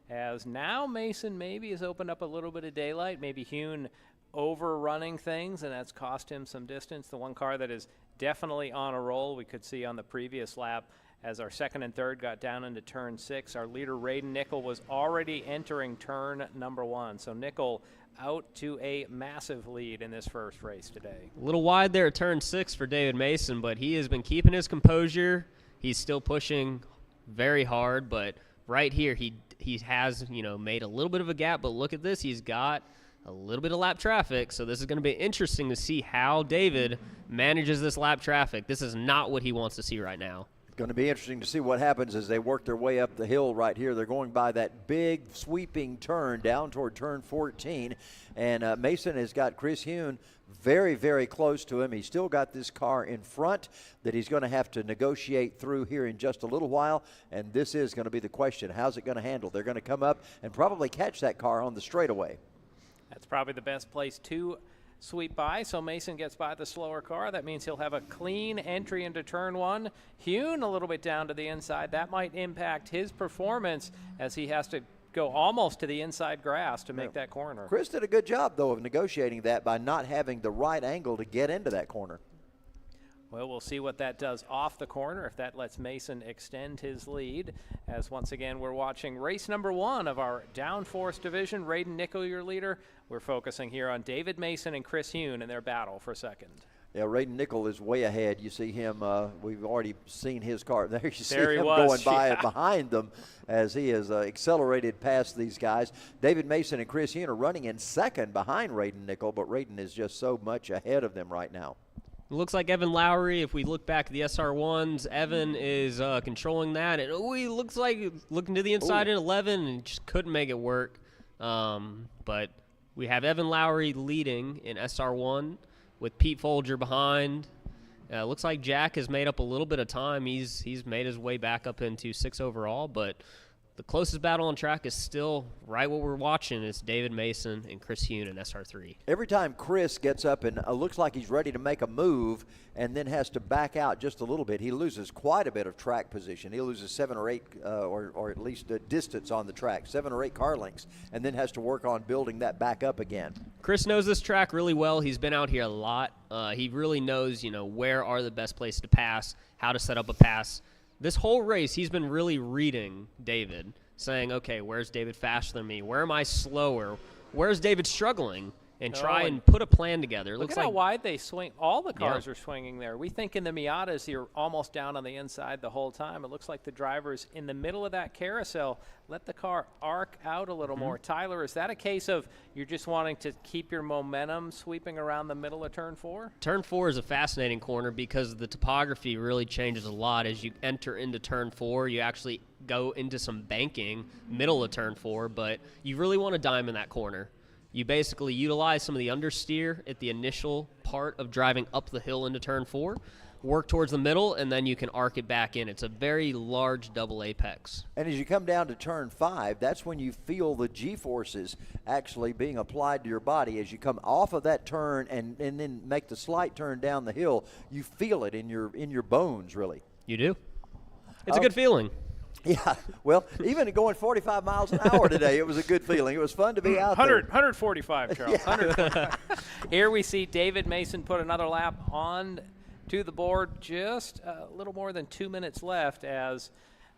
as now Mason maybe has opened up a little bit of daylight, maybe Huhn overrunning things, and that's cost him some distance. The one car that is definitely on a roll, we could see on the previous lap, as our second and third got down into turn 6, our leader Raiden Nickel was already entering turn number 1. So Nickel out to a massive lead in this first race today. A little wide there at turn 6 for David Mason, but he has been keeping his composure. He's still pushing very hard, but right here he has, made a little bit of a gap, but look at this. He's got a little bit of lap traffic, so this is going to be interesting to see how David manages this lap traffic. This is not what he wants to see right now. Going to be interesting to see what happens as they work their way up the hill right here. They're going by that big sweeping turn down toward turn 14. And Mason has got Chris Hune very, very close to him. He's still got this car in front that he's going to have to negotiate through here in just a little while. And this is going to be the question. How's it going to handle? They're going to come up and probably catch that car on the straightaway. That's probably the best place to sweep by. So Mason gets by the slower car. That means he'll have a clean entry into turn 1. Hune a little bit down to the inside. That might impact his performance as he has to go almost to the inside grass to make that corner. Chris did a good job, though, of negotiating that by not having the right angle to get into that corner. Well, we'll see what that does off the corner, if that lets Mason extend his lead, as once again we're watching race number 1 of our downforce division. Raiden Nickel, your leader. We're focusing here on David Mason and Chris Hune in their battle for second. Yeah, Raiden Nickel is way ahead. You see him, we've already seen his car. There you see there him going by behind them as he has accelerated past these guys. David Mason and Chris Hune are running in second behind Raiden Nickel, but Raiden is just so much ahead of them right now. It looks like Evan Lowry, if we look back at the SR1s, Evan is controlling that. And he looks like looking to the inside in 11 and just couldn't make it work. But we have Evan Lowry leading in SR1 with Pete Folger behind. Looks like Jack has made up a little bit of time. He's made his way back up into 6 overall, but the closest battle on track is still right what we're watching. It's David Mason and Chris Hune in SR3. Every time Chris gets up and looks like he's ready to make a move and then has to back out just a little bit, he loses quite a bit of track position. He loses 7 or 8 or at least a distance on the track, 7 or 8 car lengths, and then has to work on building that back up again. Chris knows this track really well. He's been out here a lot. He really knows, where are the best places to pass, how to set up a pass. This whole race, he's been really reading David, saying, okay, where's David faster than me? Where am I slower? Where's David struggling? And try and put a plan together. Look at how wide they swing. All the cars are swinging there. We think in the Miatas you're almost down on the inside the whole time. It looks like the drivers in the middle of that carousel let the car arc out a little more. Tyler, is that a case of you're just wanting to keep your momentum sweeping around the middle of turn 4? Turn 4 is a fascinating corner because the topography really changes a lot. As you enter into turn 4, you actually go into some banking middle of turn 4, but you really want to dime in that corner. You basically utilize some of the understeer at the initial part of driving up the hill into turn 4, work towards the middle, and then you can arc it back in. It's a very large double apex. And as you come down to turn 5, that's when you feel the G-forces actually being applied to your body. As you come off of that turn and then make the slight turn down the hill, you feel it in your bones, really. You do. It's a good feeling. Yeah, well, even going 45 miles an hour today, it was a good feeling. It was fun to be out there. 145, Charles. 145. Here we see David Mason put another lap on to the board. Just a little more than 2 minutes left as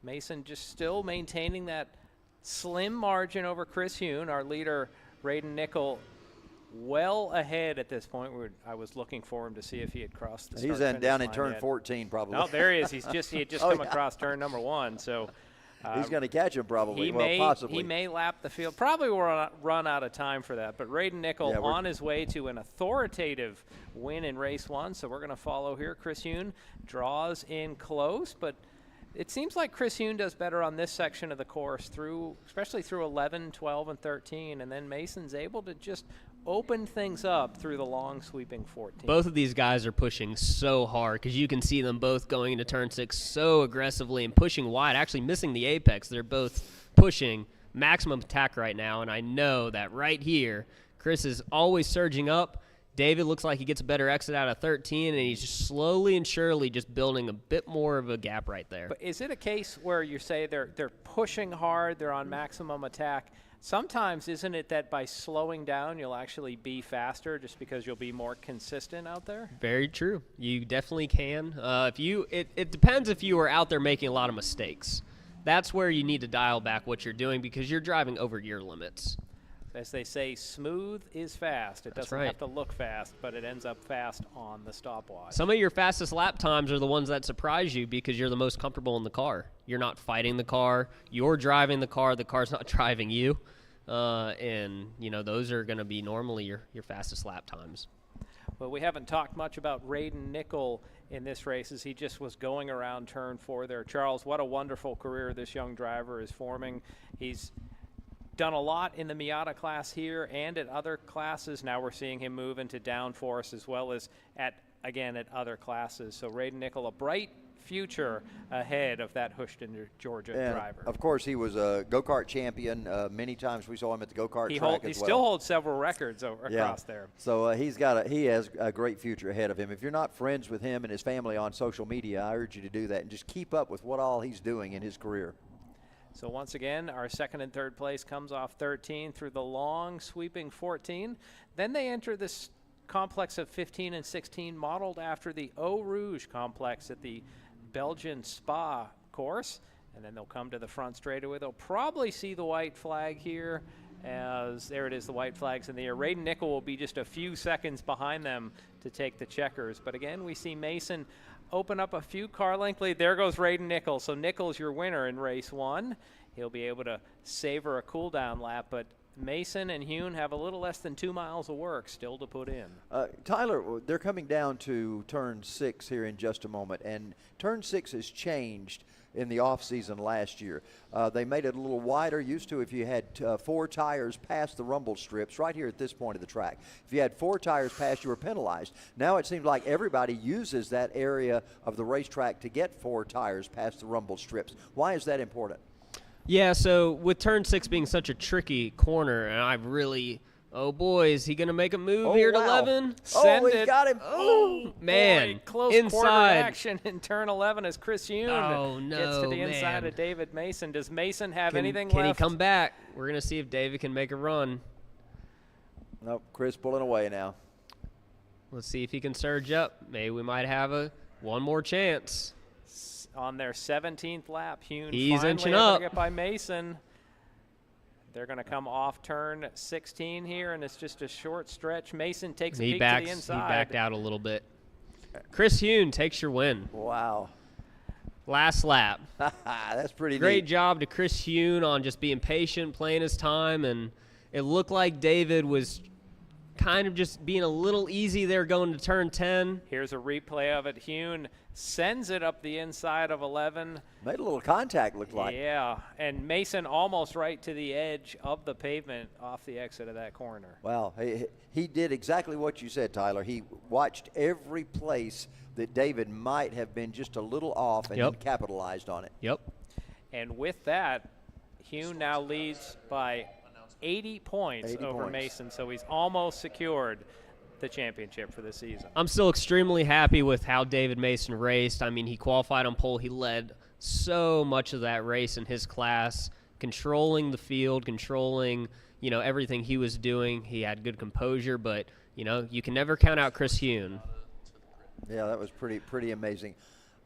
Mason just still maintaining that slim margin over Chris Hune, our leader, Raiden Nickel, well ahead at this point. I was looking for him to see if he had crossed the start He's down in line turn yet. 14 probably. Oh, there he is. He had just come across turn number 1. So he's going to catch him probably. Possibly. He may lap the field. Probably will run out of time for that. But Raiden Nickel on his way to an authoritative win in race 1. So we're going to follow here. Chris Hune draws in close, but it seems like Chris Hune does better on this section of the course, especially through 11, 12, and 13. And then Mason's able to just open things up through the long sweeping 14. Both of these guys are pushing so hard because you can see them both going into turn 6 so aggressively and pushing wide, actually missing the apex. They're both pushing maximum attack right now, and I know that right here, Chris is always surging up. David looks like he gets a better exit out of 13, and he's just slowly and surely just building a bit more of a gap right there. But is it a case where you say they're pushing hard, they're on maximum attack? Sometimes, isn't it that by slowing down, you'll actually be faster just because you'll be more consistent out there? Very true. You definitely can. It depends if you are out there making a lot of mistakes. That's where you need to dial back what you're doing because you're driving over your limits. As they say, smooth is fast. It doesn't have to look fast, but it ends up fast on the stopwatch. Some of your fastest lap times are the ones that surprise you because you're the most comfortable in the car. You're not fighting the car. You're driving the car's not driving you. And, those are going to be normally your fastest lap times. Well, we haven't talked much about Raiden Nickel in this race as he just was going around turn 4 there. Charles, what a wonderful career this young driver is forming. He's done a lot in the Miata class here and at other classes. Now we're seeing him move into downforce as well as at other classes. So Raiden Nickel, a bright future ahead of that Houston, Georgia driver. Of course, he was a go-kart champion. Many times we saw him at the go-kart track He as well. still holds several records across there. So he has a great future ahead of him. If you're not friends with him and his family on social media, I urge you to do that and just keep up with what all he's doing in his career. So once again, our second and third place comes off 13 through the long sweeping 14. Then they enter this complex of 15 and 16 modeled after the Eau Rouge complex at the Belgian Spa course. And then they'll come to the front straightaway. They'll probably see the white flag here as there it is, the white flag's in the air. Raiden Nickel will be just a few seconds behind them to take the checkers. But again, we see Mason open up a few car length lead. There goes Raiden Nickel. So Nickel's your winner in race 1. He'll be able to savor a cool down lap, but Mason and Hune have a little less than 2 miles of work still to put in. Tyler, they're coming down to turn 6 here in just a moment, and turn 6 has changed in the off-season last year. They made it a little wider. Used to, if you had 4 tires past the rumble strips, right here at this point of the track, if you had 4 tires past, you were penalized. Now it seems like everybody uses that area of the racetrack to get 4 tires past the rumble strips. Why is that important? Yeah, so with turn 6 being such a tricky corner, and I really, oh boy, is he going to make a move here to 11? Send he's it. got him. Oh, man. Boy, close inside. quarter action in turn 11 as Chris Hune gets to the man. inside of David Mason. Does Mason have anything Can left? he come back? We're going to see if David can make a run. Nope, Chris pulling away now. Let's see if he can surge up. Maybe we might have one more chance. On their 17th lap, Hune He's finally inching able up. to get by Mason. They're going to come off turn 16 here, and it's just a short stretch. Mason takes a peek to the inside. He backed out a little bit. Chris Hune takes your win. Wow. Last lap. That's pretty Great neat. job to Chris Hune on just being patient, playing his time, and it looked like David was kind of just being a little easy there going to turn 10. Here's a replay of it. Hune sends it up the inside of 11. Made a little contact, looked like. Yeah, and Mason almost right to the edge of the pavement off the exit of that corner. Wow, he did exactly what you said, Tyler. He watched every place that David might have been just a little off and then capitalized on it. Yep. And with that, Hune now leads by 80 points over Mason, so he's almost secured the championship for the season. I'm still extremely happy with how David Mason raced. I mean, he qualified on pole. He led so much of that race in his class, controlling the field, controlling, everything he was doing. He had good composure, but, you can never count out Chris Hune. Yeah, that was pretty amazing.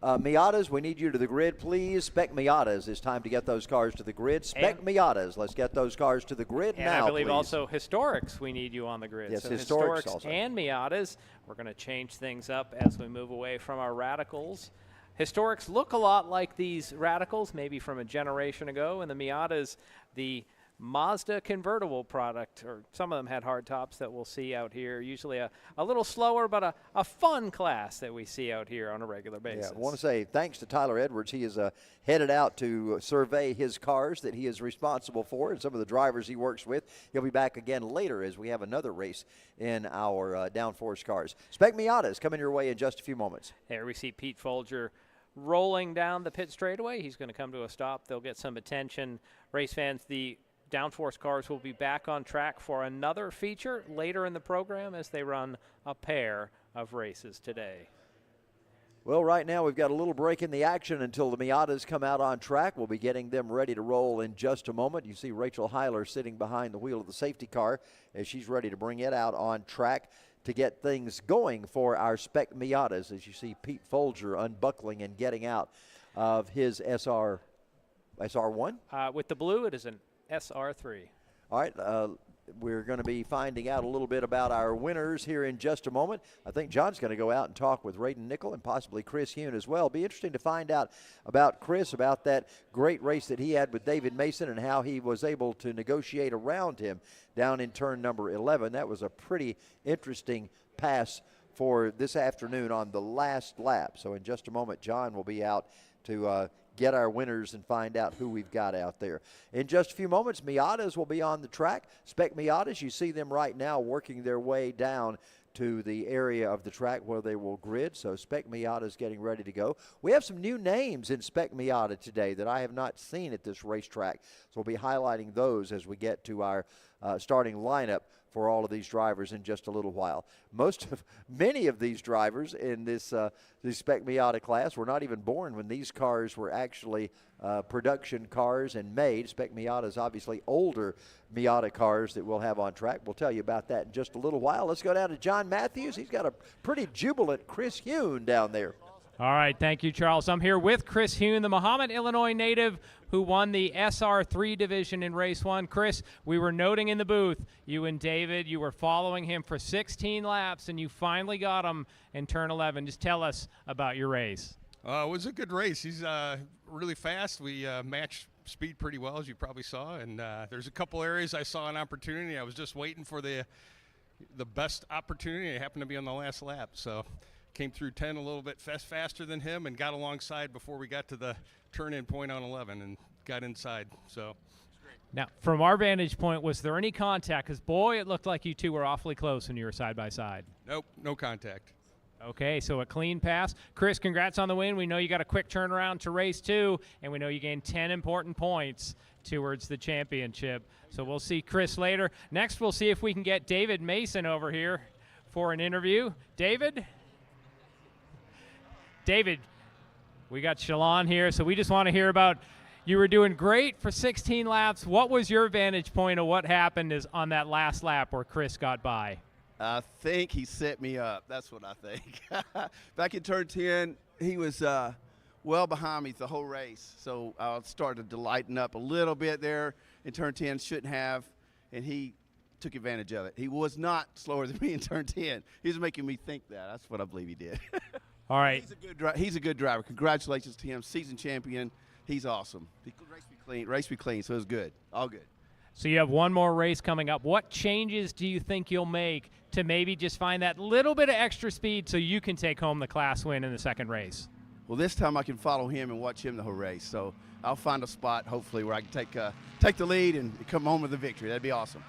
Miatas, we need you to the grid, please. Spec Miatas, it's time to get those cars to the grid. Spec Miatas, let's get those cars to the grid and now, I believe please. also Historics, we need you on the grid. Yes, so Historics also. And Miatas, we're going to change things up as we move away from our Radicals. Historics look a lot like these Radicals, maybe from a generation ago, and the Miatas, the Mazda convertible product, or some of them had hard tops that we'll see out here. Usually a little slower, but a fun class that we see out here on a regular basis. Yeah, I want to say thanks to Tyler Edwards. He is headed out to survey his cars that he is responsible for and some of the drivers he works with. He'll be back again later as we have another race in our downforce cars. Spec Miatas coming your way in just a few moments. There we see Pete Folger rolling down the pit straightaway. He's going to come to a stop. They'll get some attention. Race fans, the downforce cars will be back on track for another feature later in the program as they run a pair of races today. Well, right now we've got a little break in the action until the Miatas come out on track. We'll be getting them ready to roll in just a moment. You see Rachel Heiler sitting behind the wheel of the safety car as she's ready to bring it out on track to get things going for our Spec Miatas, as you see Pete Folger unbuckling and getting out of his SR1. With the blue, it is an SR3. All right, we're going to be finding out a little bit about our winners here in just a moment. I think John's going to go out and talk with Raiden Nickel and possibly Chris Hune as well. Be interesting to find out about Chris, about that great race that he had with David Mason and how he was able to negotiate around him down in turn number 11. That was a pretty interesting pass for this afternoon on the last lap. So in just a moment, John will be out to get our winners and find out who we've got out there. In just a few moments, Miatas will be on the track. Spec Miatas, you see them right now working their way down to the area of the track where they will grid. So Spec Miata is getting ready to go. We have some new names in Spec Miata today that I have not seen at this racetrack. So we'll be highlighting those as we get to our starting lineup for all of these drivers in just a little while. Many of these drivers in this Spec Miata class were not even born when these cars were actually production cars and made. Spec Miata is obviously older Miata cars that we'll have on track. We'll tell you about that in just a little while. Let's go down to John Matthews. He's got a pretty jubilant Chris Hune down there. All right, thank you, Charles. I'm here with Chris Hune, the Mahomet, Illinois native who won the SR3 division in race 1. Chris, we were noting in the booth, you and David, you were following him for 16 laps, and you finally got him in turn 11. Just tell us about your race. It was a good race. He's really fast. We matched speed pretty well, as you probably saw, and there's a couple areas I saw an opportunity. I was just waiting for the best opportunity. It happened to be on the last lap, so came through 10 a little bit faster than him and got alongside before we got to the turn-in point on 11 and got inside. So now, from our vantage point, was there any contact? Because, boy, it looked like you two were awfully close when you were side by side. Nope, no contact. Okay, so a clean pass. Chris, congrats on the win. We know you got a quick turnaround to race 2, and we know you gained 10 important points towards the championship. So we'll see Chris later. Next, we'll see if we can get David Mason over here for an interview. David, we got Shalon here, so we just want to hear about, you were doing great for 16 laps. What was your vantage point of what happened is on that last lap where Chris got by? I think he set me up. That's what I think. Back in turn 10, he was well behind me the whole race. So I started to lighten up a little bit there in turn 10, shouldn't have, and he took advantage of it. He was not slower than me in turn 10. He was making me think that. That's what I believe he did. All right. He's a good driver. Congratulations to him. Season champion. He's awesome. Race be clean, so it was good. All good. So you have one more race coming up. What changes do you think you'll make to maybe just find that little bit of extra speed so you can take home the class win in the second race? Well, this time I can follow him and watch him the whole race. So I'll find a spot, hopefully, where I can take the lead and come home with a victory. That'd be awesome.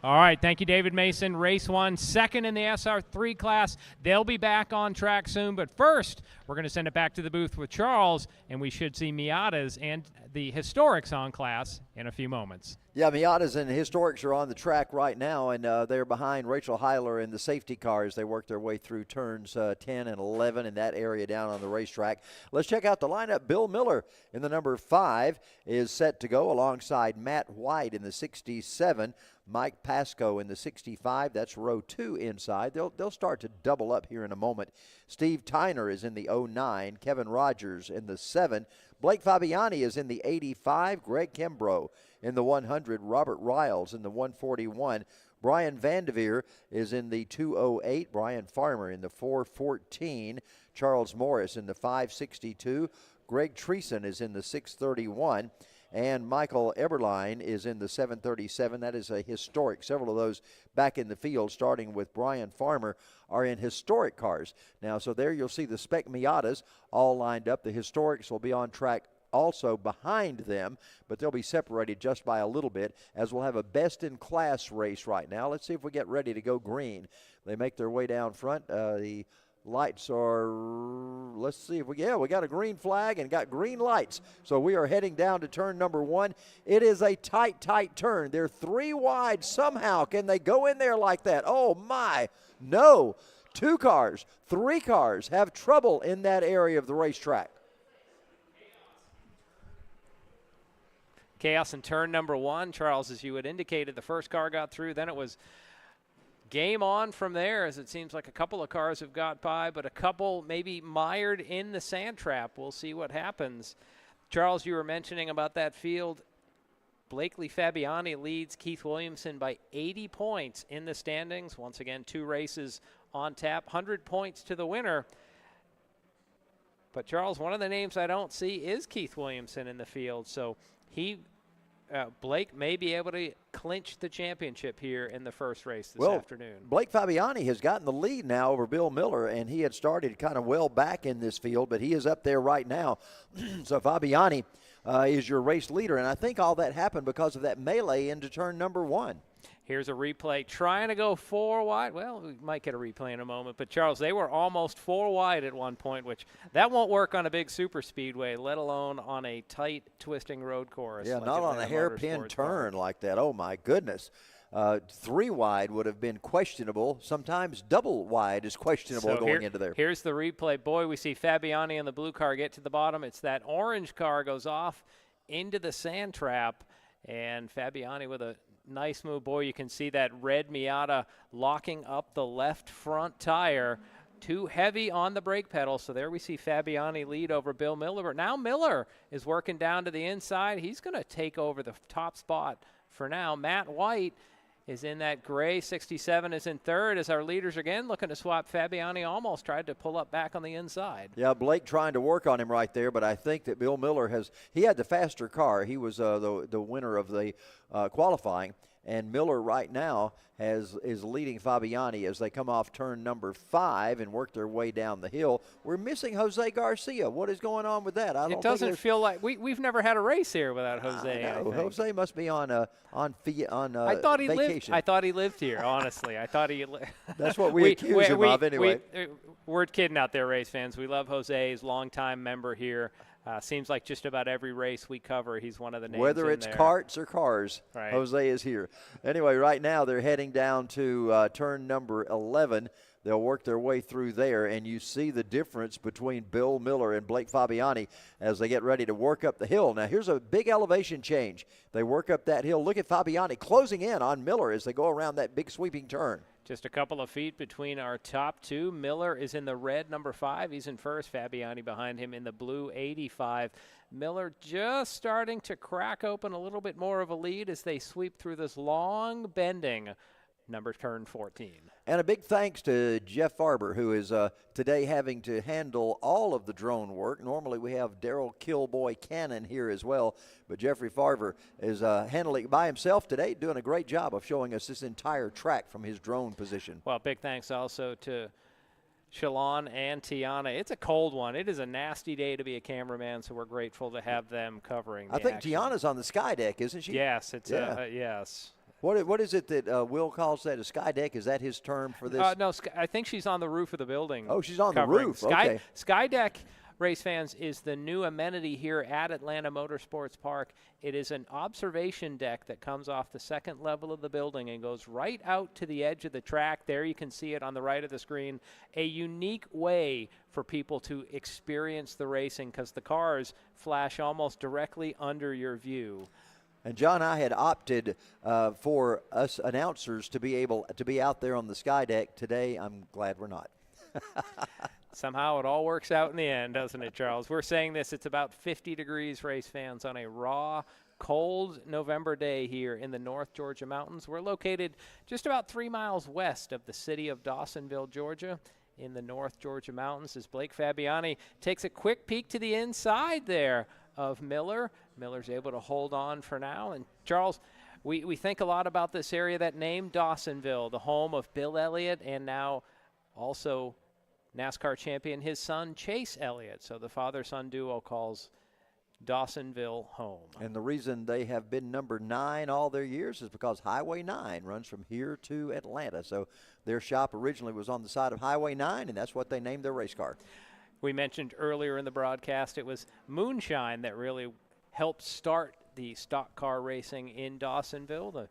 All right, thank you, David Mason. Race 1, second in the SR3 class. They'll be back on track soon, but first, we're going to send it back to the booth with Charles, and we should see Miatas and the Historics on class in a few moments. Yeah, Miatas and Historics are on the track right now, and they're behind Rachel Heiler in the safety cars. They work their way through turns 10 and 11 in that area down on the racetrack. Let's check out the lineup. Bill Miller in the number 5 is set to go alongside Matt White in the 67. Mike Pasco in the 65. That's row 2 inside. They'll start to double up here in a moment. Steve Tyner is in the 09. Kevin Rogers in the 7. Blake Fabiani is in the 85. Greg Kimbrough in the 100. Robert Riles in the 141. Brian Vandeveer is in the 208. Brian Farmer in the 414. Charles Morris in the 562. Greg Treason is in the 631. And Michael Eberline is in the 737. That is a historic. Several of those back in the field, starting with Brian Farmer, are in historic cars. Now, so there you'll see the Spec Miatas all lined up. The Historics will be on track also behind them, but they'll be separated just by a little bit, as we'll have a best-in-class race right now. Let's see if we get ready to go green. They make their way down front. The lights are, let's see if we got a green flag and got green lights. So we are heading down to turn number 1. It is a tight turn. They're 3 wide. Somehow can they go in there like that? Oh my, no. 2 cars, 3 cars have trouble in that area of the racetrack. Chaos in turn number 1. Charles, as you had indicated, the first car got through. Then it was game on from there, as it seems like a couple of cars have got by, but a couple maybe mired in the sand trap. We'll see what happens. Charles, you were mentioning about that field. Blakely Fabiani leads Keith Williamson by 80 points in the standings. Once again, 2 races on tap, 100 points to the winner. But Charles, one of the names I don't see is Keith Williamson in the field. So he Blake may be able to clinch the championship here in the first race this well, afternoon. Blake Fabiani has gotten the lead now over Bill Miller, and he had started kind of well back in this field, but he is up there right now. So Fabiani is your race leader, and I think all that happened because of that melee into turn number 1. Here's a replay trying to go 4 wide. Well, we might get a replay in a moment. But, Charles, they were almost 4 wide at one point, which that won't work on a big super speedway, let alone on a tight, twisting road course. Yeah, like not on Atlanta a hairpin Motorsports turn Park. like that. Oh, my goodness. 3 wide would have been questionable. Sometimes double wide is questionable So going into there. Here's the replay. Boy, we see Fabiani in the blue car get to the bottom. It's that orange car goes off into the sand trap, and Fabiani with a nice move. Boy, you can see that red Miata locking up the left front tire. Too heavy on the brake pedal. So there we see Fabiani lead over Bill Miller. But now Miller is working down to the inside. He's going to take over the top spot for now. Matt White is in that gray. 67 is in third as our leaders again looking to swap. Fabiani almost tried to pull up back on the inside. Yeah, Blake trying to work on him right there, but I think that Bill Miller he had the faster car. He was the winner of the qualifying, and Miller right now is leading Fabiani as they come off turn number 5 and work their way down the hill. We're missing Jose Garcia. What is going on with that? It doesn't feel like we've never had a race here without Jose. I know. Jose must be on I thought he vacation. lived. I thought he lived here. Honestly, I thought he. That's what we accuse him of anyway. We're kidding out there, race fans. We love Jose. He's a longtime member here. Seems like just about every race we cover, he's one of the names. Whether it's there. carts or cars, right. Jose is here. Anyway, right now they're heading down to turn number 11. They'll work their way through there, and you see the difference between Bill Miller and Blake Fabiani as they get ready to work up the hill. Now, here's a big elevation change. They work up that hill. Look at Fabiani closing in on Miller as they go around that big sweeping turn. Just a couple of feet between our top two. Miller is in the red, number 5. He's in first. Fabiani behind him in the blue, 85. Miller just starting to crack open a little bit more of a lead as they sweep through this long bending turn 14. And a big thanks to Jeff Farber, who is today having to handle all of the drone work. Normally we have Daryl Killboy Cannon here as well, but Jeffrey Farber is handling it by himself today, doing a great job of showing us this entire track from his drone position. Well, big thanks also to Shalon and Tiana. It's a cold one. It is a nasty day to be a cameraman, so we're grateful to have them covering the I think action. Tiana's on the sky deck, isn't she? Yes, it's yes. What is it that Will calls that, a sky deck? Is that his term for this? No, I think she's on the roof of the building. Oh, she's on covering. the roof. Okay. Sky Deck, race fans, is the new amenity here at Atlanta Motorsports Park. It is an observation deck that comes off the second level of the building and goes right out to the edge of the track. There you can see it on the right of the screen. A unique way for people to experience the racing because the cars flash almost directly under your view. And John, I had opted for us announcers to be able to be out there on the sky deck. Today, I'm glad we're not. Somehow it all works out in the end, doesn't it, Charles? We're saying this, it's about 50 degrees, race fans, on a raw, cold November day here in the North Georgia mountains. We're located just about 3 miles west of the city of Dawsonville, Georgia, in the North Georgia mountains, as Blake Fabiani takes a quick peek to the inside there of Miller. Miller's able to hold on for now. And Charles, we think a lot about this area, that name Dawsonville, the home of Bill Elliott and now also NASCAR champion, his son Chase Elliott. So the father-son duo calls Dawsonville home. And the reason they have been number 9 all their years is because Highway 9 runs from here to Atlanta. So their shop originally was on the side of Highway 9, and that's what they named their race car. We mentioned earlier in the broadcast it was moonshine that really helped start the stock car racing in Dawsonville. The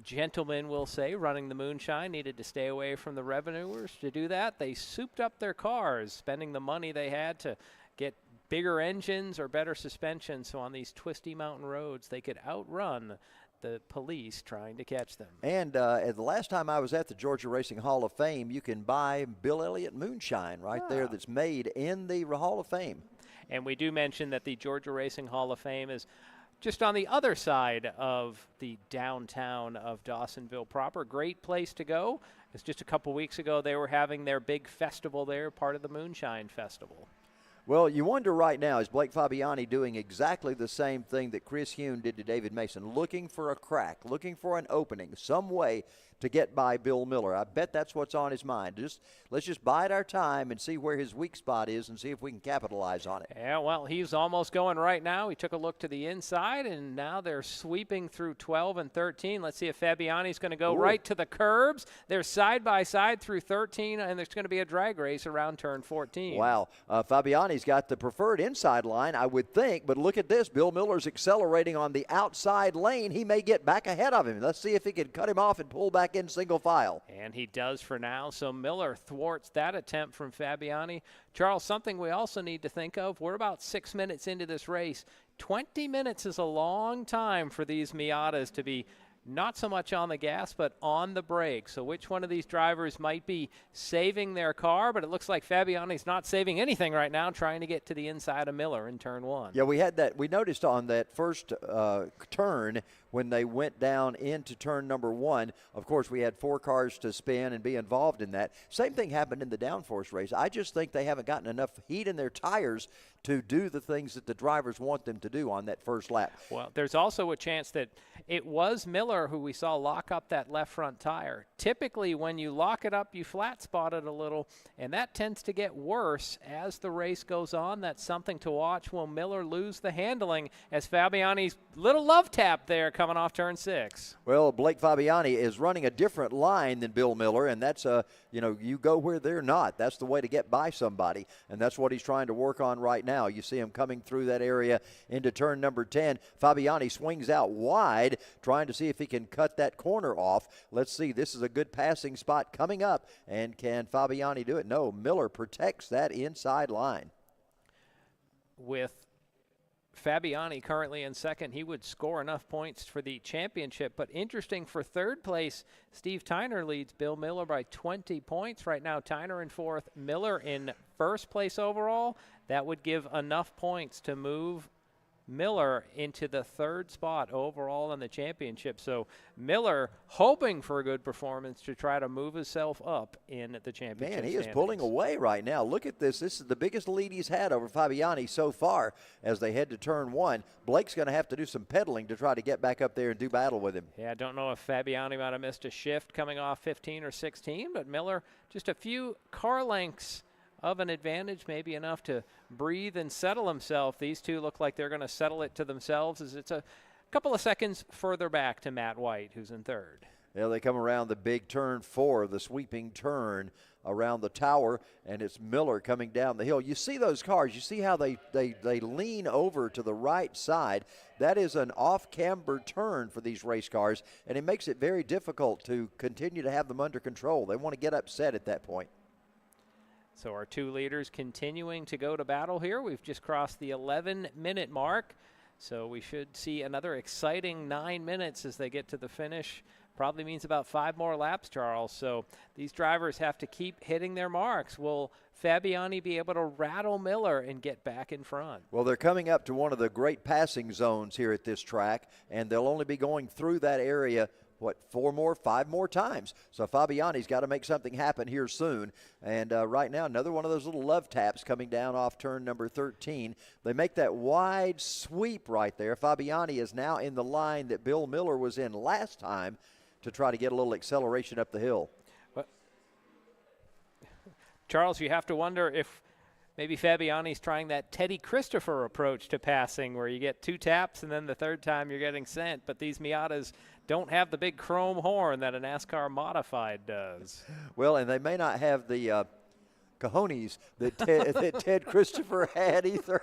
gentlemen, will say, running the moonshine needed to stay away from the revenuers. To do that, they souped up their cars, spending the money they had to get bigger engines or better suspension, so on these twisty mountain roads they could outrun the police trying to catch them. And the last time I was at the Georgia Racing Hall of Fame, you can buy Bill Elliott moonshine right there that's made in the Hall of Fame. And we do mention that the Georgia Racing Hall of Fame is just on the other side of the downtown of Dawsonville proper. Great place to go. It's just a couple weeks ago they were having their big festival there, part of the Moonshine Festival. Well, you wonder right now, is Blake Fabiani doing exactly the same thing that Chris Hune did to David Mason, looking for a crack, looking for an opening, some way to get by Bill Miller? I bet that's what's on his mind. Let's just bide our time and see where his weak spot is and see if we can capitalize on it. Yeah, well, he's almost going right now. He took a look to the inside, and now they're sweeping through 12 and 13. Let's see if Fabiani's going to go right to the curbs. They're side by side through 13, and there's going to be a drag race around turn 14. Wow. Fabiani's got the preferred inside line, I would think, but look at this. Bill Miller's accelerating on the outside lane. He may get back ahead of him. Let's see if he can cut him off and pull back in single file. And he does for now, so Miller thwarts that attempt from Fabiani. Charles, something we also need to think of, we're about 6 minutes into this race. 20 minutes is a long time for these Miatas to be not so much on the gas, but on the brake. So which one of these drivers might be saving their car? But it looks like Fabiani's not saving anything right now, trying to get to the inside of Miller in turn 1. Yeah, we had that. We noticed on that first turn when they went down into turn number 1. Of course, we had 4 cars to spin and be involved in that. Same thing happened in the downforce race. I just think they haven't gotten enough heat in their tires to do the things that the drivers want them to do on that first lap. Well, there's also a chance that it was Miller who we saw lock up that left front tire. Typically, when you lock it up, you flat spot it a little, and that tends to get worse as the race goes on. That's something to watch. Will Miller lose the handling as Fabiani's little love tap there coming off turn 6? Well, Blake Fabiani is running a different line than Bill Miller, and that's you go where they're not. That's the way to get by somebody, and that's what he's trying to work on right now. You see him coming through that area into turn number 10. Fabiani swings out wide, trying to see if he can cut that corner off. Let's see. This is a good passing spot coming up, and can Fabiani do it? No, Miller protects that inside line. With Fabiani currently in second, he would score enough points for the championship. But interesting, for third place, Steve Tyner leads Bill Miller by 20 points. Right now, Tyner in fourth, Miller in first place overall. That would give enough points to move Miller into the third spot overall in the championship. So Miller hoping for a good performance to try to move himself up in the championship. Man, he is pulling away right now. Look at this. This is the biggest lead he's had over Fabiani so far as they head to turn 1. Blake's going to have to do some pedaling to try to get back up there and do battle with him. Yeah, I don't know if Fabiani might have missed a shift coming off 15 or 16, but Miller just a few car lengths of an advantage, maybe enough to breathe and settle himself. These two look like they're going to settle it to themselves as it's a couple of seconds further back to Matt White, who's in third. Yeah, they come around the big turn 4, the sweeping turn around the tower, and it's Miller coming down the hill. You see those cars. You see how they lean over to the right side. That is an off-camber turn for these race cars, and it makes it very difficult to continue to have them under control. They want to get upset at that point. So our two leaders continuing to go to battle here. We've just crossed the 11-minute mark, so we should see another exciting 9 minutes as they get to the finish. Probably means about 5 more laps, Charles. So these drivers have to keep hitting their marks. Will Fabiani be able to rattle Miller and get back in front? Well, they're coming up to one of the great passing zones here at this track, and they'll only be going through that area 5 more times. So Fabiani's got to make something happen here soon. And right now, another one of those little love taps coming down off turn number 13. They make that wide sweep right there. Fabiani is now in the line that Bill Miller was in last time to try to get a little acceleration up the hill. But Charles, you have to wonder if maybe Fabiani's trying that Teddy Christopher approach to passing where you get 2 taps and then the third time you're getting sent. But these Miatas don't have the big chrome horn that a NASCAR modified does. Well, and they may not have the cojones that Ted Christopher had either.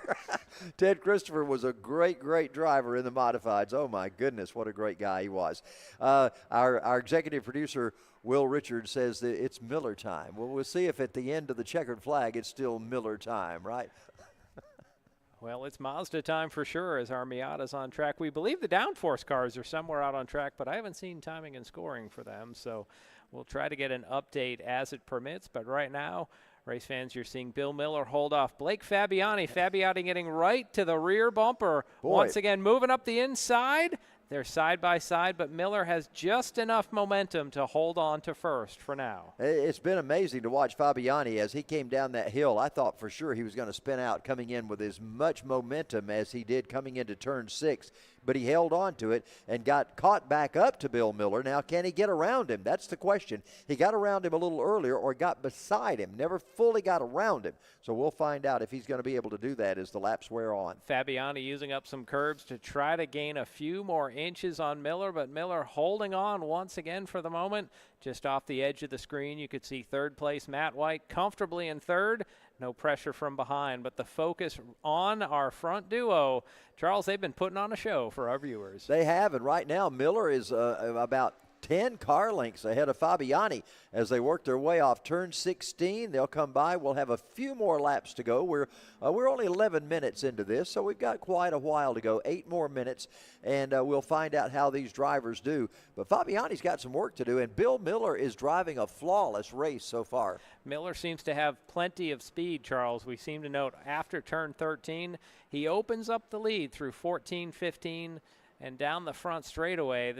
Ted Christopher was a great, great driver in the modifieds. Oh, my goodness, what a great guy he was. Our executive producer, Will Richards, says that it's Miller time. Well, we'll see if at the end of the checkered flag it's still Miller time, right? Well, it's Mazda time for sure as our Miata's on track. We believe the downforce cars are somewhere out on track, but I haven't seen timing and scoring for them, so we'll try to get an update as it permits. But right now, race fans, you're seeing Bill Miller hold off Blake Fabiani. Fabiani getting right to the rear bumper. Boy. Once again, moving up the inside. They're side by side, but Miller has just enough momentum to hold on to first for now. It's been amazing to watch Fabiani as he came down that hill. I thought for sure he was going to spin out coming in with as much momentum as he did coming into turn 6. But he held on to it and got caught back up to Bill Miller. Now, can he get around him? That's the question. He got around him a little earlier or got beside him, never fully got around him. So we'll find out if he's going to be able to do that as the laps wear on. Fabiani using up some curbs to try to gain a few more inches on Miller, but Miller holding on once again for the moment. Just off the edge of the screen, you could see third place Matt White comfortably in third. No pressure from behind, but the focus on our front duo. Charles, they've been putting on a show for our viewers. They have, and right now Miller is about 10 car lengths ahead of Fabiani as they work their way off turn 16. They'll come by. We'll have a few more laps to go. We're only 11 minutes into this, so we've got quite a while to go, 8 more minutes, and we'll find out how these drivers do. But Fabiani's got some work to do, and Bill Miller is driving a flawless race so far. Miller seems to have plenty of speed, Charles. We seem to note after turn 13, he opens up the lead through 14, 15, and down the front straightaway.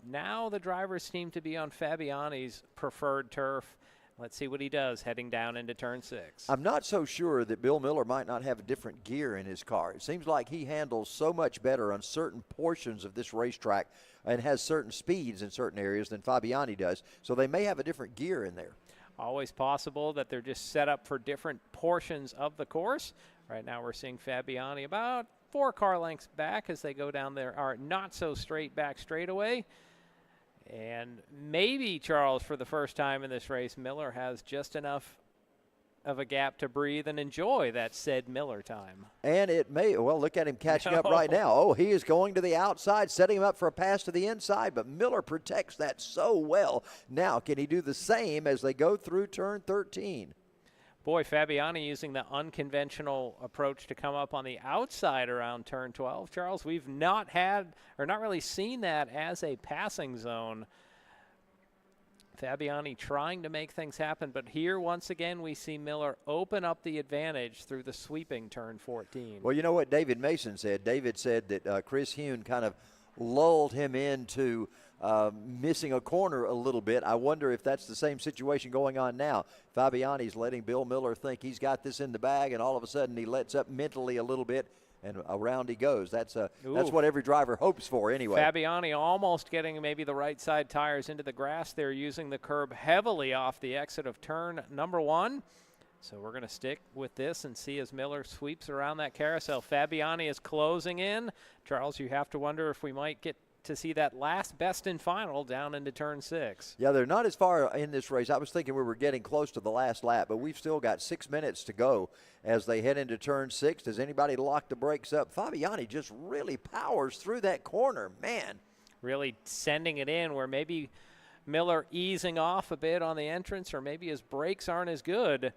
Now the drivers seem to be on Fabiani's preferred turf. Let's see what he does heading down into turn 6. I'm not so sure that Bill Miller might not have a different gear in his car. It seems like he handles so much better on certain portions of this racetrack and has certain speeds in certain areas than Fabiani does. So they may have a different gear in there. Always possible that they're just set up for different portions of the course. Right now we're seeing Fabiani about 4 car lengths back as they go down there, our not so straight back straightaway. And maybe, Charles, for the first time in this race, Miller has just enough of a gap to breathe and enjoy that said Miller time. And it may, well, look at him catching up right now. Oh, he is going to the outside, setting him up for a pass to the inside, but Miller protects that so well. Now, can he do the same as they go through turn 13? Boy, Fabiani using the unconventional approach to come up on the outside around turn 12. Charles, we've not really seen that as a passing zone. Fabiani trying to make things happen, but here once again we see Miller open up the advantage through the sweeping turn 14. Well, you know what David Mason said? David said that Chris Hune kind of lulled him into missing a corner a little bit. I wonder if that's the same situation going on now. Fabiani's letting Bill Miller think he's got this in the bag, and all of a sudden he lets up mentally a little bit, and around he goes. That's what every driver hopes for anyway. Fabiani almost getting maybe the right side tires into the grass. They're using the curb heavily off the exit of turn number 1. So we're going to stick with this and see as Miller sweeps around that carousel. Fabiani is closing in. Charles, you have to wonder if we might get to see that last best in final down into turn 6. Yeah, they're not as far in this race. I was thinking we were getting close to the last lap, but we've still got 6 minutes to go as they head into turn 6. Does anybody lock the brakes up? Fabiani just really powers through that corner, man. Really sending it in where maybe Miller easing off a bit on the entrance, or maybe his brakes aren't as good.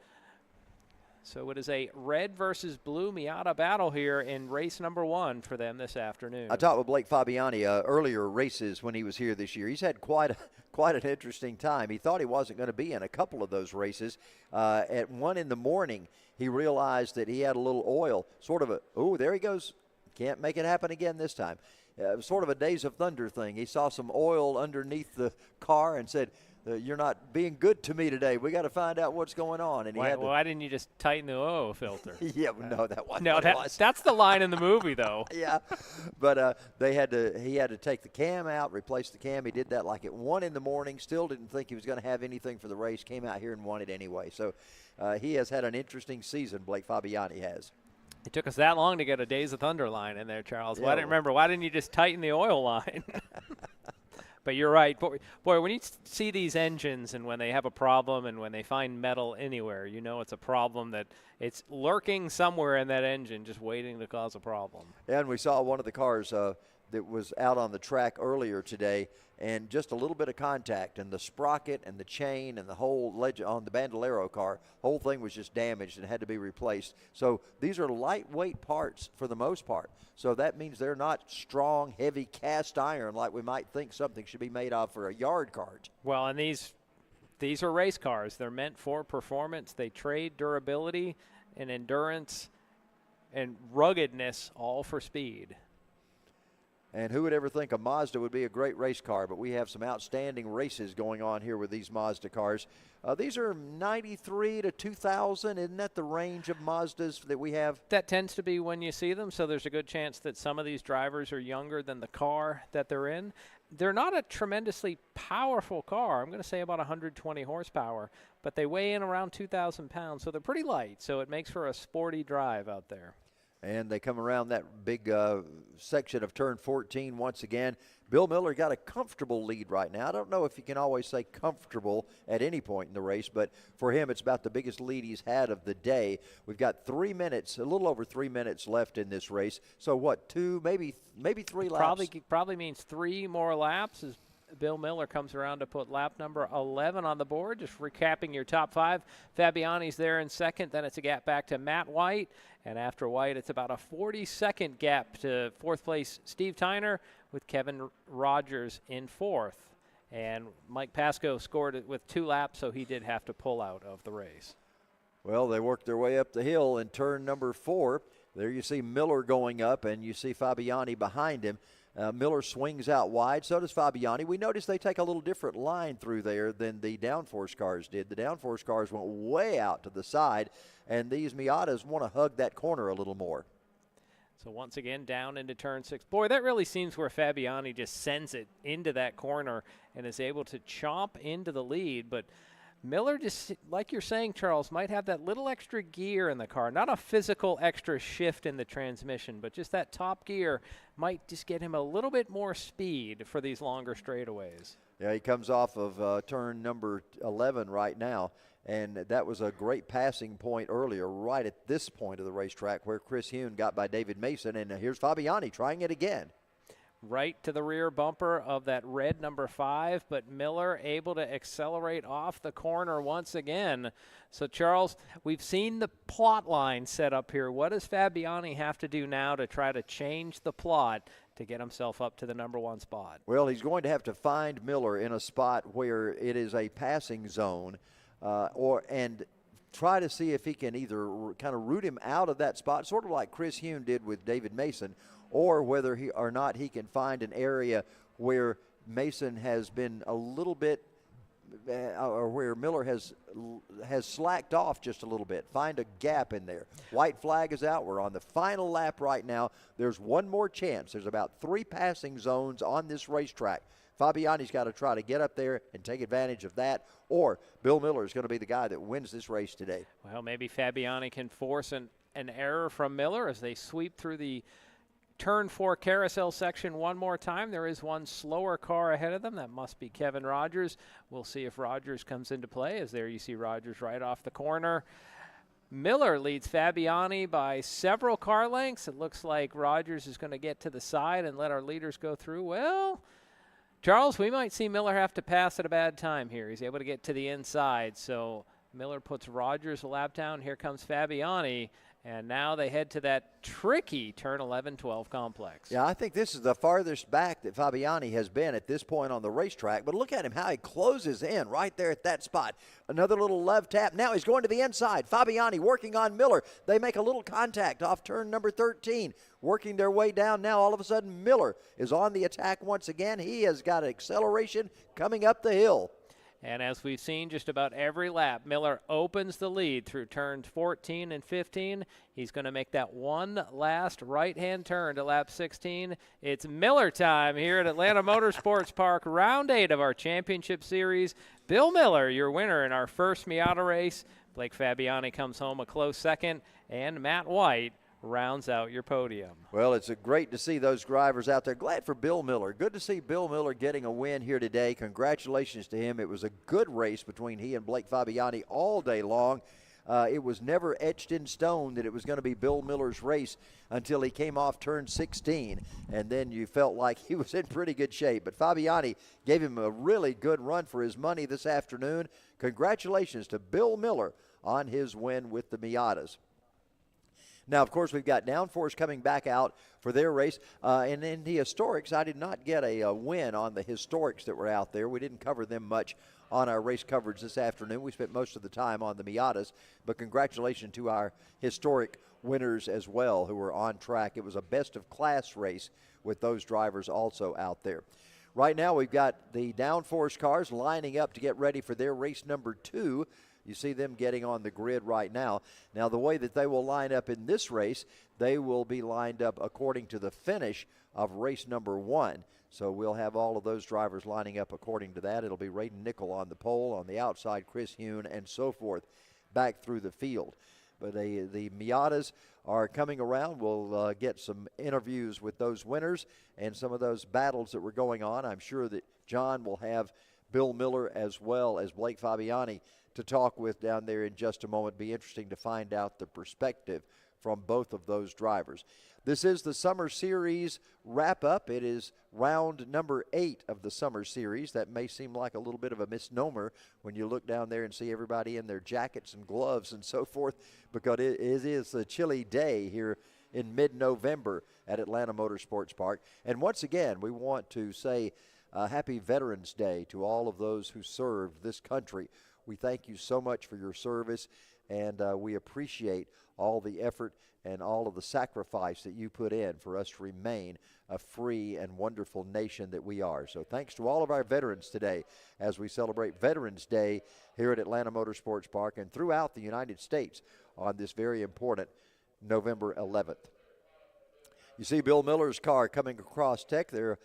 So it is a red versus blue Miata battle here in race number 1 for them this afternoon. I talked with Blake Fabiani earlier races when he was here this year. He's had quite an interesting time. He thought he wasn't going to be in a couple of those races. At 1 in the morning, he realized that he had a little oil, there he goes. Can't make it happen again this time. Sort of a Days of Thunder thing. He saw some oil underneath the car and said, you're not being good to me today. We got to find out what's going on. And why didn't you just tighten the oil filter? Yeah, no, that wasn't. No, that's the line in the movie, though. Yeah, but he had to take the cam out, replace the cam. He did that like at 1 in the morning. Still didn't think he was going to have anything for the race. Came out here and won it anyway. So he has had an interesting season. Blake Fabiani has. It took us that long to get a Days of Thunder line in there, Charles. Yeah, why didn't you just tighten the oil line? But you're right. Boy, when you see these engines and when they have a problem and when they find metal anywhere, you know it's a problem that it's lurking somewhere in that engine just waiting to cause a problem. And we saw one of the cars that was out on the track earlier today, and just a little bit of contact, and the sprocket and the chain and the whole ledge on the Bandolero car, whole thing was just damaged and had to be replaced. So these are lightweight parts for the most part. So that means they're not strong, heavy cast iron like we might think something should be made of for a yard cart. Well, and these are race cars. They're meant for performance. They trade durability and endurance and ruggedness all for speed. And who would ever think a Mazda would be a great race car? But we have some outstanding races going on here with these Mazda cars. These are 93 to 2000. Isn't that the range of Mazdas that we have? That tends to be when you see them, so there's a good chance that some of these drivers are younger than the car that they're in. They're not a tremendously powerful car. I'm going to say about 120 horsepower, but they weigh in around 2,000 pounds, so they're pretty light, so it makes for a sporty drive out there. And they come around that big section of turn 14 once again. Bill Miller got a comfortable lead right now. I don't know if you can always say comfortable at any point in the race, but for him it's about the biggest lead he's had of the day. We've got 3 minutes, a little over 3 minutes left in this race. So what, two, maybe 3 laps? Probably means 3 more laps as Bill Miller comes around to put lap number 11 on the board. Just recapping your top 5. Fabiani's there in second. Then it's a gap back to Matt White. And after White, it's about a 40-second gap to 4th place Steve Tyner with Kevin Rogers in 4th. And Mike Pasco scored it with 2 laps, so he did have to pull out of the race. Well, they worked their way up the hill in turn number 4. There you see Miller going up, and you see Fabiani behind him. Miller swings out wide, so does Fabiani. We noticed they take a little different line through there than the downforce cars did. The downforce cars went way out to the side, and these Miatas want to hug that corner a little more. So once again, down into turn 6. Boy, that really seems where Fabiani just sends it into that corner and is able to chomp into the lead, but Miller, just like you're saying, Charles, might have that little extra gear in the car. Not a physical extra shift in the transmission, but just that top gear might just get him a little bit more speed for these longer straightaways. Yeah, he comes off of turn number 11 right now, and that was a great passing point earlier, right at this point of the racetrack where Chris Hune got by David Mason, and here's Fabiani trying it again. Right to the rear bumper of that red number 5, but Miller able to accelerate off the corner once again. So, Charles, we've seen the plot line set up here. What does Fabiani have to do now to try to change the plot to get himself up to the number 1 spot? Well, he's going to have to find Miller in a spot where it is a passing zone and try to see if he can either kind of root him out of that spot, sort of like Chris Hune did with David Mason, or whether he can find an area where Mason has been a little bit, or where Miller has slacked off just a little bit. Find a gap in there. White flag is out. We're on the final lap right now. There's one more chance. There's about 3 passing zones on this racetrack. Fabiani's got to try to get up there and take advantage of that, or Bill Miller is going to be the guy that wins this race today. Well, maybe Fabiani can force an error from Miller as they sweep through the Turn 4 carousel section one more time. There is one slower car ahead of them. That must be Kevin Rogers. We'll see if Rogers comes into play, as there you see Rogers right off the corner. Miller leads Fabiani by several car lengths. It looks like Rogers is going to get to the side and let our leaders go through. Well, Charles, we might see Miller have to pass at a bad time here. He's able to get to the inside, so Miller puts Rogers a lap down. Here comes Fabiani. And now they head to that tricky turn 11-12 complex. Yeah, I think this is the farthest back that Fabiani has been at this point on the racetrack. But look at him, how he closes in right there at that spot. Another little love tap. Now he's going to the inside. Fabiani working on Miller. They make a little contact off turn number 13. Working their way down now. All of a sudden, Miller is on the attack once again. He has got acceleration coming up the hill. And as we've seen just about every lap, Miller opens the lead through turns 14 and 15. He's going to make that one last right-hand turn to lap 16. It's Miller time here at Atlanta Motorsports Park, round 8 of our championship series. Bill Miller, your winner in our first Miata race. Blake Fabiani comes home a close second, and Matt White rounds out your podium. Well, it's great to see those drivers out there. Glad for Bill Miller. Good to see Bill Miller getting a win here today. Congratulations to him. It was a good race between he and Blake Fabiani all day long. It was never etched in stone that it was going to be Bill Miller's race until he came off turn 16, and then you felt like he was in pretty good shape. But Fabiani gave him a really good run for his money this afternoon. Congratulations to Bill Miller on his win with the Miatas. Now, of course, we've got Downforce coming back out for their race. And in the Historics, I did not get a win on the Historics that were out there. We didn't cover them much on our race coverage this afternoon. We spent most of the time on the Miatas, but congratulations to our historic winners as well who were on track. It was a best-of-class race with those drivers also out there. Right now we've got the downforce cars lining up to get ready for their race number 2. You see them getting on the grid right now. Now, the way that they will line up in this race, they will be lined up according to the finish of race number 1. So we'll have all of those drivers lining up according to that. It'll be Radon Nickel on the pole, on the outside Chris Hune, and so forth back through the field. But the Miatas are coming around. We'll get some interviews with those winners and some of those battles that were going on. I'm sure that John will have Bill Miller as well as Blake Fabiani to talk with down there in just a moment. Be interesting to find out the perspective from both of those drivers. This is the Summer Series wrap-up. It is round number 8 of the Summer Series. That may seem like a little bit of a misnomer when you look down there and see everybody in their jackets and gloves and so forth, because it is a chilly day here in mid-November at Atlanta Motorsports Park. And once again, we want to say happy Veterans Day to all of those who served this country. We thank you so much for your service, and we appreciate all the effort and all of the sacrifice that you put in for us to remain a free and wonderful nation that we are. So thanks to all of our veterans today as we celebrate Veterans Day here at Atlanta Motorsports Park and throughout the United States on this very important November 11th. You see Bill Miller's car coming across tech. They're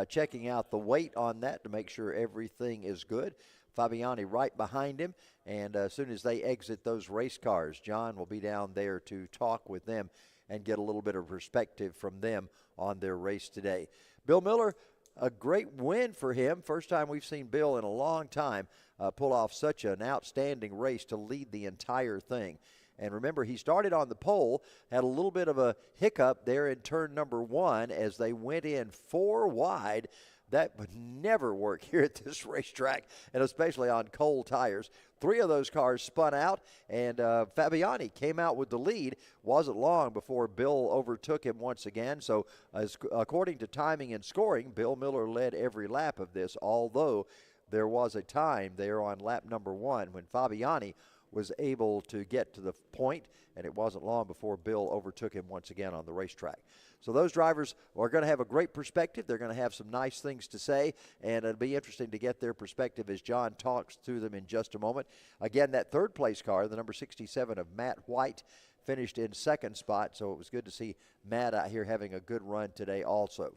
checking out the weight on that to make sure everything is good. Fabiani right behind him, and as soon as they exit those race cars, John will be down there to talk with them and get a little bit of perspective from them on their race today. Bill Miller, a great win for him. First time we've seen Bill in a long time pull off such an outstanding race to lead the entire thing. And remember, he started on the pole, had a little bit of a hiccup there in turn number 1 as they went in 4 wide. That would never work here at this racetrack, and especially on cold tires. 3 of those cars spun out, and Fabiani came out with the lead. Wasn't long before Bill overtook him once again. So according to timing and scoring, Bill Miller led every lap of this, although there was a time there on lap number 1 when Fabiani was able to get to the point, and it wasn't long before Bill overtook him once again on the racetrack. So those drivers are going to have a great perspective. They're going to have some nice things to say, and it'll be interesting to get their perspective as John talks to them in just a moment. Again, that third place car, the number 67 of Matt White, finished in second spot, so it was good to see Matt out here having a good run today also.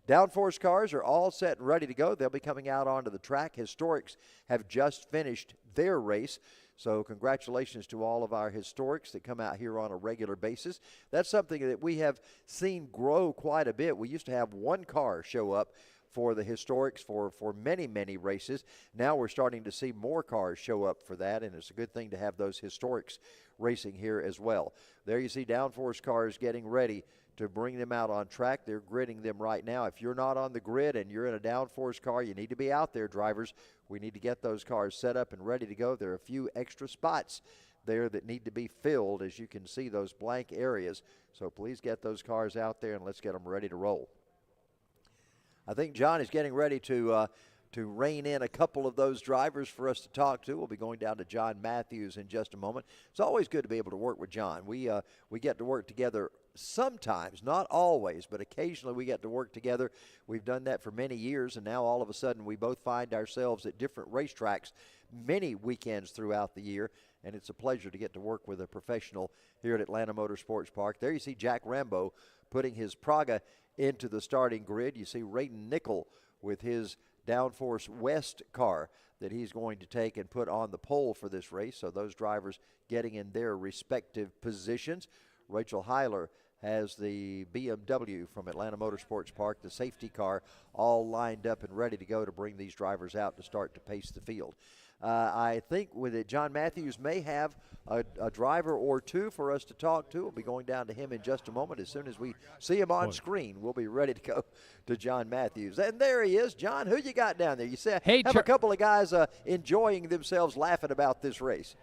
Downforce cars are all set and ready to go. They'll be coming out onto the track. Historics have just finished their race. So congratulations to all of our historics that come out here on a regular basis. That's something that we have seen grow quite a bit. We used to have 1 car show up for the historics for many, many races. Now we're starting to see more cars show up for that, and it's a good thing to have those historics racing here as well. There you see downforce cars getting ready to bring them out on track. They're gridding them right now. If you're not on the grid and you're in a downforce car, you need to be out there, drivers. We need to get those cars set up and ready to go. There are a few extra spots there that need to be filled, as you can see those blank areas. So please get those cars out there and let's get them ready to roll. I think John is getting ready to rein in a couple of those drivers for us to talk to. We'll be going down to John Matthews in just a moment. It's always good to be able to work with John. We get to work together sometimes, not always, but occasionally we get to work together. We've done that for many years, and now all of a sudden we both find ourselves at different racetracks many weekends throughout the year, and it's a pleasure to get to work with a professional here at Atlanta Motorsports Park. There you see Jack Rambo putting his Praga into the starting grid. You see Radon Nickel with his Downforce West car that he's going to take and put on the pole for this race. So those drivers getting in their respective positions. Rachel Heiler has the BMW from Atlanta Motorsports Park, the safety car, all lined up and ready to go to bring these drivers out to start to pace the field. I think with it, John Matthews may have a driver or two for us to talk to. We'll be going down to him in just a moment. As soon as we see him on screen, we'll be ready to go to John Matthews. And there he is. John, who you got down there? You said have a couple of guys enjoying themselves, laughing about this race.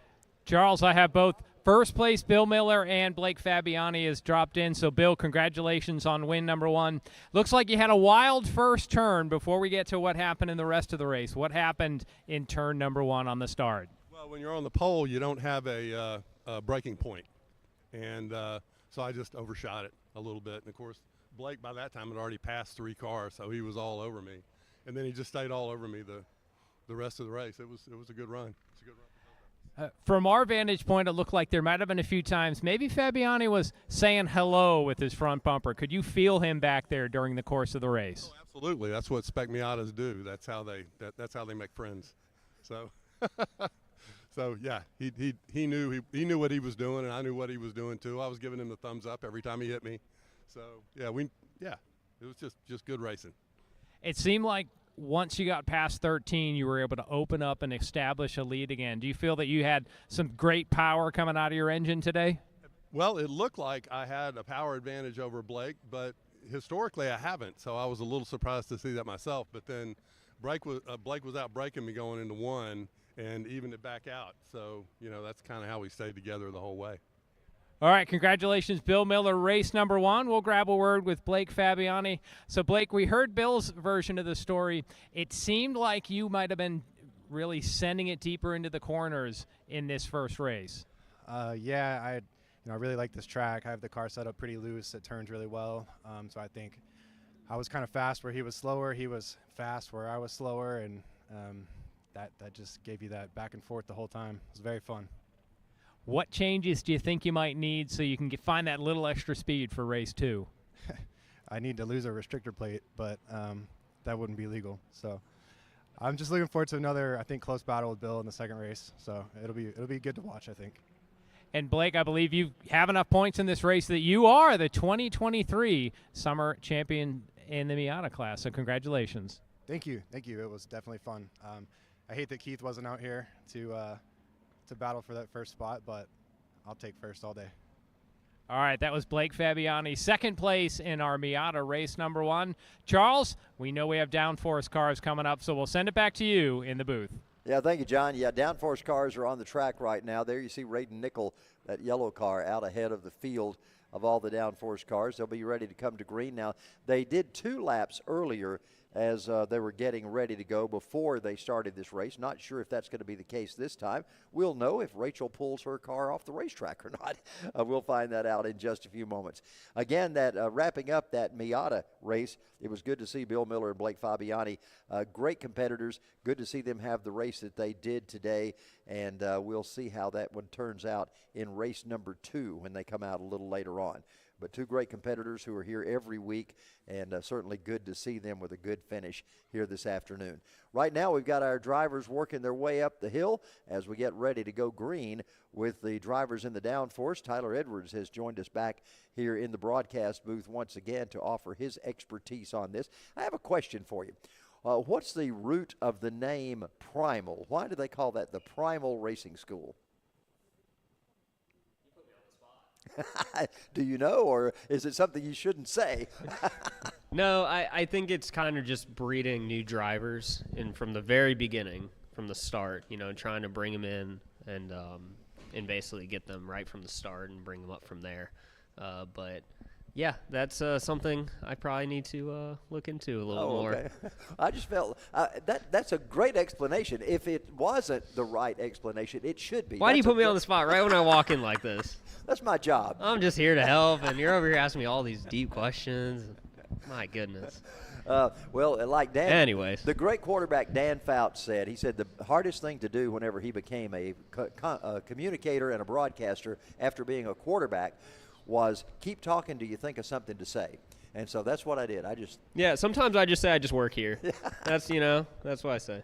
Charles, I have both First place, Bill Miller and Blake Fabiani has dropped in. So, Bill, congratulations on win number 1. Looks like you had a wild first turn before we get to what happened in the rest of the race. What happened in turn number 1 on the start? Well, when you're on the pole, you don't have a braking point. And so I just overshot it a little bit. And, of course, Blake by that time had already passed 3 cars, so he was all over me. And then he just stayed all over me the rest of the race. It was a good run. It's a good run. From our vantage point, it looked like there might have been a few times maybe Fabiani was saying hello with his front bumper. Could you feel him back there during the course of the race? Oh, absolutely. That's what Spec Miatas do. That's how they make friends. So, so yeah, he knew what he was doing, and I knew what he was doing too. I was giving him the thumbs up every time he hit me. So yeah, it was just good racing. It seemed like once you got past 13, you were able to open up and establish a lead again. Do you feel that you had some great power coming out of your engine today? Well, it looked like I had a power advantage over Blake, but historically I haven't, so I was a little surprised to see that myself. But then Blake was out braking me going into 1 and evened it back out. So, that's kind of how we stayed together the whole way. All right, congratulations, Bill Miller, race number 1. We'll grab a word with Blake Fabiani. So, Blake, we heard Bill's version of the story. It seemed like you might have been really sending it deeper into the corners in this first race. Yeah, I really like this track. I have the car set up pretty loose. It turns really well. So I think I was kind of fast where he was slower. He was fast where I was slower, and that just gave you that back and forth the whole time. It was very fun. What changes do you think you might need so you can find that little extra speed for race 2? I need to lose a restrictor plate, but that wouldn't be legal. So I'm just looking forward to another, I think, close battle with Bill in the second race. So it'll be good to watch, I think. And Blake, I believe you have enough points in this race that you are the 2023 summer champion in the Miata class. So congratulations. Thank you. It was definitely fun. I hate that Keith wasn't out here to battle for that first spot, but I'll take first all day. All right, that was Blake Fabiani, second place in our Miata race number 1. Charles, we know we have downforce cars coming up, so we'll send it back to you in the booth. Yeah, thank you, John. Yeah, downforce cars are on the track right now. There you see Radon Nickel, that yellow car, out ahead of the field of all the downforce cars. They'll be ready to come to green now. They did 2 laps earlier as they were getting ready to go before they started this race. Not sure if that's going to be the case this time. We'll know if Rachel pulls her car off the racetrack or not. We'll find that out in just a few moments. Again, that wrapping up that Miata race, it was good to see Bill Miller and Blake Fabiani, great competitors. Good to see them have the race that they did today, and we'll see how that one turns out in race number 2 when they come out a little later on. But 2 great competitors who are here every week, and certainly good to see them with a good finish here this afternoon. Right now, we've got our drivers working their way up the hill as we get ready to go green with the drivers in the downforce. Tyler Edwards has joined us back here in the broadcast booth once again to offer his expertise on this. I have a question for you. What's the root of the name Primal? Why do they call that the Primal Racing School? Do you know, or is it something you shouldn't say? No, I think it's kind of just breeding new drivers, and from the very beginning, from the start, trying to bring them in and basically get them right from the start and bring them up from there. But yeah, that's something I probably need to look into a little more. Okay. I just felt that's a great explanation. If it wasn't the right explanation, it should be. Why do you put me on the spot right when I walk in like this? That's my job. I'm just here to help, and you're over here asking me all these deep questions. My goodness. Well, like Dan, anyways, the great quarterback Dan Fouts said, he said the hardest thing to do whenever he became a communicator and a broadcaster after being a quarterback was keep talking till you think of something to say. And so that's what I did. sometimes I just say I just work here. That's what I say.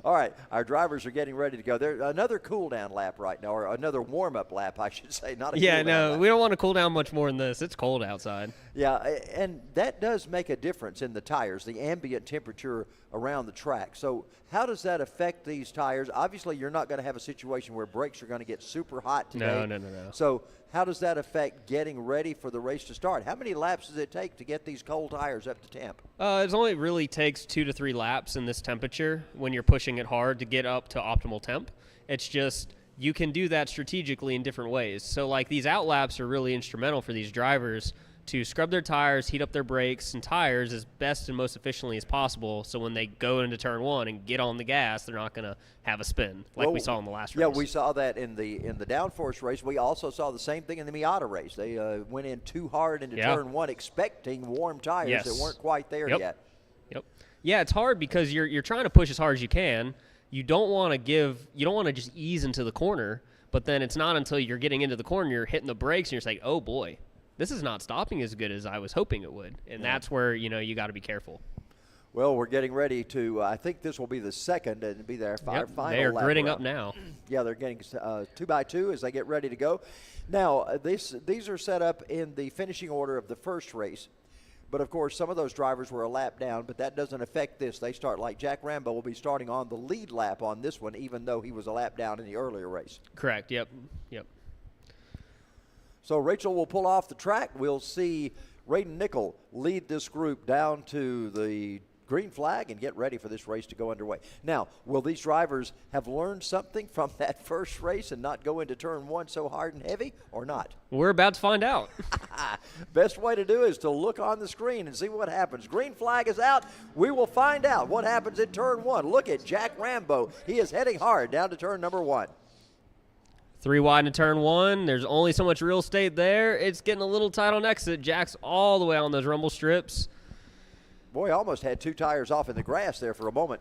All right, our drivers are getting ready to go. There's another cool-down lap right now, or another warm-up lap, I should say, not a cool-down lap. We don't want to cool down much more than this. It's cold outside. Yeah, and that does make a difference in the tires, the ambient temperature around the track. So how does that affect these tires? Obviously, you're not going to have a situation where brakes are going to get super hot today. No. So how does that affect getting ready for the race to start? How many laps does it take to get these cold tires up to temp? It only really takes 2 to 3 laps in this temperature when you're pushing it hard to get up to optimal temp. It's just you can do that strategically in different ways. So, like, these out laps are really instrumental for these drivers to scrub their tires, heat up their brakes and tires as best and most efficiently as possible, so when they go into turn one and get on the gas, they're not going to have a spin like we saw in the last race. Yeah, we saw that in the downforce race. We also saw the same thing in the Miata race. They went in too hard into turn one, expecting warm tires that weren't quite there yet. Yep. Yeah, it's hard because you're trying to push as hard as you can. You don't want to just ease into the corner, but then it's not until you're getting into the corner you're hitting the brakes and you're just like, oh boy, this is not stopping as good as I was hoping it would. And that's where, you got to be careful. Well, we're getting ready to, I think this will be the second, and it'll be their final lap. They are gridding round. up now. Yeah, they're getting 2 by 2 as they get ready to go. Now, these are set up in the finishing order of the first race. But, of course, some of those drivers were a lap down, but that doesn't affect this. They start like Jack Rambo will be starting on the lead lap on this one, even though he was a lap down in the earlier race. Correct, yep. So Rachel will pull off the track. We'll see Rayden Nickel lead this group down to the green flag and get ready for this race to go underway. Now, will these drivers have learned something from that first race and not go into turn one so hard and heavy, or not? We're about to find out. Best way to do is to look on the screen and see what happens. Green flag is out. We will find out what happens in turn one. Look at Jack Rambo. He is heading hard down to turn number one. 3 wide into turn one. There's only so much real estate there. It's getting a little tight on exit. Jack's all the way on those rumble strips. Boy, almost had 2 tires off in the grass there for a moment.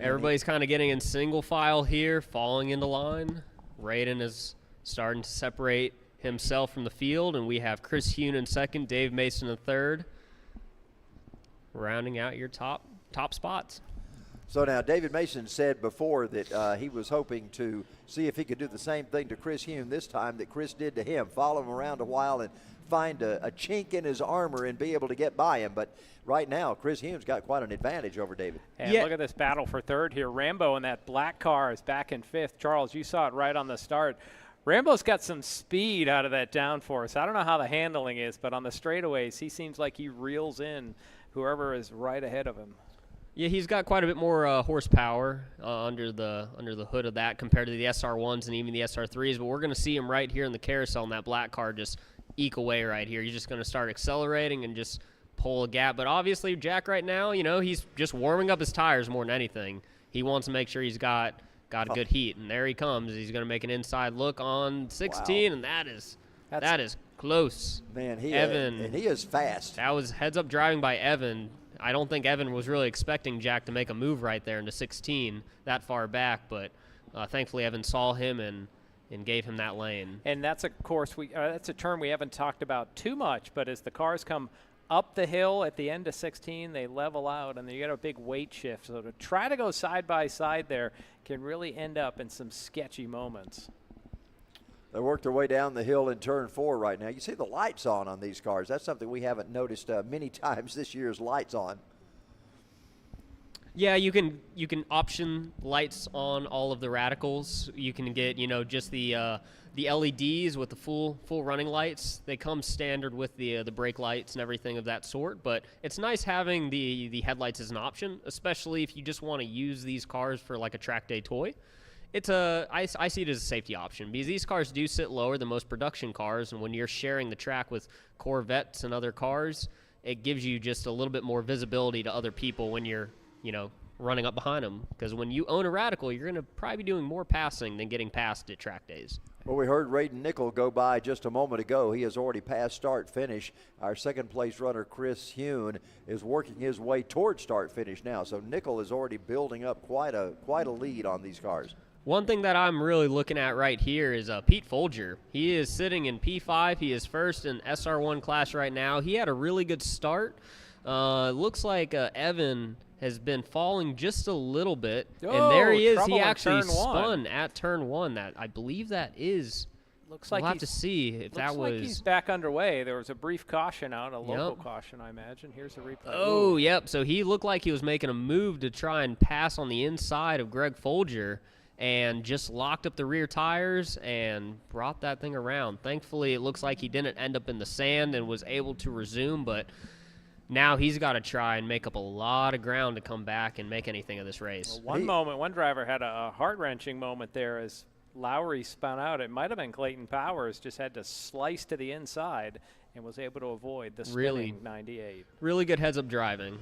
Everybody's kind of getting in single file here, falling into line. Rayden is starting to separate himself from the field, and we have Chris Hune in second, Dave Mason in third, rounding out your top spots. So now David Mason said before that he was hoping to see if he could do the same thing to Chris Hume this time that Chris did to him, follow him around a while and find a chink in his armor and be able to get by him. But right now, Chris Hume's got quite an advantage over David. And look at this battle for third here. Rambo in that black car is back in fifth. Charles, you saw it right on the start. Rambo's got some speed out of that downforce. I don't know how the handling is, but on the straightaways, he seems like he reels in whoever is right ahead of him. Yeah, he's got quite a bit more horsepower under the hood of that compared to the SR1s and even the SR3s. But we're going to see him right here in the carousel in that black car just eke away right here. He's just going to start accelerating and just pull a gap. But obviously, Jack right now, he's just warming up his tires more than anything. He wants to make sure he's got a good heat. And there he comes. He's going to make an inside look on 16, and that is close. Man, Evan, and he is fast. That was heads-up driving by Evan. I don't think Evan was really expecting Jack to make a move right there into 16 that far back, but thankfully Evan saw him and gave him that lane. And that's, of course, that's a term we haven't talked about too much, but as the cars come up the hill at the end of 16, they level out, and you get a big weight shift. So to try to go side by side there can really end up in some sketchy moments. They work their way down the hill in turn 4 right now. You see the lights on these cars. That's something we haven't noticed many times this year's lights on. Yeah, you can option lights on all of the radicals. You can get just the LEDs with the full running lights. They come standard with the brake lights and everything of that sort. But it's nice having the headlights as an option, especially if you just want to use these cars for like a track day toy. I see it as a safety option because these cars do sit lower than most production cars, and when you're sharing the track with Corvettes and other cars, it gives you just a little bit more visibility to other people when you're, running up behind them. Because when you own a Radical, you're going to probably be doing more passing than getting passed at track days. Well, we heard Rayden Nickel go by just a moment ago. He has already passed start-finish. Our second-place runner, Chris Hune, is working his way towards start-finish now. So Nickel is already building up quite a lead on these cars. One thing that I'm really looking at right here is Pete Folger. He is sitting in P5. He is first in SR1 class right now. He had a really good start. Looks like Evan has been falling just a little bit. And there he is. He actually spun at turn 1. I believe that is. Looks like we'll have to see if that was. Looks like he's back underway. There was a brief caution out, a local caution, I imagine. Here's the replay. Oh, yep. So he looked like he was making a move to try and pass on the inside of Greg Folger, and just locked up the rear tires and brought that thing around. Thankfully, it looks like he didn't end up in the sand and was able to resume, but now he's got to try and make up a lot of ground to come back and make anything of this race. Well, one driver had a heart-wrenching moment there as Lowry spun out. It might have been Clayton Powers, just had to slice to the inside and was able to avoid the spinning 98. Really good heads-up driving.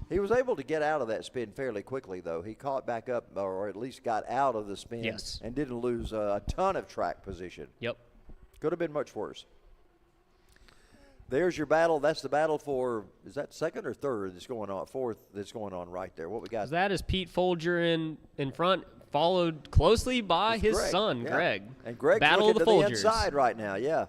He was able to get out of that spin fairly quickly, though. He caught back up, or at least got out of the spin, and didn't lose a ton of track position. Yep. Could have been much worse. There's your battle. That's the battle for, is that second or third that's going on? Fourth that's going on right there. What we got? That is Pete Folger in front, followed closely by his son, Greg. And Greg's battle looking of the to Folgers. the inside right now, yeah.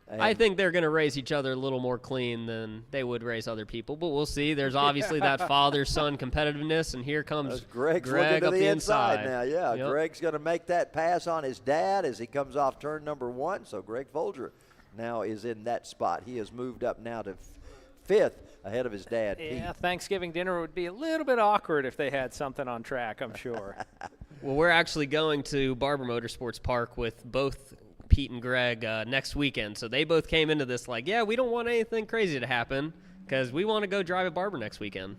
And I think they're going to race each other a little more clean than they would race other people, but we'll see. There's obviously that father-son competitiveness, and here comes Greg's Greg looking up to the inside inside now, yeah. Yep. Greg's going to make that pass on his dad as he comes off turn number 1. So Greg Folger now is in that spot. He has moved up now to 5th ahead of his dad, Yeah, Pete. Thanksgiving dinner would be a little bit awkward if they had something on track, I'm sure. Well, we're actually going to Barber Motorsports Park with both Pete and Greg next weekend. So they both came into this like, yeah, we don't want anything crazy to happen because we want to go drive at Barber next weekend.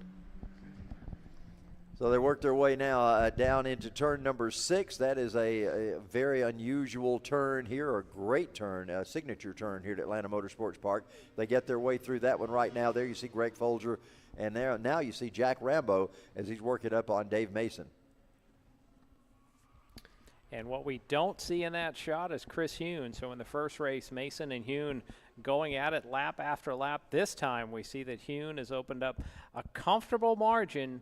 So they work their way now down into turn number 6. That is a very unusual turn here, a great turn, a signature turn here at Atlanta Motorsports Park. They get their way through that one right now. There you see Greg Folger, and there now you see Jack Rambo as he's working up on Dave Mason. And what we don't see in that shot is Chris Hune. So in the first race, Mason and Hune going at it lap after lap. This time we see that Hune has opened up a comfortable margin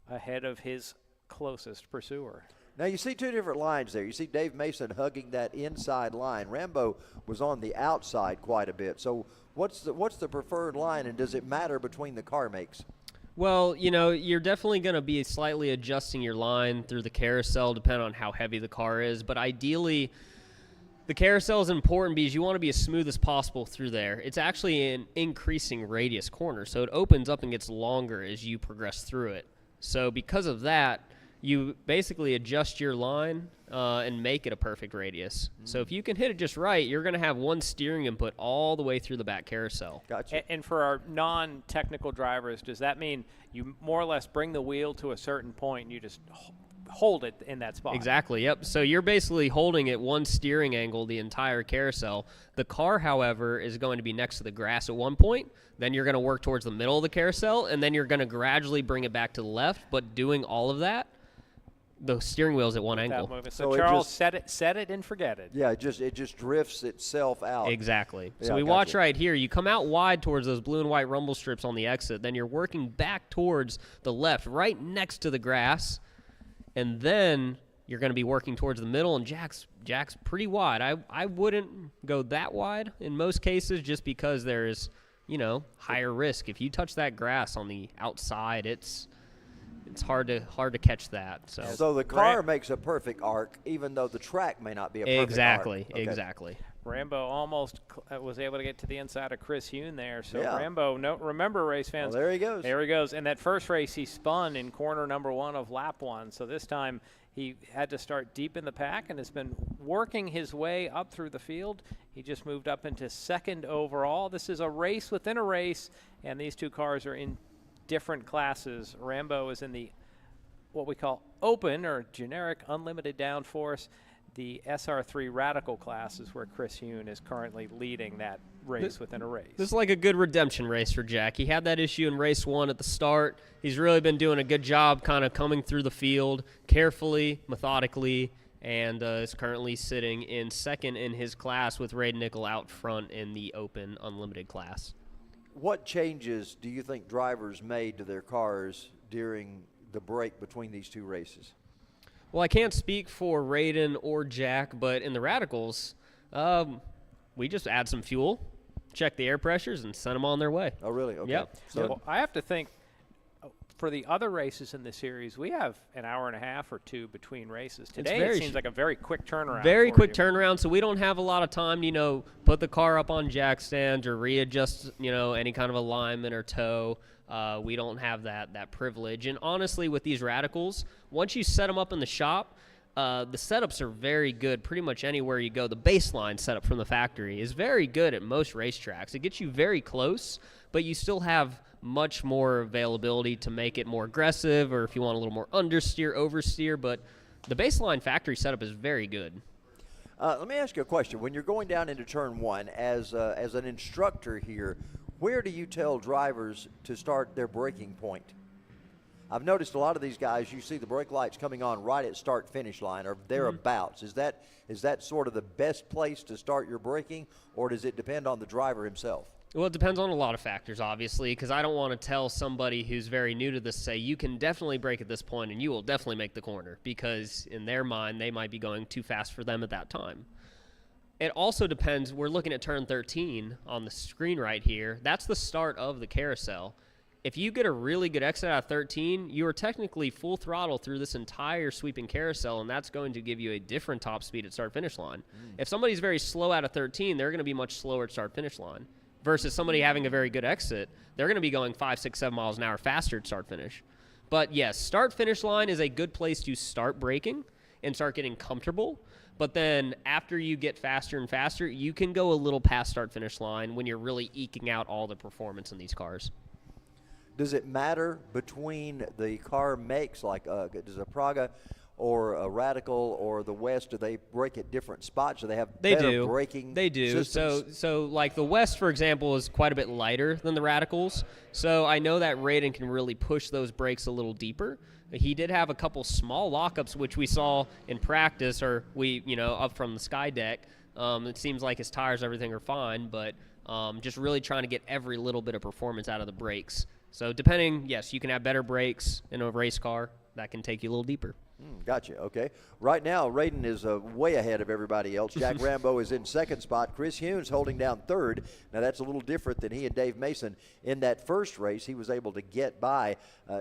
ahead of his closest pursuer. Now you see two different lines there. You see Dave Mason hugging that inside line. Rambo was on the outside quite a bit. So what's the preferred line, and does it matter between the car makes? Well, you know, you're definitely going to be slightly adjusting your line through the carousel depending on how heavy the car is. But ideally, the carousel is important because you want to be as smooth as possible through there. It's actually an increasing radius corner, so it opens up and gets longer as you progress through it. So because of that, you basically adjust your line and make it a perfect radius. So if you can hit it just right, you're going to have one steering input all the way through the back carousel. Gotcha. And for our non-technical drivers, does that mean you more or less bring the wheel to a certain point and you just hold it in that spot? Exactly, yep. So you're basically holding at one steering angle the entire carousel. The car, however, is going to be next to the grass at one point. Then you're going to work towards the middle of the carousel, and then you're going to gradually bring it back to the left. But doing all of that, the steering wheel's at one angle. So Charles, set it and forget it. Yeah, it just drifts itself out. Exactly. Yeah, So we gotcha. watch right here. You come out wide towards those blue and white rumble strips on the exit. Then you're working back towards the left, right next to the grass. And then you're going to be working towards the middle, and Jack's pretty wide. I wouldn't go that wide in most cases just because there's, you know, higher risk. If you touch that grass on the outside, it's hard to catch that. So the car makes a perfect arc, even though the track may not be a perfect arc. Exactly. Rambo almost was able to get to the inside of Chris Hune there. So Yeah. Rambo, remember, race fans. Well, there he goes. There he goes. In that first race, he spun in corner number 1 of lap 1. So this time he had to start deep in the pack and has been working his way up through the field. He just moved up into 2nd overall. This is a race within a race, and these two cars are in different classes. Rambo is in the what we call open or generic unlimited downforce. The SR3 Radical class is where Chris Hune is currently leading that race within a race. This is like a good redemption race for Jack. He had that issue in race 1 at the start. He's really been doing a good job kind of coming through the field carefully, methodically, and is currently sitting in 2nd in his class with Ray Nickel out front in the open unlimited class. What changes do you think drivers made to their cars during the break between these two races? Well, I can't speak for Raiden or Jack, but in the Radicals, we just add some fuel, check the air pressures, and send them on their way. Oh, really? Okay. Yep. So I have to think for the other races in the series, we have an hour and a half or 2 between races. Today it seems like a very quick turnaround. Very quick turnaround, so we don't have a lot of time to, you know, put the car up on jack stands or readjust, you know, any kind of alignment or tow. We don't have that privilege. And honestly, with these Radicals, once you set them up in the shop, the setups are very good pretty much anywhere you go. The baseline setup from the factory is very good at most racetracks. It gets you very close, but you still have much more availability to make it more aggressive, or if you want a little more understeer, oversteer, but the baseline factory setup is very good. Let me ask you a question. When you're going down into turn one, as an instructor here, where do you tell drivers to start their braking point? I've noticed a lot of these guys, you see the brake lights coming on right at start-finish line or thereabouts. Is that sort of the best place to start your braking, or does it depend on the driver himself? Well, it depends on a lot of factors, obviously, because I don't want to tell somebody who's very new to this, say, you can definitely brake at this point and you will definitely make the corner, because in their mind, they might be going too fast for them at that time. It also depends. We're looking at turn 13 on the screen right here. That's the start of the carousel. If you get a really good exit out of 13, you are technically full throttle through this entire sweeping carousel, and that's going to give you a different top speed at start-finish line. If somebody's very slow out of 13, they're going to be much slower at start-finish line. Versus somebody having a very good exit, they're going to be going 5, 6, 7 miles an hour faster at start-finish. But yes, start-finish line is a good place to start braking and start getting comfortable. But then after you get faster and faster, you can go a little past start-finish line when you're really eking out all the performance in these cars. Does it matter between the car makes, like does a Praga or a Radical or the West, do they brake at different spots? Do they have better braking They do. systems? So like the West, for example, is quite a bit lighter than the Radicals. So I know that Raiden can really push those brakes a little deeper. He did have a couple small lockups, which we saw in practice, or up from the sky deck. It seems like his tires, everything are fine, but just really trying to get every little bit of performance out of the brakes. So depending, yes, you can have better brakes in a race car. That can take you a little deeper. Gotcha. Okay. Right now, Raiden is way ahead of everybody else. Jack Rambo is in second spot. Chris Hunes holding down third. Now, that's a little different than he and Dave Mason. In that first race, he was able to get by.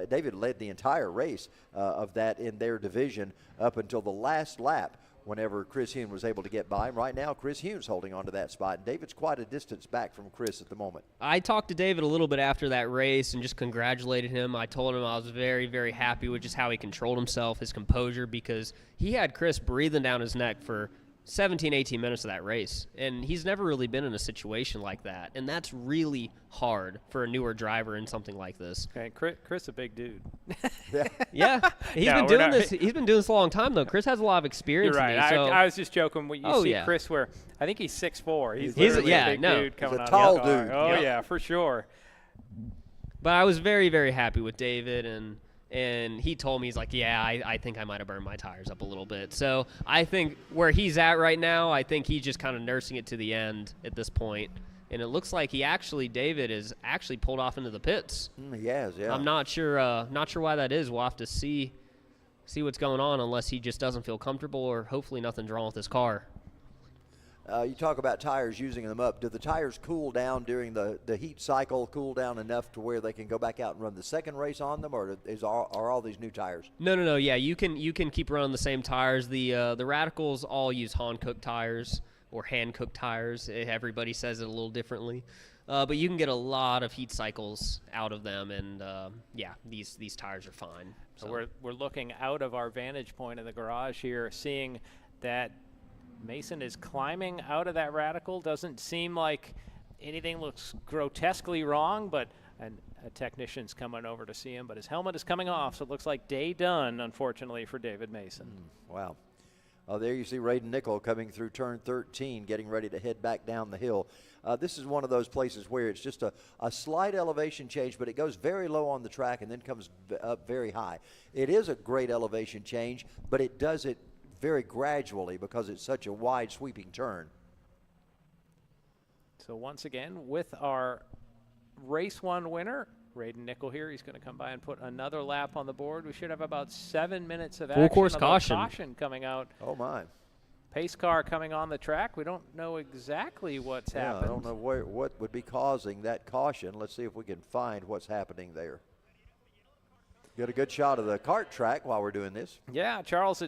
David led the entire race of that in their division up until the last lap, whenever Chris Hunes was able to get by him. Right now, Chris Hunes holding on to that spot. And David's quite a distance back from Chris at the moment. I talked to David a little bit after that race and just congratulated him. I told him I was very, very happy with just how he controlled himself, his composure, because he had Chris breathing down his neck for 17, 18 minutes of that race. And he's never really been in a situation like that. And that's really hard for a newer driver in something like this. Okay, Chris a big dude. Yeah. He's been doing this. He's been doing this a long time, though. Chris has a lot of experience. You're right. In these, so. I was just joking. When you see Chris, where I think he's 6'4". He's literally a big dude coming out. He's a tall dude. Oh, yeah, for sure. But I was very, very happy with David, and he told me, he's like, yeah, I think I might have burned my tires up a little bit. So I think where he's at right now, I think he's just kind of nursing it to the end at this point. And it looks like David is actually pulled off into the pits. He has, yeah. I'm not sure why that is. We'll have to see what's going on, unless he just doesn't feel comfortable, or hopefully nothing's wrong with his car. You talk about tires, using them up. Do the tires cool down during the heat cycle, cool down enough to where they can go back out and run the second race on them, or are all these new tires? No. Yeah, you can keep running the same tires. The Radicals all use hand-cooked tires or hand-cooked tires. Everybody says it a little differently. But you can get a lot of heat cycles out of them, and these tires are fine. So we're looking out of our vantage point in the garage here, seeing that Mason is climbing out of that Radical. Doesn't seem like anything looks grotesquely wrong, but a technician's coming over to see him. But his helmet is coming off, so it looks like day done, unfortunately, for David Mason. Wow. There you see Raiden Nickel coming through turn 13, getting ready to head back down the hill. This is one of those places where it's just a slight elevation change, but it goes very low on the track and then comes up very high. It is a great elevation change, but it does it very gradually because it's such a wide sweeping turn. So once again, with our race one winner, Raiden Nickel here, he's going to come by and put another lap on the board. We should have about 7 minutes of action. Full course caution coming out. Oh my. Pace car coming on the track. We don't know exactly what's happened. I don't know what would be causing that caution. Let's see if we can find what's happening there. Get a good shot of the kart track while we're doing this. Yeah, Charles,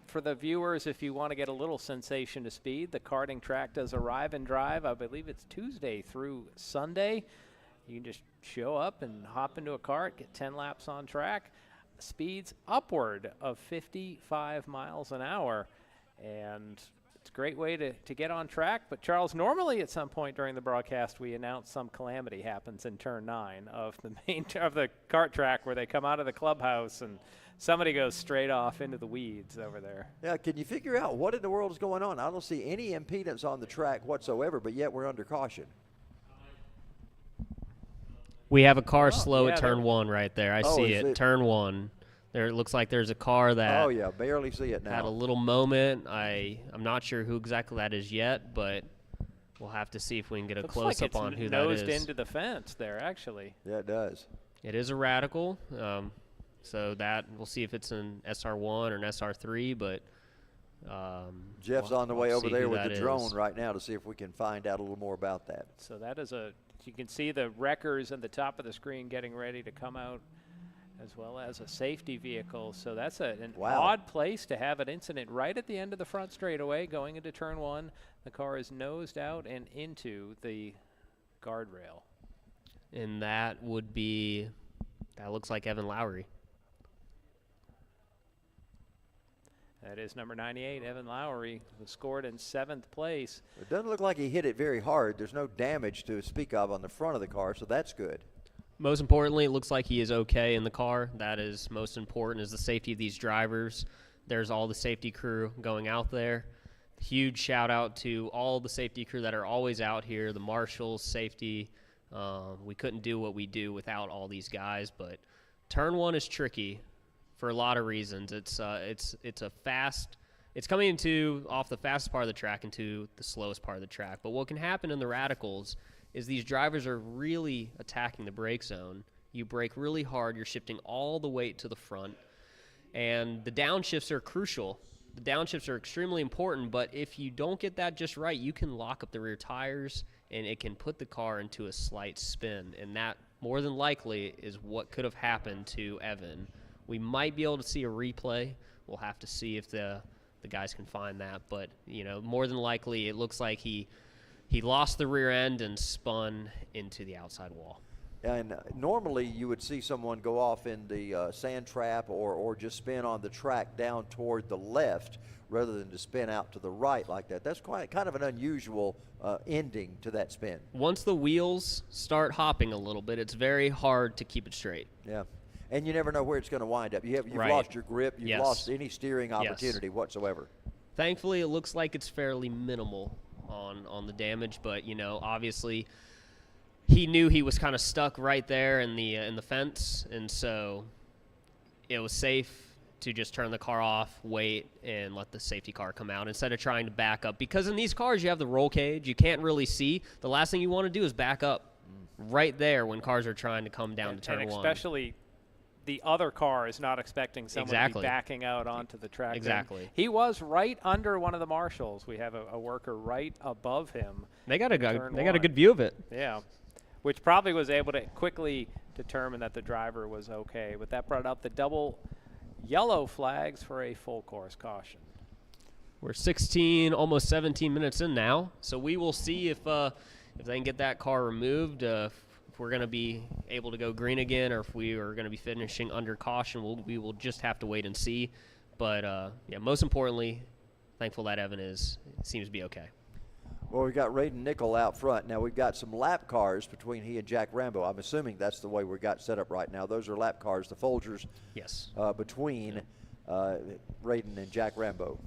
for the viewers, if you want to get a little sensation to speed, the karting track does arrive and drive. I believe it's Tuesday through Sunday. You can just show up and hop into a cart, get 10 laps on track. speeds upward of 55 miles an hour. And it's a great way to get on track. But, Charles, normally at some point during the broadcast we announce some calamity happens in turn 9 of the of the kart track, where they come out of the clubhouse and somebody goes straight off into the weeds over there. Yeah, can you figure out what in the world is going on? I don't see any impedance on the track whatsoever, but yet we're under caution. We have a car slow at turn 1 right there. I see is it. Turn 1. There, it looks like there's a car that oh yeah, barely see it now. Had a little moment. I'm not sure who exactly that is yet, but we'll have to see if we can get a close up on who that is. Nosed into the fence there, actually. Yeah, it does. It is a Radical, so that we'll see if it's an SR1 or an SR3. But Jeff's on the way over there with the drone right now to see if we can find out a little more about that. So that is you can see the wreckers at the top of the screen getting ready to come out, as well as a safety vehicle. So that's an odd place to have an incident right at the end of the front straightaway going into turn 1. The car is nosed out and into the guardrail. And that looks like Evan Lowry. That is number 98, Evan Lowry, who scored in 7th place. It doesn't look like he hit it very hard. There's no damage to speak of on the front of the car, so that's good. Most importantly, it looks like he is okay in the car. That is most important, is the safety of these drivers. There's all the safety crew going out there. Huge shout out to all the safety crew that are always out here, the marshals, safety. We couldn't do what we do without all these guys, but turn 1 is tricky for a lot of reasons. It's coming off the fastest part of the track into the slowest part of the track. But what can happen in the Radicals is these drivers are really attacking the brake zone. You brake really hard, you're shifting all the weight to the front, and the downshifts are crucial. The downshifts are extremely important, but if you don't get that just right, you can lock up the rear tires, and it can put the car into a slight spin, and that more than likely is what could have happened to Evan. We might be able to see a replay. We'll have to see if the guys can find that, but more than likely it looks like he lost the rear end and spun into the outside wall. And normally you would see someone go off in the sand trap or just spin on the track down toward the left rather than to spin out to the right like that. That's kind of an unusual ending to that spin. Once the wheels start hopping a little bit, it's very hard to keep it straight. Yeah. And you never know where it's going to wind up. You've lost your grip. You've lost any steering opportunity whatsoever. Thankfully, it looks like it's fairly minimal on the damage, but obviously he knew he was kind of stuck right there in the fence, and so it was safe to just turn the car off, wait, and let the safety car come out instead of trying to back up. Because in these cars, you have the roll cage. You can't really see. The last thing you want to do is back up right there when cars are trying to come down to turn 1. Especially the other car is not expecting someone to be backing out onto the track. Exactly. He was right under one of the marshals. We have a worker right above him. They got a good view of it. Yeah, which probably was able to quickly determine that the driver was okay. But that brought up the double yellow flags for a full course caution. We're 16, almost 17 minutes in now, so we will see if they can get that car removed. If we're going to be able to go green again, or if we are going to be finishing under caution, we will just have to wait and see. But most importantly, thankful that Evan seems to be okay. Well, we've got Raiden Nickel out front. Now we've got some lap cars between he and Jack Rambo. I'm assuming that's the way we got set up right now. Those are lap cars, the Folgers. Yes. Between Raiden and Jack Rambo.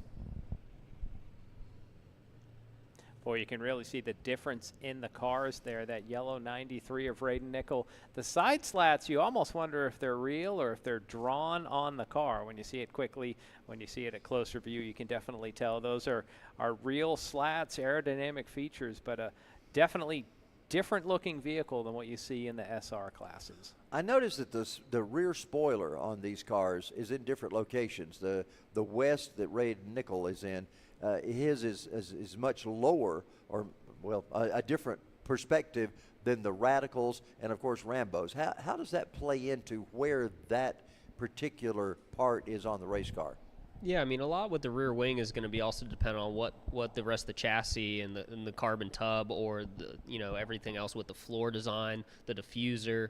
Boy, you can really see the difference in the cars there. That yellow 93 of Raiden Nickel. The side slats, you almost wonder if they're real or if they're drawn on the car. When you see it quickly, when you see it at closer view, you can definitely tell those are real slats, aerodynamic features, but a definitely different looking vehicle than what you see in the SR classes. I noticed that the rear spoiler on these cars is in different locations. The west that Raiden Nickel is in, his is much lower, or a different perspective than the Radicals and of course Rambo's. How does that play into where that particular part is on the race car? Yeah, I mean, a lot with the rear wing is going to be also dependent on what the rest of the chassis and the carbon tub, or everything else with the floor design, the diffuser,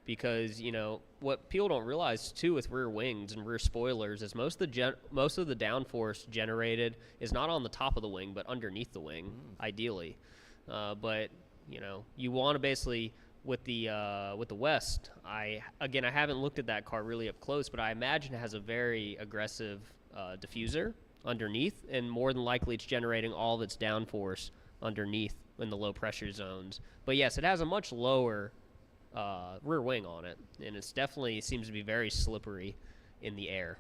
because, you know, what people don't realize too with rear wings and rear spoilers is most of the downforce generated is not on the top of the wing but underneath the wing, ideally. But you know, you want to basically with the West. I haven't looked at that car really up close, but I imagine it has a very aggressive diffuser underneath, and more than likely it's generating all of its downforce underneath in the low pressure zones. But yes, it has a much lower rear wing on it, and it's definitely seems to be very slippery in the air.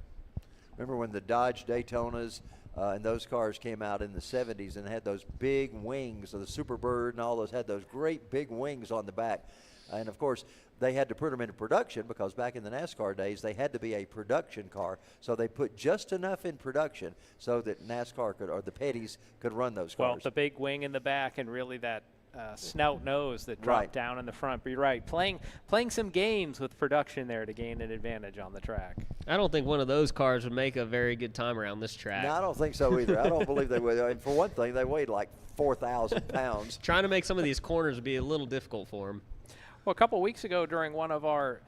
Remember when the Dodge Daytonas and those cars came out in the 70s and had those big wings, so the Superbird and all those had those great big wings on the back. And of course, they had to put them into production because back in the NASCAR days, they had to be a production car. So they put just enough in production so that NASCAR could, or the Petties could run those cars. Well, the big wing in the back and really that snout nose that dropped down in the front. But you're right, playing some games with production there to gain an advantage on the track. I don't think one of those cars would make a very good time around this track. No, I don't think so either. I don't believe they would. I mean, for one thing, they weighed like 4,000 pounds. Trying to make some of these corners would be a little difficult for them. Well, a couple weeks ago during one of our,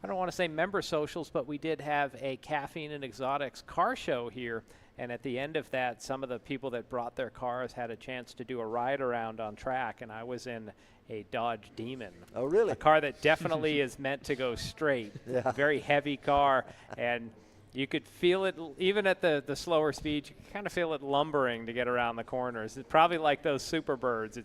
I don't want to say member socials, but we did have a Caffeine and Exotics car show here. And at the end of that, some of the people that brought their cars had a chance to do a ride around on track, and I was in a Dodge Demon. Oh, really? A car that definitely is meant to go straight. Yeah. Very heavy car, and you could feel it even at the slower speeds. You could kind of feel it lumbering to get around the corners. It's probably like those Superbirds.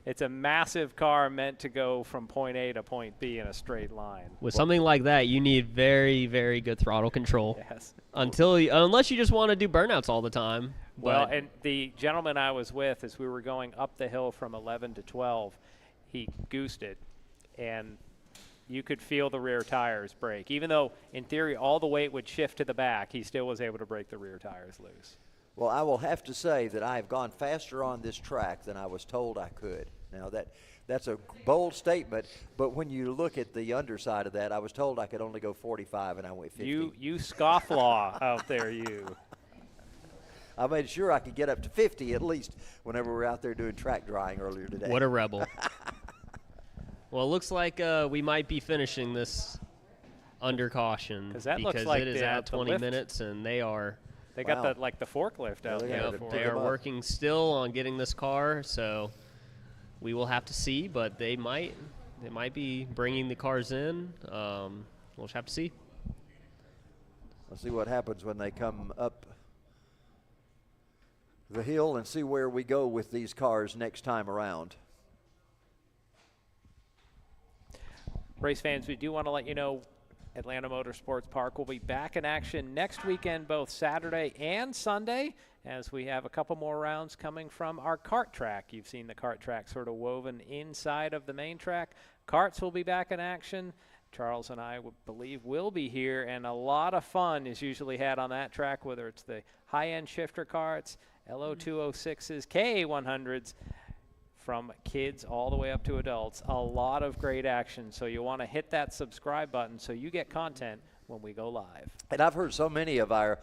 It's a massive car meant to go from point A to point B in a straight line. With something like that, you need very, very good throttle control. Yes. Unless you just want to do burnouts all the time. Well, and the gentleman I was with, as we were going up the hill from 11 to 12, he goosed it, and you could feel the rear tires break. Even though, in theory, all the weight would shift to the back, he still was able to break the rear tires loose. Well, I will have to say that I have gone faster on this track than I was told I could. Now, that's a bold statement, but when you look at the underside of that, I was told I could only go 45, and I went 50. You scofflaw out there, you. I made sure I could get up to 50 at least whenever we were out there doing track drying earlier today. What a rebel. Well, it looks like we might be finishing this under caution because looks like it is at 20 minutes, and they are. They got the forklift out there. They are working still on getting this car, so we will have to see. But they might be bringing the cars in. We'll just have to see. Let's see what happens when they come up the hill and see where we go with these cars next time around. Race fans, we do want to let you know Atlanta Motorsports Park will be back in action next weekend, both Saturday and Sunday, as we have a couple more rounds coming from our kart track. You've seen the kart track sort of woven inside of the main track. Karts will be back in action. Charles and I believe will be here, and a lot of fun is usually had on that track, whether it's the high-end shifter karts, LO206s, KA100s, from kids all the way up to adults. A lot of great action, so you want to hit that subscribe button so you get content when we go live. And I've heard so many of our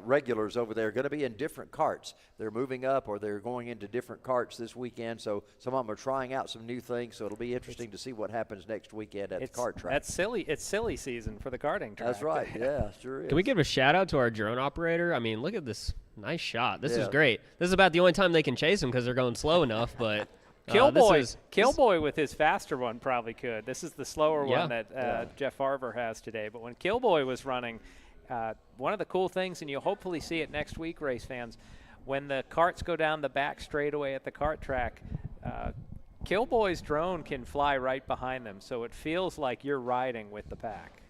regulars over there are going to be in different karts. They're moving up or they're going into different karts this weekend, so some of them are trying out some new things, so it'll be interesting to see what happens next weekend at the kart track. That's silly. It's silly season for the karting track. That's right. Yeah, sure is. Can we give a shout out to our drone operator? I mean, look at this nice shot. This is great. This is about the only time they can chase them because they're going slow enough, but Killboy with his faster one probably could. This is the slower one that Jeff Farver has today. But when Killboy was running, one of the cool things, and you'll hopefully see it next week, race fans, when the karts go down the back straightaway at the kart track, Killboy's drone can fly right behind them, so it feels like you're riding with the pack.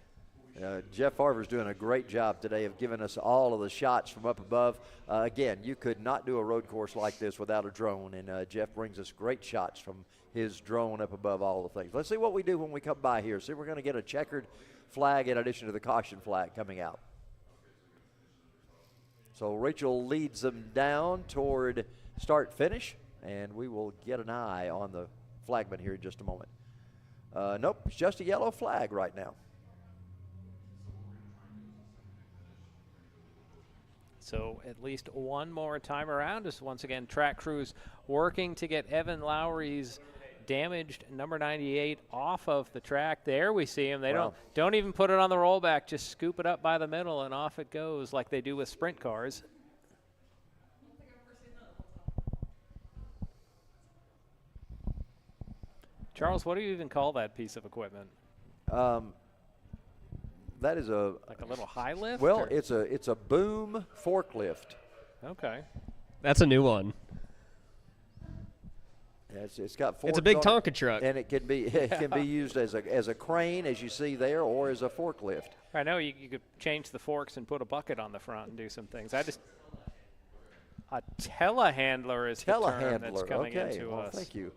Jeff Farver's doing a great job today of giving us all of the shots from up above. Again, you could not do a road course like this without a drone, and Jeff brings us great shots from his drone up above all the things. Let's see what we do when we come by here. See, we're going to get a checkered flag in addition to the caution flag coming out. So Rachel leads them down toward start-finish, and we will get an eye on the flagman here in just a moment. Nope, it's just a yellow flag right now. So at least one more time around, as once again track crews working to get Evan Lowry's damaged number 98 off of the track. There we see him. They Wow. don't even put it on the rollback, just scoop it up by the middle and off it goes like they do with sprint cars. Charles, what do you even call that piece of equipment? That is a like a little high lift. Well, or? it's a boom forklift. Okay. That's a new one. Yeah, it's got forks It's a big on it, Tonka truck. and it can be used as a crane, as you see there, or as a forklift. I know you could change the forks and put a bucket on the front and do some things. A telehandler is the term that's coming into well, us. Thank you.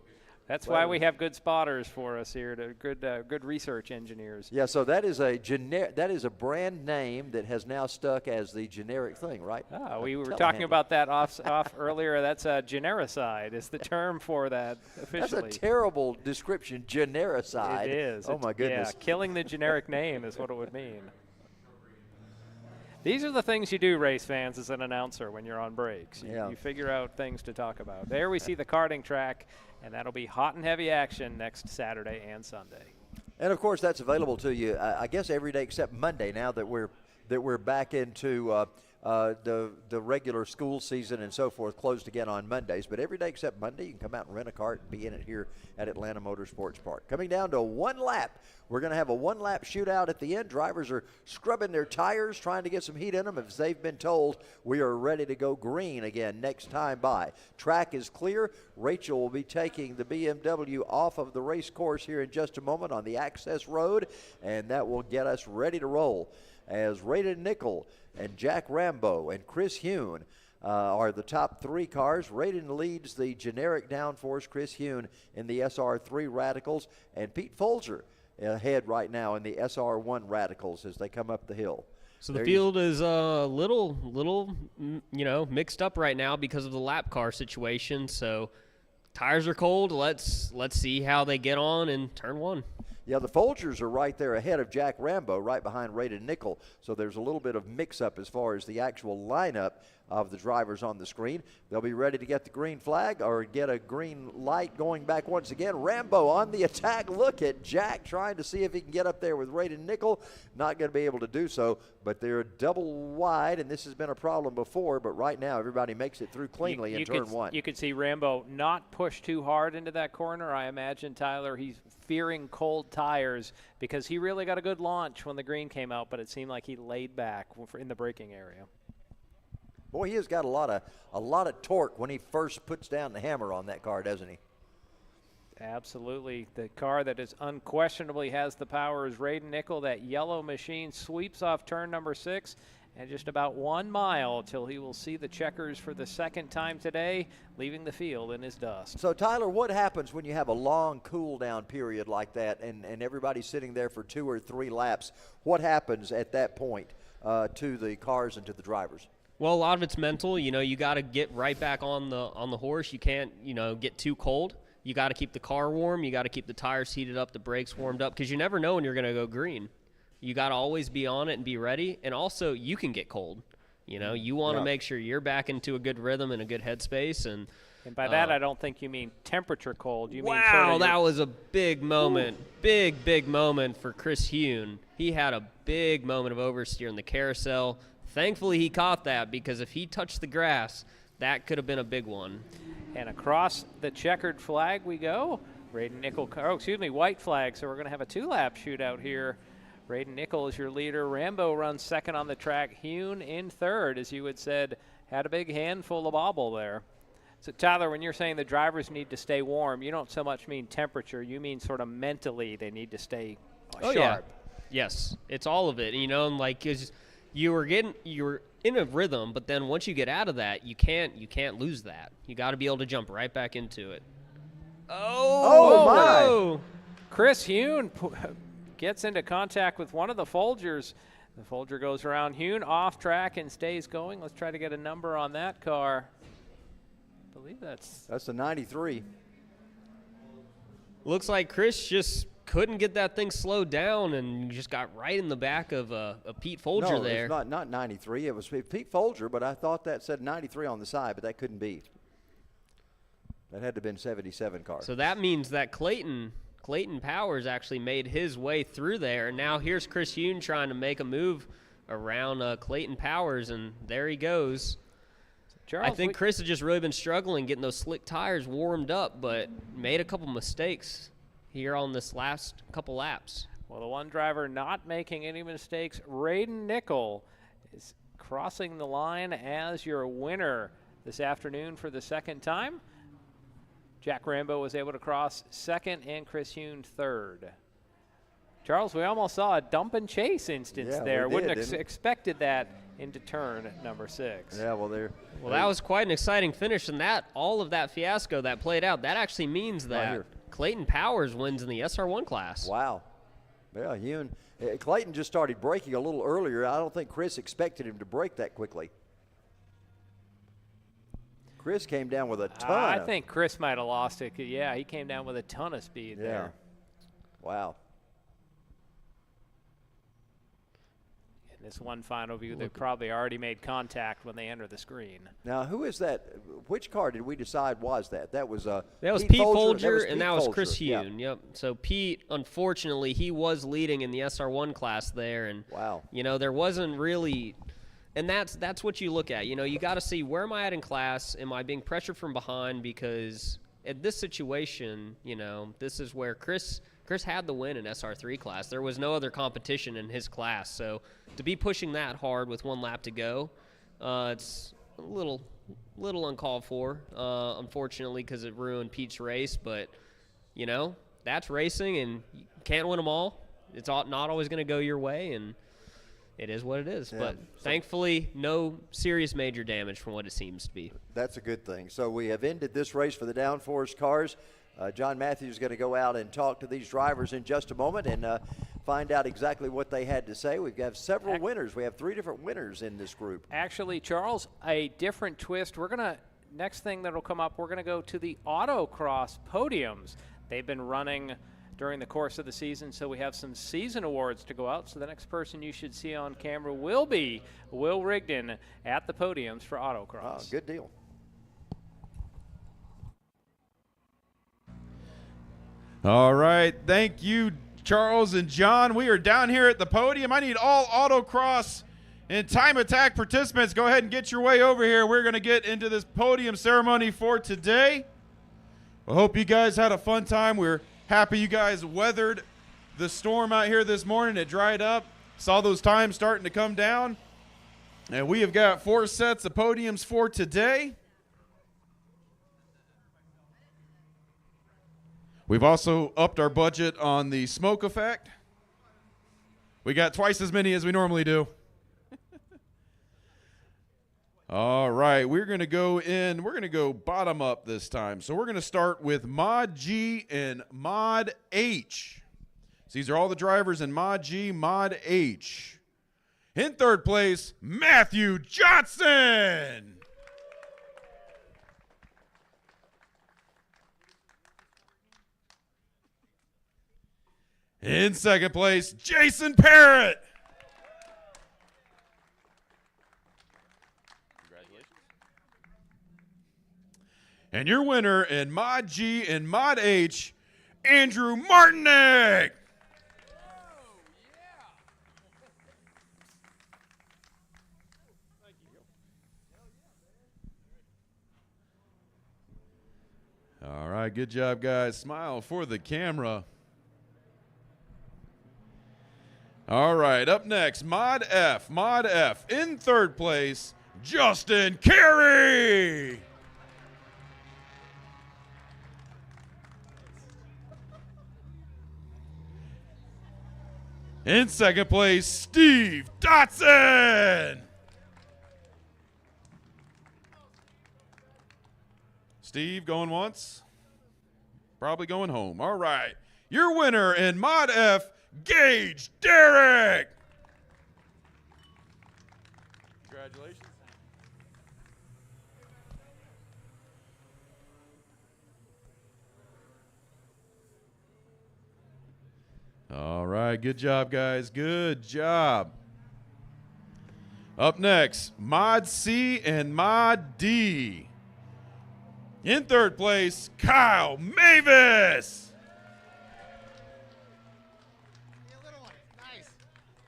That's why we have good spotters for us here, good research engineers. Yeah, so that is a brand name that has now stuck as the generic thing, right? We were talking about that off earlier. That's genericide is the term for that officially. That's a terrible description, genericide. It is. Oh, my goodness. Yeah, killing the generic name is what it would mean. These are the things you do, race fans, as an announcer when you're on breaks. You figure out things to talk about. There we see the karting track, and that'll be hot and heavy action next Saturday and Sunday. And, of course, that's available to you, I guess, every day except Monday now that we're back into the regular school season and so forth, closed again on Mondays. But every day except Monday, you can come out and rent a cart and be in it here at Atlanta Motorsports Park. Coming down to one lap. We're going to have a one-lap shootout at the end. Drivers are scrubbing their tires, trying to get some heat in them. As they've been told, we are ready to go green again next time by. Track is clear. Rachel will be taking the BMW off of the race course here in just a moment on the access road, and that will get us ready to roll. As Raiden Nickel and Jack Rambo and Chris Hune are the top three cars. Raiden leads the generic downforce, Chris Hune in the SR3 Radicals, and Pete Folger ahead right now in the SR1 Radicals as they come up the hill. So the field is a little mixed up right now because of the lap car situation. So tires are cold. Let's see how they get on in turn one. Yeah, the Folgers are right there ahead of Jack Rambo, right behind Raiden Nickel. So there's a little bit of mix-up as far as the actual lineup of the drivers on the screen. They'll be ready to get the green flag or get a green light going back once again. Rambo on the attack. Look at Jack trying to see if he can get up there with Raiden Nickel. Not going to be able to do so, but they're double wide, and this has been a problem before, but right now everybody makes it through cleanly in turn one. You could see Rambo not push too hard into that corner. I imagine, Tyler, he's fearing cold tires because he really got a good launch when the green came out, but it seemed like he laid back in the braking area. Boy, he has got a lot of torque when he first puts down the hammer on that car, doesn't he? Absolutely. The car that is unquestionably has the power is Raiden Nickel. That yellow machine sweeps off turn number 6 and just about 1 mile till he will see the checkers for the second time today, leaving the field in his dust. So, Tyler, what happens when you have a long cool-down period like that and everybody's sitting there for 2 or 3 laps? What happens at that point to the cars and to the drivers? Well, a lot of it's mental. You got to get right back on the horse. You can't, get too cold. You got to keep the car warm. You got to keep the tires heated up, the brakes warmed up, because you never know when you're going to go green. You got to always be on it and be ready. And also, you can get cold. You want to make sure you're back into a good rhythm and a good headspace. And by that, I don't think you mean temperature cold. You mean wow, that was a big moment. Big moment for Chris Hune. He had a big moment of oversteer in the carousel. Thankfully, he caught that, because if he touched the grass, that could have been a big one. And across the checkered flag we go. Raiden Nickel, white flag. So we're going to have a 2-lap shootout here. Raiden Nickel is your leader. Rambo runs second on the track. Hune in third, as you had said, had a big handful of bobble there. So, Tyler, when you're saying the drivers need to stay warm, you don't so much mean temperature. You mean sort of mentally they need to stay sharp. Yeah. Yes, it's all of it. Cause you were in a rhythm, but then once you get out of that, you can't lose that. You got to be able to jump right back into it. Oh my! Chris Hune gets into contact with one of the Folgers. The Folger goes around Hune off track and stays going. Let's try to get a number on that car. I believe that's the 93. Looks like Chris just couldn't get that thing slowed down and just got right in the back of Pete Folger there. No, it's not 93. It was Pete Folger, but I thought that said 93 on the side, but that couldn't be. That had to have been 77 car. So that means that Clayton Powers actually made his way through there. And now here's Chris Yoon trying to make a move around Clayton Powers, and there he goes. Charles, I think Chris has just really been struggling getting those slick tires warmed up, but made a couple mistakes here on this last couple laps. Well, the one driver not making any mistakes, Raiden Nickel, is crossing the line as your winner this afternoon for the second time. Jack Rambo was able to cross second and Chris Yoon third. Charles, we almost saw a dump and chase instance there. Wouldn't have expected that into turn number 6. Yeah, well, that was quite an exciting finish, and all of that fiasco that played out, that actually means that Clayton Powers wins in the SR1 class. Wow. Yeah, Clayton just started braking a little earlier. I don't think Chris expected him to brake that quickly. Chris came down with a ton. I think Chris might have lost it. Yeah, he came down with a ton of speed there. Wow. In this one final view, they probably already made contact when they enter the screen. Now, who is that? Which car did we decide was that? That was Pete Folger, and that was Chris Yoon. Yep. So Pete, unfortunately, he was leading in the SR1 class there, and there wasn't really. And that's what you look at. You got to see, where am I at in class? Am I being pressured from behind? Because at this situation, this is where Chris had the win in SR3 class. There was no other competition in his class. So to be pushing that hard with 1 lap to go, it's a little uncalled for, unfortunately, because it ruined Pete's race. But, that's racing, and you can't win them all. It's not always going to go your way, and it is what it is. But thankfully, no serious major damage from what it seems to be. That's a good thing. So we have ended this race for the downforce cars. John Matthews is going to go out and talk to these drivers in just a moment and find out exactly what they had to say. We've got several winners. We have 3 different winners in this group. Actually, Charles, a different twist. Next thing that will come up, we're going to go to the Autocross podiums. They've been running during the course of the season, so we have some season awards to go out. So the next person you should see on camera will be Will Rigdon at the podiums for Autocross. Oh, good deal. All right, thank you, Charles and John. We are down here at the podium. I need all Autocross and Time Attack participants. Go ahead and get your way over here. We're going to get into this podium ceremony for today. I hope you guys had a fun time. We're happy you guys weathered the storm out here this morning. It dried up. Saw those times starting to come down. And we have got 4 sets of podiums for today. We've also upped our budget on the smoke effect. We got twice as many as we normally do. All right, we're going to go in. We're going to go bottom up this time. So we're going to start with Mod G and Mod H. So these are all the drivers in Mod G, Mod H. In third place, Matthew Johnson. In second place, Jason Parrott. And your winner in Mod G and Mod H, Andrew Martinek. All right, good job, guys. Smile for the camera. All right, up next, Mod F. Mod F. In third place, Justin Carey. In second place, Steve Dotson. Steve going once, probably going home. All right, your winner in Mod F, Gage Derrick. Congratulations. All right, good job, guys. Good job. Up next, Mod C and Mod D. In third place, Kyle Mavis.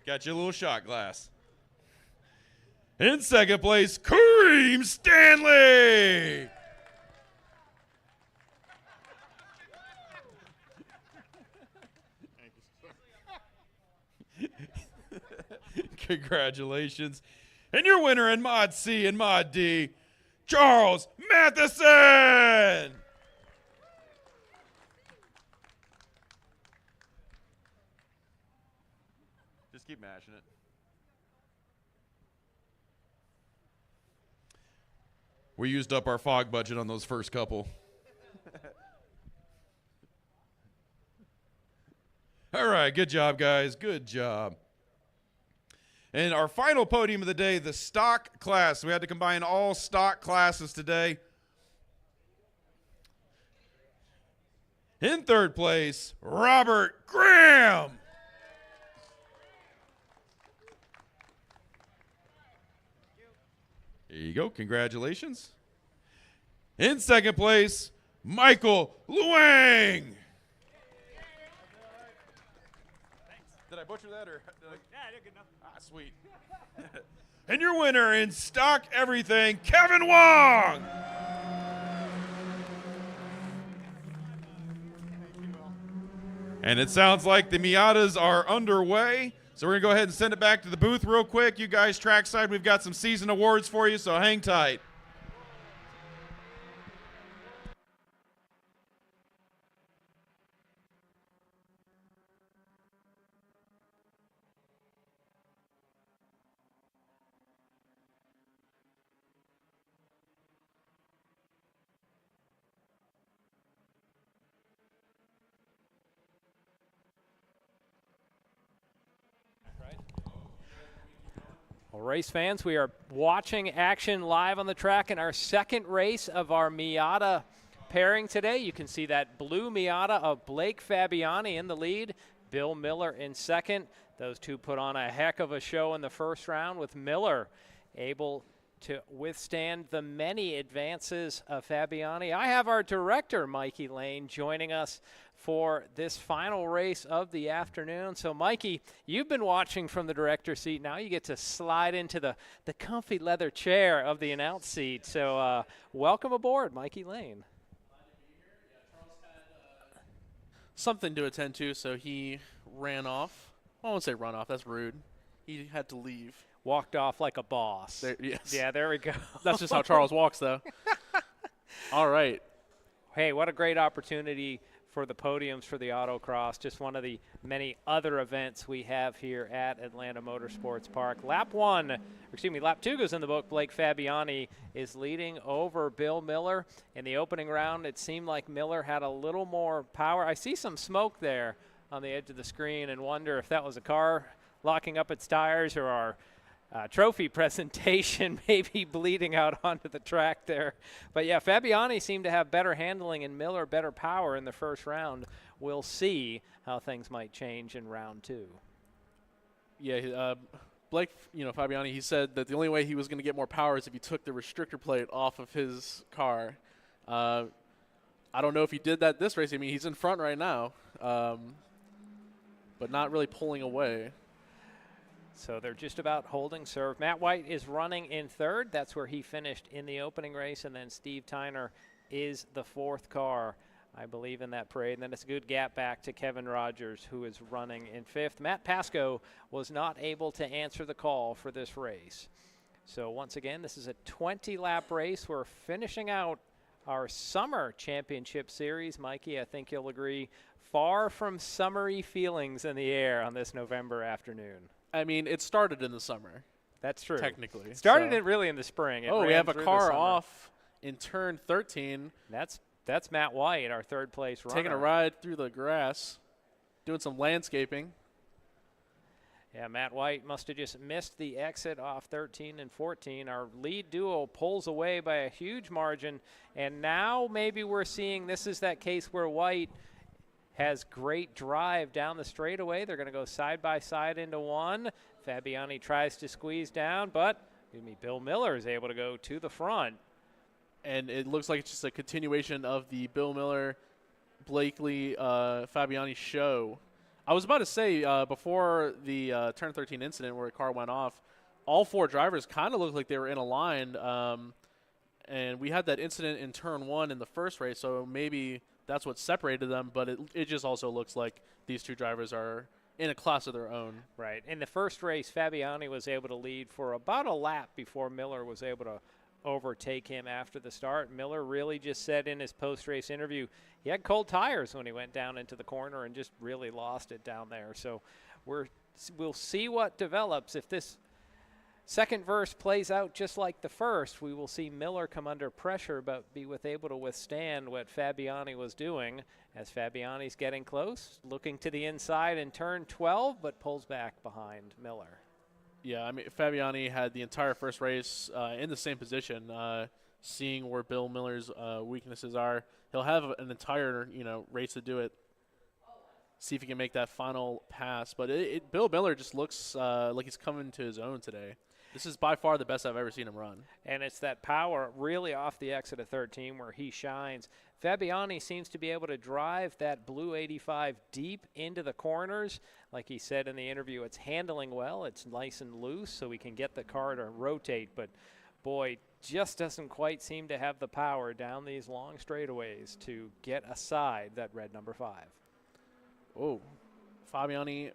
Got you a little shot glass. In second place, Kareem Stanley. Congratulations. And your winner in Mod C and Mod D, Charles Matheson. Just keep mashing it. We used up our fog budget on those first couple. All right, good job, guys. Good job. And our final podium of the day, the stock class. We had to combine all stock classes today. In third place, Robert Graham. There you go. Congratulations. In second place, Michael Luang. Did I butcher that? Yeah, I did good enough. Ah, sweet. And your winner in stock everything, Kevin Wong. And it sounds like the Miatas are underway. So we're going to go ahead and send it back to the booth real quick. You guys trackside, we've got some season awards for you, so hang tight. Well, race fans, we are watching action live on the track in our second race of our Miata pairing today. You can see that blue Miata of Blake Fabiani in the lead, Bill Miller in second. Those two put on a heck of a show in the first round, with Miller able to withstand the many advances of Fabiani. I have our director, Mikey Lane, joining us for this final race of the afternoon. So, Mikey, you've been watching from the director's seat. Now you get to slide into the comfy leather chair of the announce seat. So, welcome aboard, Mikey Lane. Something to attend to, so he ran off. Well, I won't say run off. That's rude. He had to leave. Walked off like a boss. Yes. Yeah, there we go. That's just how Charles walks, though. All right. Hey, what a great opportunity for the podiums for the Autocross. Just one of the many other events we have here at Atlanta Motorsports Park. Lap 2 goes in the book. Blake Fabiani is leading over Bill Miller. In the opening round, it seemed like Miller had a little more power. I see some smoke there on the edge of the screen and wonder if that was a car locking up its tires or our trophy presentation maybe bleeding out onto the track there. But yeah, Fabiani seemed to have better handling and Miller better power in the first round. We'll see how things might change in round 2. Yeah, Blake, Fabiani, he said that the only way he was going to get more power is if he took the restrictor plate off of his car. I don't know if he did that this race. I mean, he's in front right now, but not really pulling away. So they're just about holding serve. Matt White is running in third. That's where he finished in the opening race. And then Steve Tyner is the fourth car, I believe, in that parade. And then it's a good gap back to Kevin Rogers, who is running in fifth. Matt Pasco was not able to answer the call for this race. So once again, this is a 20-lap race. We're finishing out our summer championship series. Mikey, I think you'll agree, far from summery feelings in the air on this November afternoon. I mean, it started in the summer. That's true. Technically. Started it really in the spring. It we have a car summer. off in turn 13. That's Matt White, our third place runner. Taking a ride through the grass, doing some landscaping. Yeah, Matt White must have just missed the exit off 13 and 14. Our lead duo pulls away by a huge margin, and now maybe we're seeing this is that case where White has great drive down the straightaway. They're going to go side by side into one. Fabiani tries to squeeze down, but Bill Miller is able to go to the front. And it looks like it's just a continuation of the Bill Miller, Blakely, Fabiani show. I was about to say, before the turn 13 incident where a car went off, all 4 drivers kind of looked like they were in a line. And we had that incident in turn 1 in the first race, so maybe that's what separated them. But it just also looks like these 2 drivers are in a class of their own. Right. In the first race, Fabiani was able to lead for about a lap before Miller was able to overtake him after the start. Miller really just said in his post-race interview he had cold tires when he went down into the corner and just really lost it down there. So we'll see what develops. If this second verse plays out just like the first, we will see Miller come under pressure but be able to withstand what Fabiani was doing, as Fabiani's getting close, looking to the inside in turn 12, but pulls back behind Miller. Yeah, I mean, Fabiani had the entire first race in the same position, seeing where Bill Miller's weaknesses are. He'll have an entire, race to do it, see if he can make that final pass. But Bill Miller just looks like he's coming to his own today. This is by far the best I've ever seen him run. And it's that power really off the exit of 13 where he shines. Fabiani seems to be able to drive that blue 85 deep into the corners. Like he said in the interview, it's handling well. It's nice and loose so we can get the car to rotate. But, boy, just doesn't quite seem to have the power down these long straightaways to get aside that red number 5. Oh, Fabiani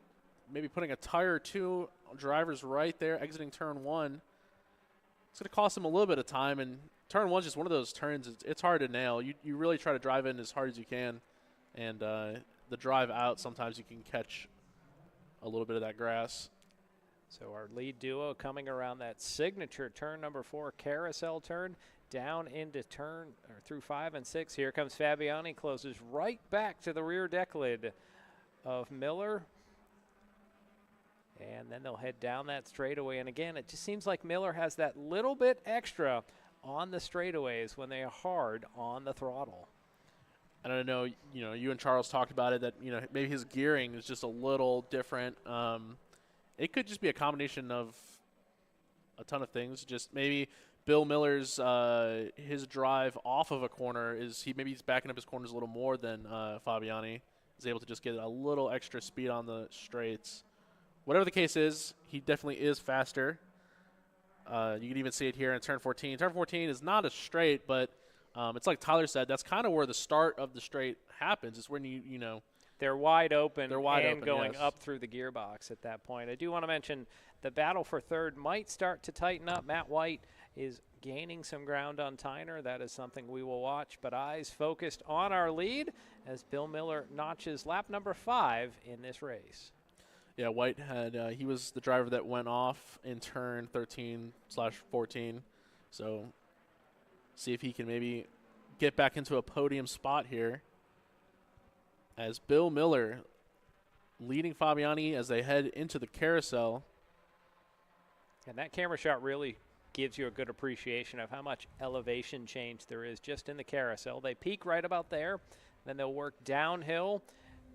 maybe putting a tire or 2 drivers right there, exiting turn 1. It's going to cost him a little bit of time, and turn 1's just one of those turns. It's hard to nail. You really try to drive in as hard as you can, and the drive out, sometimes you can catch a little bit of that grass. So our lead duo coming around that signature turn number 4 carousel turn down into through 5 and 6. Here comes Fabiani, closes right back to the rear deck lid of Miller. And then they'll head down that straightaway. And again, it just seems like Miller has that little bit extra on the straightaways when they are hard on the throttle. I don't know, you and Charles talked about it, that, maybe his gearing is just a little different. It could just be a combination of a ton of things. Just maybe Bill Miller's, his drive off of a corner maybe he's backing up his corners a little more than Fabiani is able to just get a little extra speed on the straights. Whatever the case is, he definitely is faster. You can even see it here in turn 14. Turn 14 is not a straight, but it's like Tyler said, that's kind of where the start of the straight happens. It's when they're wide open and going up through the gearbox at that point. I do want to mention the battle for third might start to tighten up. Matt White is gaining some ground on Tyner. That is something we will watch, but eyes focused on our lead as Bill Miller notches lap number 5 in this race. Yeah, White he was the driver that went off in turn 13/14. So see if he can maybe get back into a podium spot here. As Bill Miller leading Fabiani as they head into the carousel. And that camera shot really gives you a good appreciation of how much elevation change there is just in the carousel. They peak right about there, then they'll work downhill,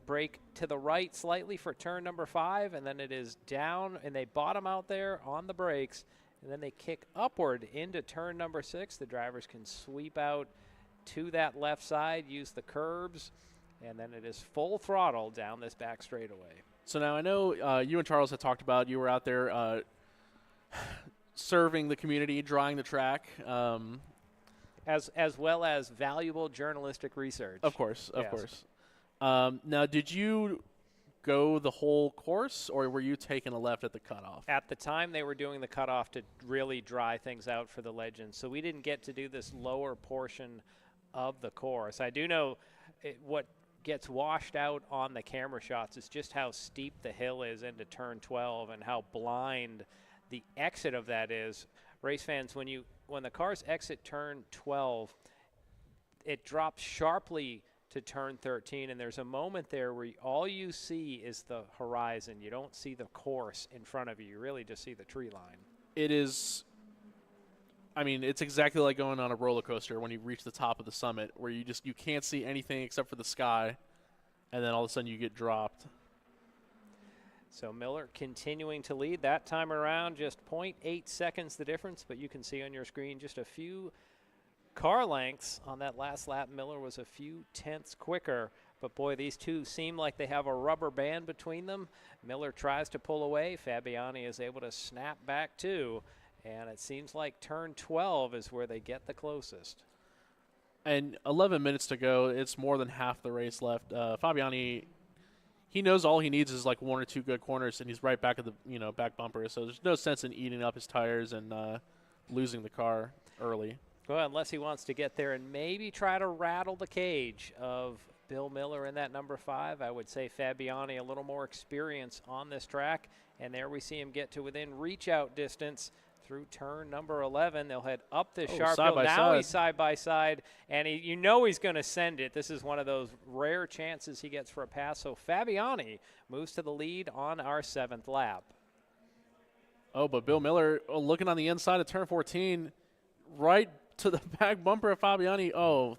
brake to the right slightly for turn number 5, and then it is down, and they bottom out there on the brakes, and then they kick upward into turn number 6. The drivers can sweep out to that left side, use the curbs, and then it is full throttle down this back straightaway. So now I know you and Charles had talked about you were out there serving the community, drying the track. As well as valuable journalistic research. Of course. Now, did you go the whole course, or were you taking a left at the cutoff? At the time, they were doing the cutoff to really dry things out for the Legends, so we didn't get to do this lower portion of the course. I do know what gets washed out on the camera shots is just how steep the hill is into turn 12 and how blind the exit of that is. Race fans, when the cars exit turn 12, it drops sharply to turn 13, and there's a moment there where all you see is the horizon. You don't see the course in front of you. You really just see the tree line. It is, it's exactly like going on a roller coaster when you reach the top of the summit, where you can't see anything except for the sky, and then all of a sudden you get dropped. So Miller continuing to lead that time around, just 0.8 seconds the difference, but you can see on your screen just a few car lengths on that last lap, Miller was a few tenths quicker. But, boy, these two seem like they have a rubber band between them. Miller tries to pull away. Fabiani is able to snap back, too. And it seems like turn 12 is where they get the closest. And 11 minutes to go. It's more than half the race left. Fabiani, he knows all he needs is like 1 or 2 good corners, and he's right back at the back bumper. So there's no sense in eating up his tires and losing the car early. Well, unless he wants to get there and maybe try to rattle the cage of Bill Miller in that number 5. I would say Fabiani a little more experience on this track. And there we see him get to within reach-out distance through turn number 11. They'll head up this sharp hill. Now he's side by side, and you know he's going to send it. This is one of those rare chances he gets for a pass. So Fabiani moves to the lead on our 7th lap. Oh, but Bill Miller looking on the inside of turn 14, right to the back bumper of Fabiani. Oh,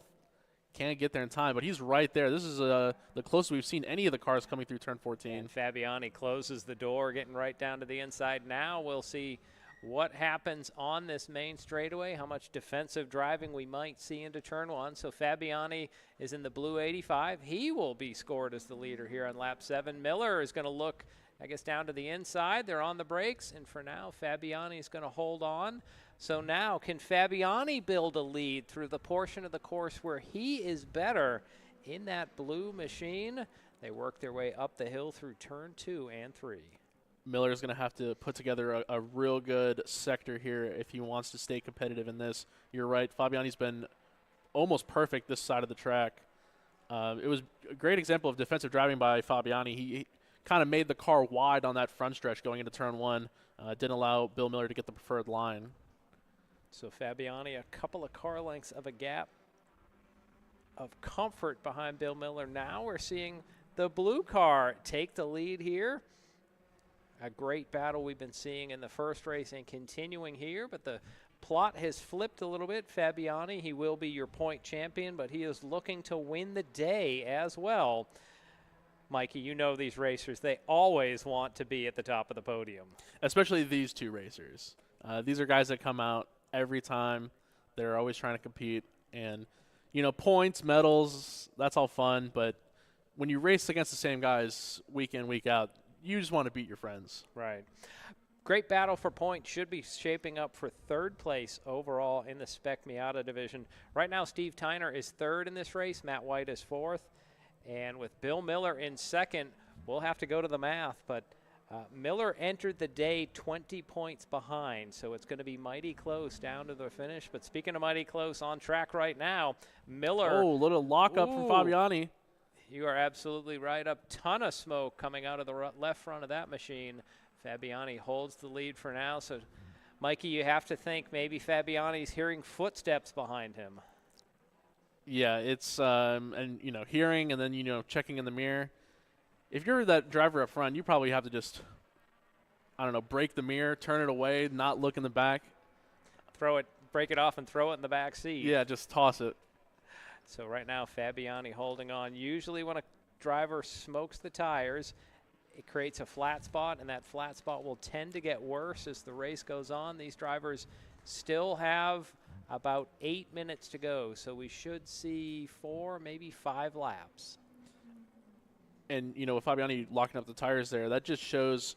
can't get there in time, but he's right there. This is the closest we've seen any of the cars coming through turn 14. And Fabiani closes the door, getting right down to the inside. Now we'll see what happens on this main straightaway, how much defensive driving we might see into turn 1. So Fabiani is in the blue 85. He will be scored as the leader here on lap 7. Miller is going to look, I guess, down to the inside. They're on the brakes, and for now, Fabiani is going to hold on. So now, can Fabiani build a lead through the portion of the course where he is better in that blue machine? They work their way up the hill through turn 2 and 3. Miller's going to have to put together a real good sector here if he wants to stay competitive in this. You're right. Fabiani's been almost perfect this side of the track. It was a great example of defensive driving by Fabiani. He kind of made the car wide on that front stretch going into turn 1. Didn't allow Bill Miller to get the preferred line. So Fabiani, a couple of car lengths of a gap of comfort behind Bill Miller. Now we're seeing the blue car take the lead here. A great battle we've been seeing in the first race and continuing here, but the plot has flipped a little bit. Fabiani, he will be your point champion, but he is looking to win the day as well. Mikey, you know these racers. They always want to be at the top of the podium. Especially these two racers. These are guys that come out every time. They're always trying to compete. And, points, medals, that's all fun. But when you race against the same guys week in, week out, you just want to beat your friends. Right. Great battle for points. Should be shaping up for 3rd place overall in the Spec Miata division. Right now, Steve Tyner is 3rd in this race. Matt White is 4th. And with Bill Miller in 2nd, we'll have to go to the math. But Miller entered the day 20 points behind, so it's going to be mighty close down to the finish. But speaking of mighty close, on track right now, Miller. Oh, a little lockup from Fabiani. You are absolutely right. A ton of smoke coming out of the left front of that machine. Fabiani holds the lead for now. So, Mikey, you have to think maybe Fabiani's hearing footsteps behind him. Yeah, it's hearing and then checking in the mirror. If you're that driver up front, you probably have to just, break the mirror, turn it away, not look in the back. Break it off and throw it in the back seat. Yeah, just toss it. So right now, Fabiani holding on. Usually when a driver smokes the tires, it creates a flat spot, and that flat spot will tend to get worse as the race goes on. These drivers still have about 8 minutes to go, so we should see 4, maybe 5 laps. And, with Fabiani locking up the tires there, that just shows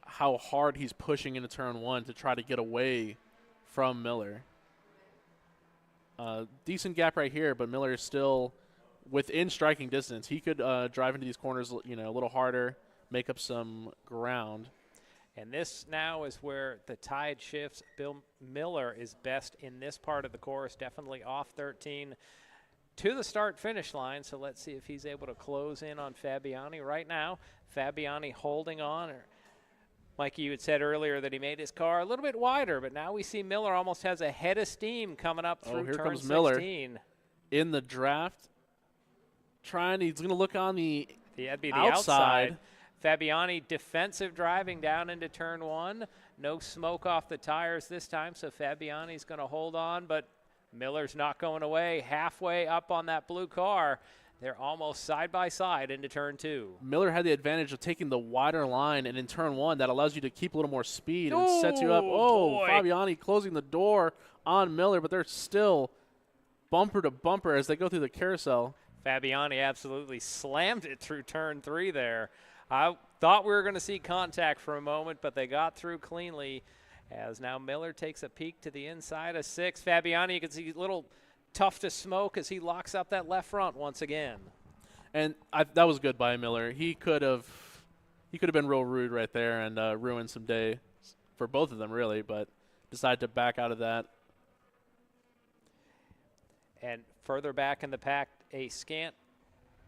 how hard he's pushing into turn 1 to try to get away from Miller. Decent gap right here, but Miller is still within striking distance. He could drive into these corners, a little harder, make up some ground. And this now is where the tide shifts. Bill Miller is best in this part of the course, definitely off 13 to the start-finish line. So let's see if he's able to close in on Fabiani. Right now, Fabiani holding on. Mikey, you had said earlier that he made his car a little bit wider, but now we see Miller almost has a head of steam coming up through here turn comes 16. Miller in the draft. He's going to look on the that'd be the outside. Fabiani defensive driving down into turn 1. No smoke off the tires this time, so Fabiani's going to hold on, but Miller's not going away. Halfway up on that blue car. They're almost side by side into turn 2. Miller had the advantage of taking the wider line, and in turn 1, that allows you to keep a little more speed and sets you up. Oh, boy. Fabiani closing the door on Miller, but they're still bumper to bumper as they go through the carousel. Fabiani absolutely slammed it through turn 3 there. I thought we were going to see contact for a moment, but they got through cleanly as now Miller takes a peek to the inside of 6. Fabiani, you can see a little tough to smoke as he locks up that left front once again. And that was good by Miller. He could have been real rude right there and ruined some day for both of them, really, but decided to back out of that. And further back in the pack, a scant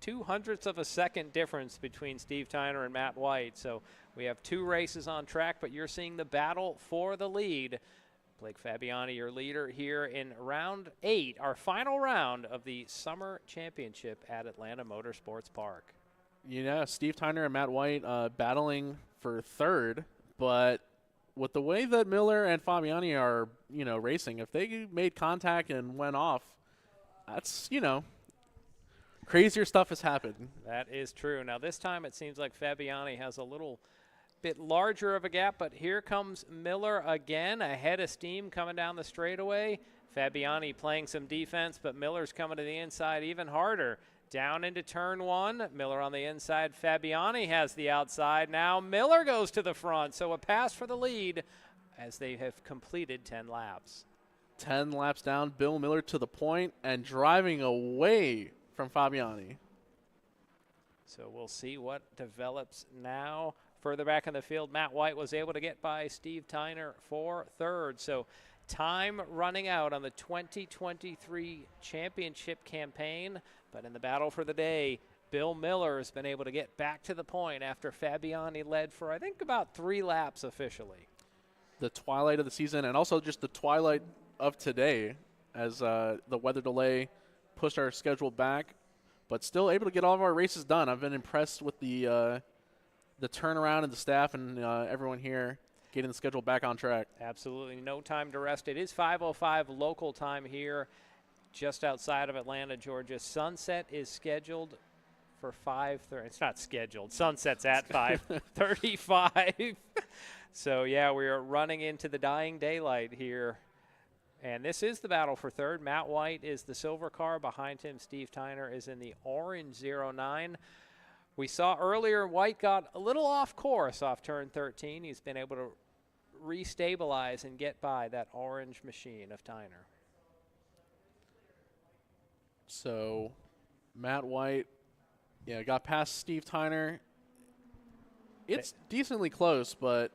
0.02 of a second difference between Steve Tyner and Matt White. So we have 2 races on track, but you're seeing the battle for the lead. Blake Fabiani, your leader here in round 8, our final round of the Summer Championship at Atlanta Motorsports Park. Yeah, Steve Tyner and Matt White battling for 3rd, but with the way that Miller and Fabiani are, racing, if they made contact and went off, that's, crazier stuff has happened. That is true. Now this time it seems like Fabiani has a little bit larger of a gap, but here comes Miller again, ahead of steam coming down the straightaway. Fabiani playing some defense, but Miller's coming to the inside even harder. Down into turn 1, Miller on the inside. Fabiani has the outside. Now Miller goes to the front, so a pass for the lead as they have completed 10 laps. 10 laps down, Bill Miller to the point and driving away from Fabiani. So we'll see what develops now. Further back in the field, Matt White was able to get by Steve Tyner for 3rd. So time running out on the 2023 championship campaign. But in the battle for the day, Bill Miller has been able to get back to the point after Fabiani led for, I think, about 3 laps officially. The twilight of the season and also just the twilight of today as the weather delay pushed our schedule back, but still able to get all of our races done. I've been impressed with the turnaround and the staff and everyone here getting the schedule back on track. Absolutely no time to rest. It is 5:05 local time here just outside of Atlanta, Georgia. Sunset is scheduled for 5:30. It's not scheduled. Sunset's at 5:35. So, yeah, we are running into the dying daylight here. And this is the battle for 3rd. Matt White is the silver car. Behind him, Steve Tyner is in the orange 09. We saw earlier White got a little off course off turn 13. He's been able to restabilize and get by that orange machine of Tyner. So Matt White, got past Steve Tyner. It's decently close, but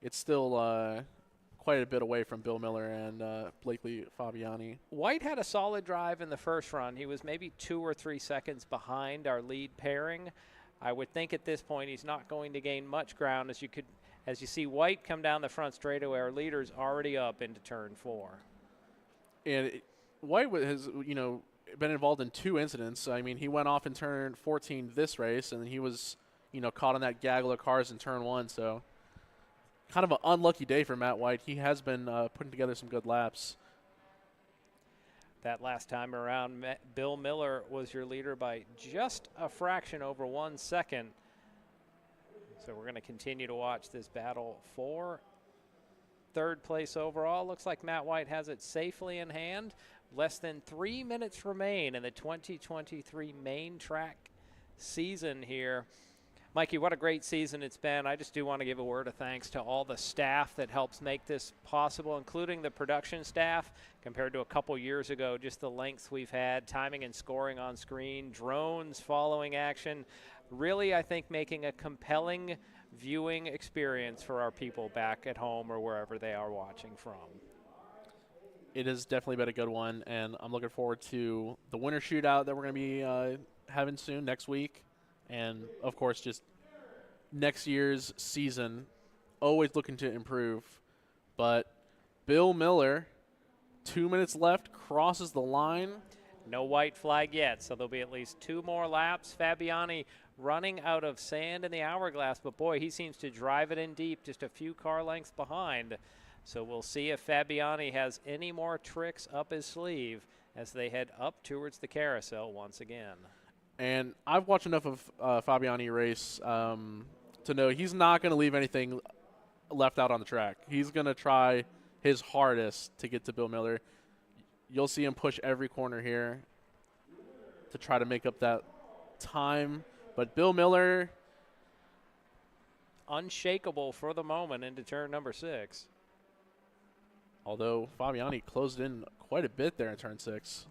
it's still quite a bit away from Bill Miller and Blakely Fabiani. White had a solid drive in the first run. He was maybe 2 or 3 seconds behind our lead pairing. I would think at this point he's not going to gain much ground as you see White come down the front straightaway. Our leader's already up into turn 4. And White has, been involved in 2 incidents. I mean, he went off in turn 14 this race, and he was, caught on that gaggle of cars in turn 1. So kind of an unlucky day for Matt White. He has been putting together some good laps. That last time around, Bill Miller was your leader by just a fraction over 1 second. So we're going to continue to watch this battle for 3rd place overall. Looks like Matt White has it safely in hand. Less than 3 minutes remain in the 2023 main track season here. Mikey, what a great season it's been. I just do want to give a word of thanks to all the staff that helps make this possible, including the production staff. Compared to a couple years ago, just the lengths we've had, timing and scoring on screen, drones following action. Really, I think making a compelling viewing experience for our people back at home or wherever they are watching from. It has definitely been a good one, and I'm looking forward to the winter shootout that we're going to be having soon, next week. And, of course, just next year's season, always looking to improve. But Bill Miller, 2 minutes left, crosses the line. No white flag yet, so there'll be at least 2 more laps. Fabiani running out of sand in the hourglass, but, boy, he seems to drive it in deep, just a few car lengths behind. So we'll see if Fabiani has any more tricks up his sleeve as they head up towards the carousel once again. And I've watched enough of Fabiani race to know he's not going to leave anything left out on the track. He's going to try his hardest to get to Bill Miller. you'll see him push every corner here to try to make up that time. But Bill Miller, unshakable for the moment into turn number 6. Although Fabiani closed in quite a bit there in turn 6.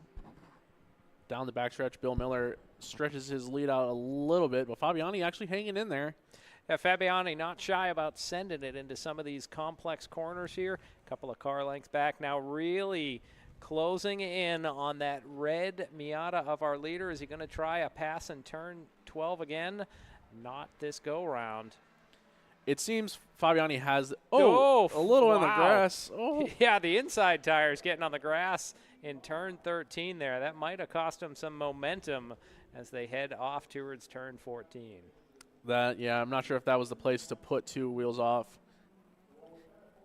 Down the backstretch, Bill Miller stretches his lead out a little bit, but Fabiani actually hanging in there. Yeah, Fabiani not shy about sending it into some of these complex corners here. A couple of car lengths back now, really closing in on that red Miata of our leader. Is he going to try a pass in turn 12 again? Not this go-round. It seems Fabiani has a little in the grass. Oh. Yeah, the inside tire's getting on the grass in turn 13 there. That might have cost him some momentum as they head off towards turn 14. I'm not sure if that was the place to put 2 wheels off.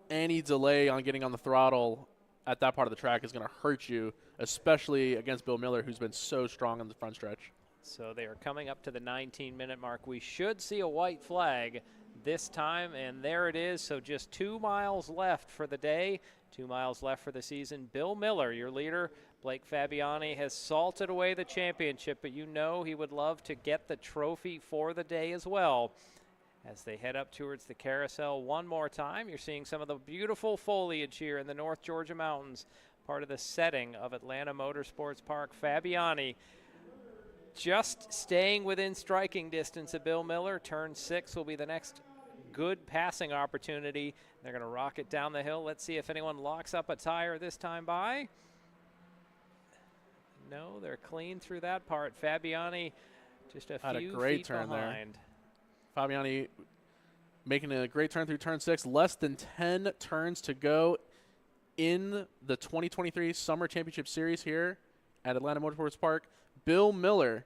Any delay on getting on the throttle at that part of the track is going to hurt you, especially against Bill Miller, who's been so strong on the front stretch. So they are coming up to the 19-minute mark. We should see a white flag this time, and there it is. So just 2 miles left for the day, 2 miles left for the season. Bill Miller, your leader. Blake Fabiani has salted away the championship, but you know he would love to get the trophy for the day as well. As they head up towards the carousel one more time, you're seeing some of the beautiful foliage here in the North Georgia mountains, part of the setting of Atlanta Motorsports Park. Fabiani just staying within striking distance of Bill Miller. Turn 6 will be the next good passing opportunity. They're going to rocket down the hill. Let's see if anyone locks up a tire this time by. No, they're clean through that part. Fabiani just a few feet behind. There. Fabiani making a great turn through turn 6. Less than 10 turns to go in the 2023 Summer Championship Series here at Atlanta Motorsports Park. Bill Miller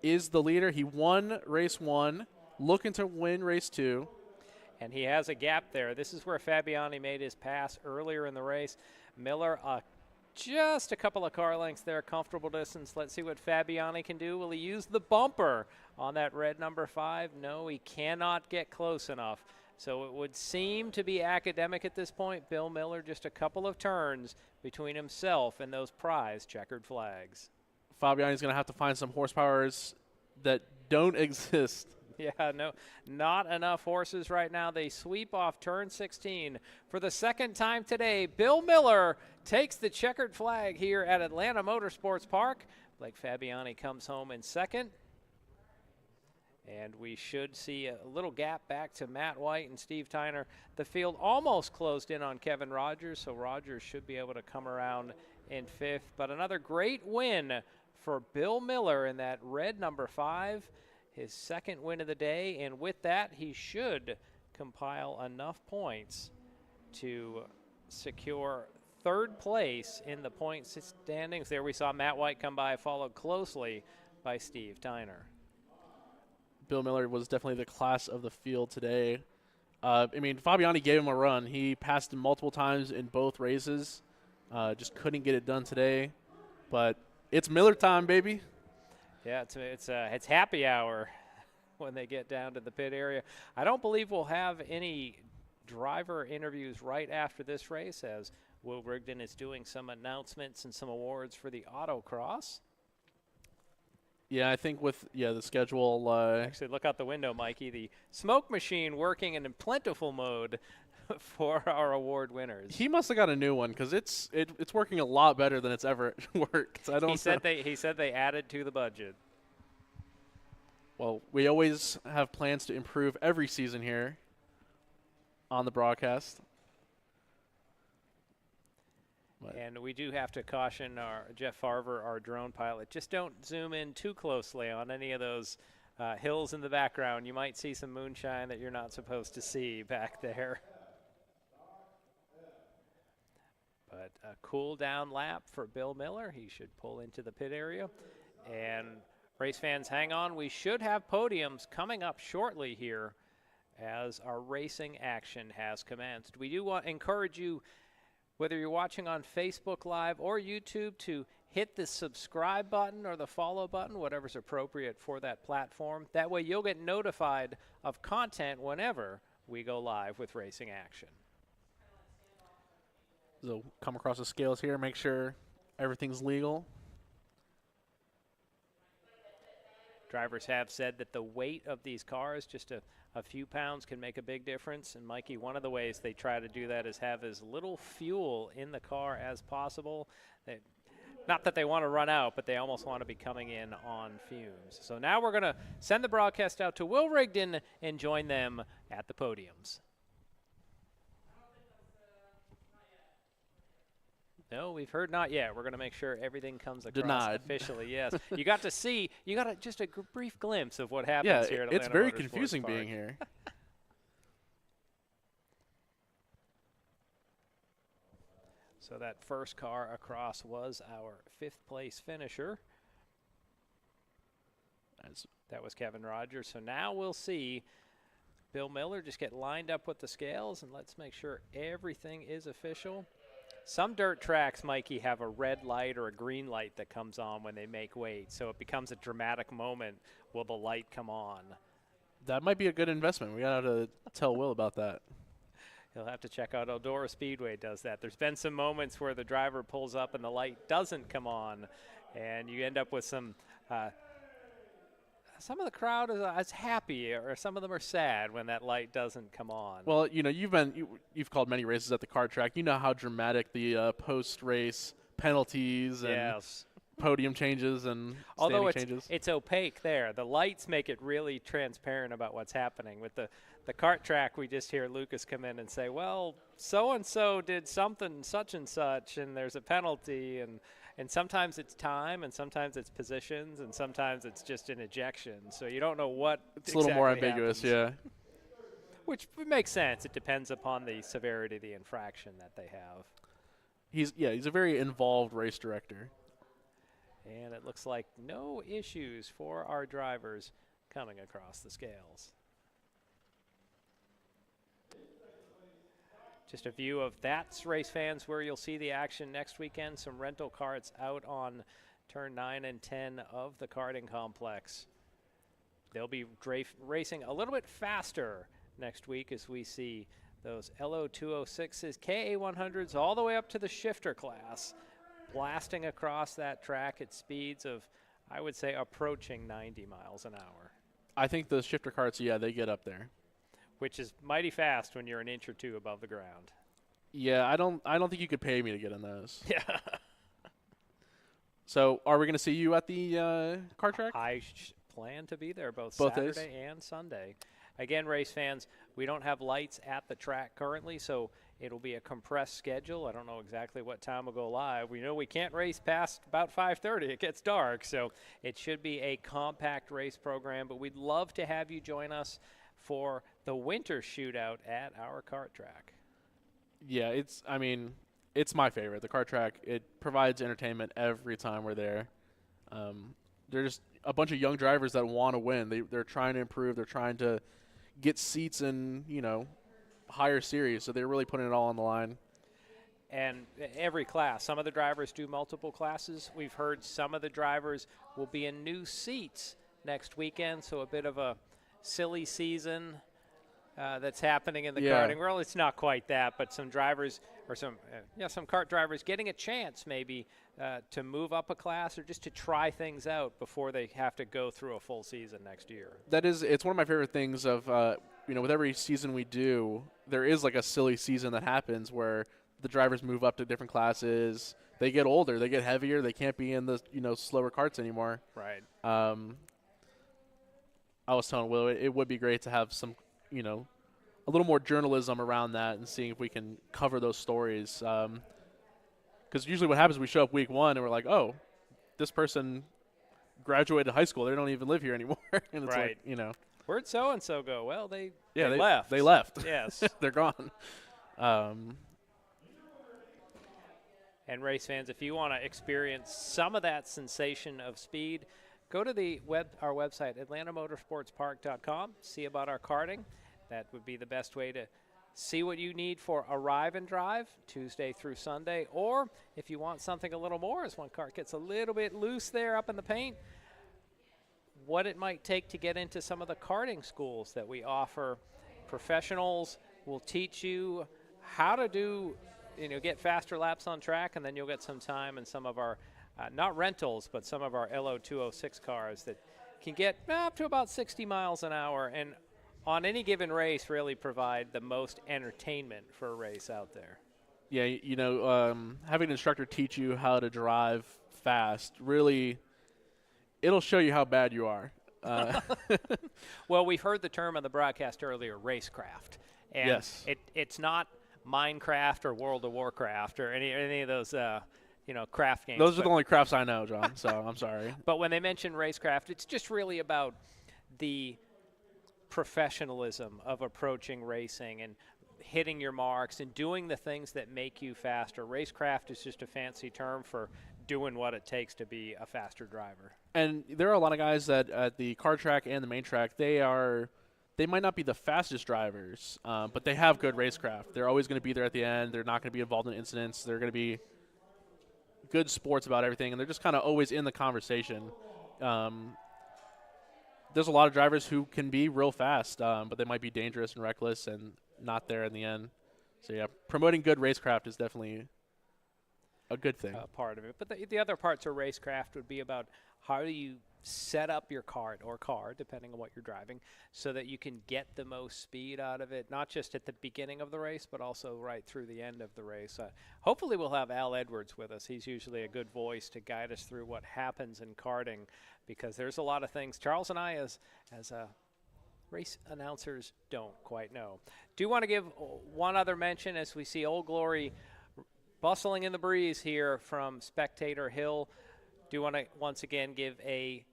is the leader. He won race 1, looking to win race 2. And he has a gap there. This is where Fabiani made his pass earlier in the race. Miller just a couple of car lengths there, comfortable distance. Let's see what Fabiani can do. Will he use the bumper on that red number 5? No, he cannot get close enough. So it would seem to be academic at this point. Bill Miller just a couple of turns between himself and those prize checkered flags. Fabiani's going to have to find some horsepowers that don't exist. Yeah, no, not enough horses right now. They sweep off turn 16 for the second time today. Bill Miller takes the checkered flag here at Atlanta Motorsports Park. Blake Fabiani comes home in second. And we should see a little gap back to Matt White and Steve Tyner. The field almost closed in on Kevin Rogers, so Rogers should be able to come around in 5th. But another great win for Bill Miller in that red number 5. His second win of the day, and with that, he should compile enough points to secure 3rd place in the point standings. There we saw Matt White come by, followed closely by Steve Tyner. Bill Miller was definitely the class of the field today. Fabiani gave him a run. He passed him multiple times in both races. Just couldn't get it done today. But it's Miller time, baby. Yeah, it's happy hour when they get down to the pit area. I don't believe we'll have any driver interviews right after this race, as Will Rigdon is doing some announcements and some awards for the Autocross. Yeah, I think with the schedule. Actually, look out the window, Mikey. The smoke machine working in plentiful mode for our award winners. He must have got a new one because it's working a lot better than it's ever worked. He said they added to the budget. Well, we always have plans to improve every season here on the broadcast. And we do have to caution our Jeff Farver, our drone pilot, just don't zoom in too closely on any of those hills in the background. You might see some moonshine that you're not supposed to see back there. But a cool down lap for Bill Miller. He should pull into the pit area. And race fans, hang on. We should have podiums coming up shortly here as our racing action has commenced. We do want to encourage you, whether you're watching on Facebook Live or YouTube, to hit the subscribe button or the follow button, whatever's appropriate for that platform. That way you'll get notified of content whenever we go live with racing action. So come across the scales here, make sure everything's legal. Drivers have said that the weight of these cars, just a few pounds, can make a big difference. And Mikey, one of the ways they try to do that is have as little fuel in the car as possible. Not that they want to run out, but they almost want to be coming in on fumes. So now we're going to send the broadcast out to Will Rigdon and join them at the podiums. No, we've heard not yet. We're going to make sure everything comes across Denied. officially. Yes, you got to see. You got just a brief glimpse of what happens here at Atlanta it's very Motorsports confusing Park. being here. So that first car across was our 5th place finisher. That was Kevin Rogers. So now we'll see Bill Miller just get lined up with the scales, and let's make sure everything is official. Some dirt tracks, Mikey, have a red light or a green light that comes on when they make weight, so it becomes a dramatic moment. Will the light come on? That might be a good investment. We got to tell Will about that. He'll have to check out Eldora Speedway does that. There's been some moments where the driver pulls up and the light doesn't come on, and you end up with some of the crowd is happy, or some of them are sad when that light doesn't come on. Well, you know, you've called many races at the kart track. You know how dramatic the post-race penalties and podium changes and although standing changes. It's opaque there. The lights make it really transparent about what's happening. With the kart track, we just hear Lucas come in and say, well, so-and-so did something such and such, and there's a penalty, and sometimes it's time, and sometimes it's positions, and sometimes it's just an ejection. So you don't know what it's a little more ambiguous, happens. Yeah. Which makes sense. It depends upon the severity of the infraction that they have. He's a very involved race director. And it looks like no issues for our drivers coming across the scales. Just a view of that's Race Fans, where you'll see the action next weekend. Some rental karts out on turn 9 and 10 of the karting complex. They'll be racing a little bit faster next week as we see those LO206s, KA100s, all the way up to the shifter class, blasting across that track at speeds of, I would say, approaching 90 miles an hour. I think the shifter karts, they get up there. Which is mighty fast when you're an inch or two above the ground. Yeah, I don't think you could pay me to get in those. Yeah. So, are we going to see you at the kart track? I plan to be there both Saturday days? And Sunday. Again, Race Fans, we don't have lights at the track currently, so it'll be a compressed schedule. I don't know exactly what time we'll go live. We know we can't race past about 5:30. It gets dark, so it should be a compact race program, but we'd love to have you join us for the winter shootout at our kart track. Yeah, it's my favorite. The kart track, it provides entertainment every time we're there. There's a bunch of young drivers that want to win. They're trying to improve. They're trying to get seats in, higher series. So they're really putting it all on the line. And every class, some of the drivers do multiple classes. We've heard some of the drivers will be in new seats next weekend, so a bit of a silly season that's happening in the karting world. It's not quite that, but some drivers or some kart drivers getting a chance maybe to move up a class or just to try things out before they have to go through a full season next year. It's one of my favorite things of, with every season we do, there is like a silly season that happens where the drivers move up to different classes. They get older, they get heavier, they can't be in the, slower karts anymore. Right. I was telling Will it would be great to have some, a little more journalism around that and seeing if we can cover those stories. Because usually what happens is we show up week one and we're like, oh, this person graduated high school. They don't even live here anymore. And it's right. like, Where'd so-and-so go? Well, they left. They left. Yes. They're gone. And Race Fans, if you want to experience some of that sensation of speed, go to our website, atlantamotorsportspark.com, see about our karting. That would be the best way to see what you need for arrive and drive Tuesday through Sunday. Or if you want something a little more, as one kart gets a little bit loose there up in the paint, what it might take to get into some of the karting schools that we offer. Professionals will teach you how to do get faster laps on track, and then you'll get some time in some of our, not rentals, but some of our LO206 cars that can get up to about 60 miles an hour, and on any given race really provide the most entertainment for a race out there. Yeah, having an instructor teach you how to drive fast, really, it'll show you how bad you are. Well, we've heard the term on the broadcast earlier, racecraft. And yes. It's not Minecraft or World of Warcraft or any of those craft games. Those are the only crafts I know, John, so I'm sorry. But when they mention racecraft, it's just really about the professionalism of approaching racing and hitting your marks and doing the things that make you faster. Racecraft is just a fancy term for doing what it takes to be a faster driver. And there are a lot of guys that at the car track and the main track, they might not be the fastest drivers, but they have good racecraft. They're always going to be there at the end. They're not going to be involved in incidents. They're going to be good sports about everything, and they're just kind of always in the conversation. There's a lot of drivers who can be real fast, but they might be dangerous and reckless and not there in the end. So, yeah, promoting good racecraft is definitely a good thing. Part of it. But the other parts of racecraft would be about how do you set up your cart or car, depending on what you're driving, so that you can get the most speed out of it, not just at the beginning of the race, but also right through the end of the race. Hopefully we'll have Al Edwards with us. He's usually a good voice to guide us through what happens in karting, because there's a lot of things Charles and I as race announcers don't quite know. Do want to give one other mention as we see Old Glory bustling in the breeze here from Spectator Hill. Do want to once again give a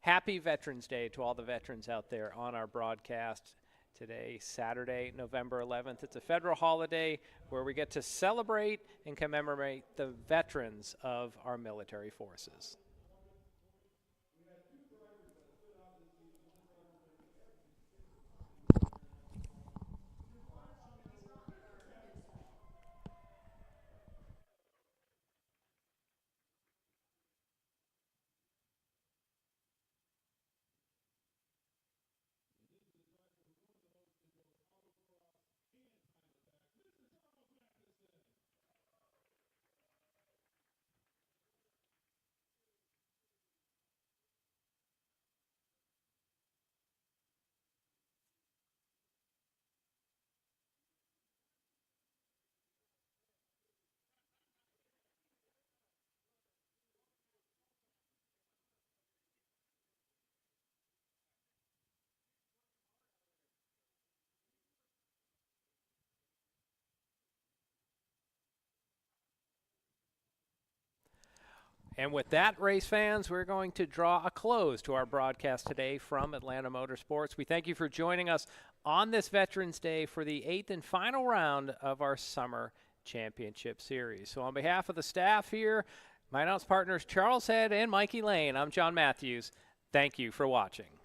happy Veterans Day to all the veterans out there on our broadcast today, Saturday, November 11th. It's a federal holiday where we get to celebrate and commemorate the veterans of our military forces. And with that, race fans, we're going to draw a close to our broadcast today from Atlanta Motorsports. We thank you for joining us on this Veterans Day for the 8th and final round of our Summer Championship Series. So on behalf of the staff here, my announce partners Charles Head and Mikey Lane, I'm John Matthews. Thank you for watching.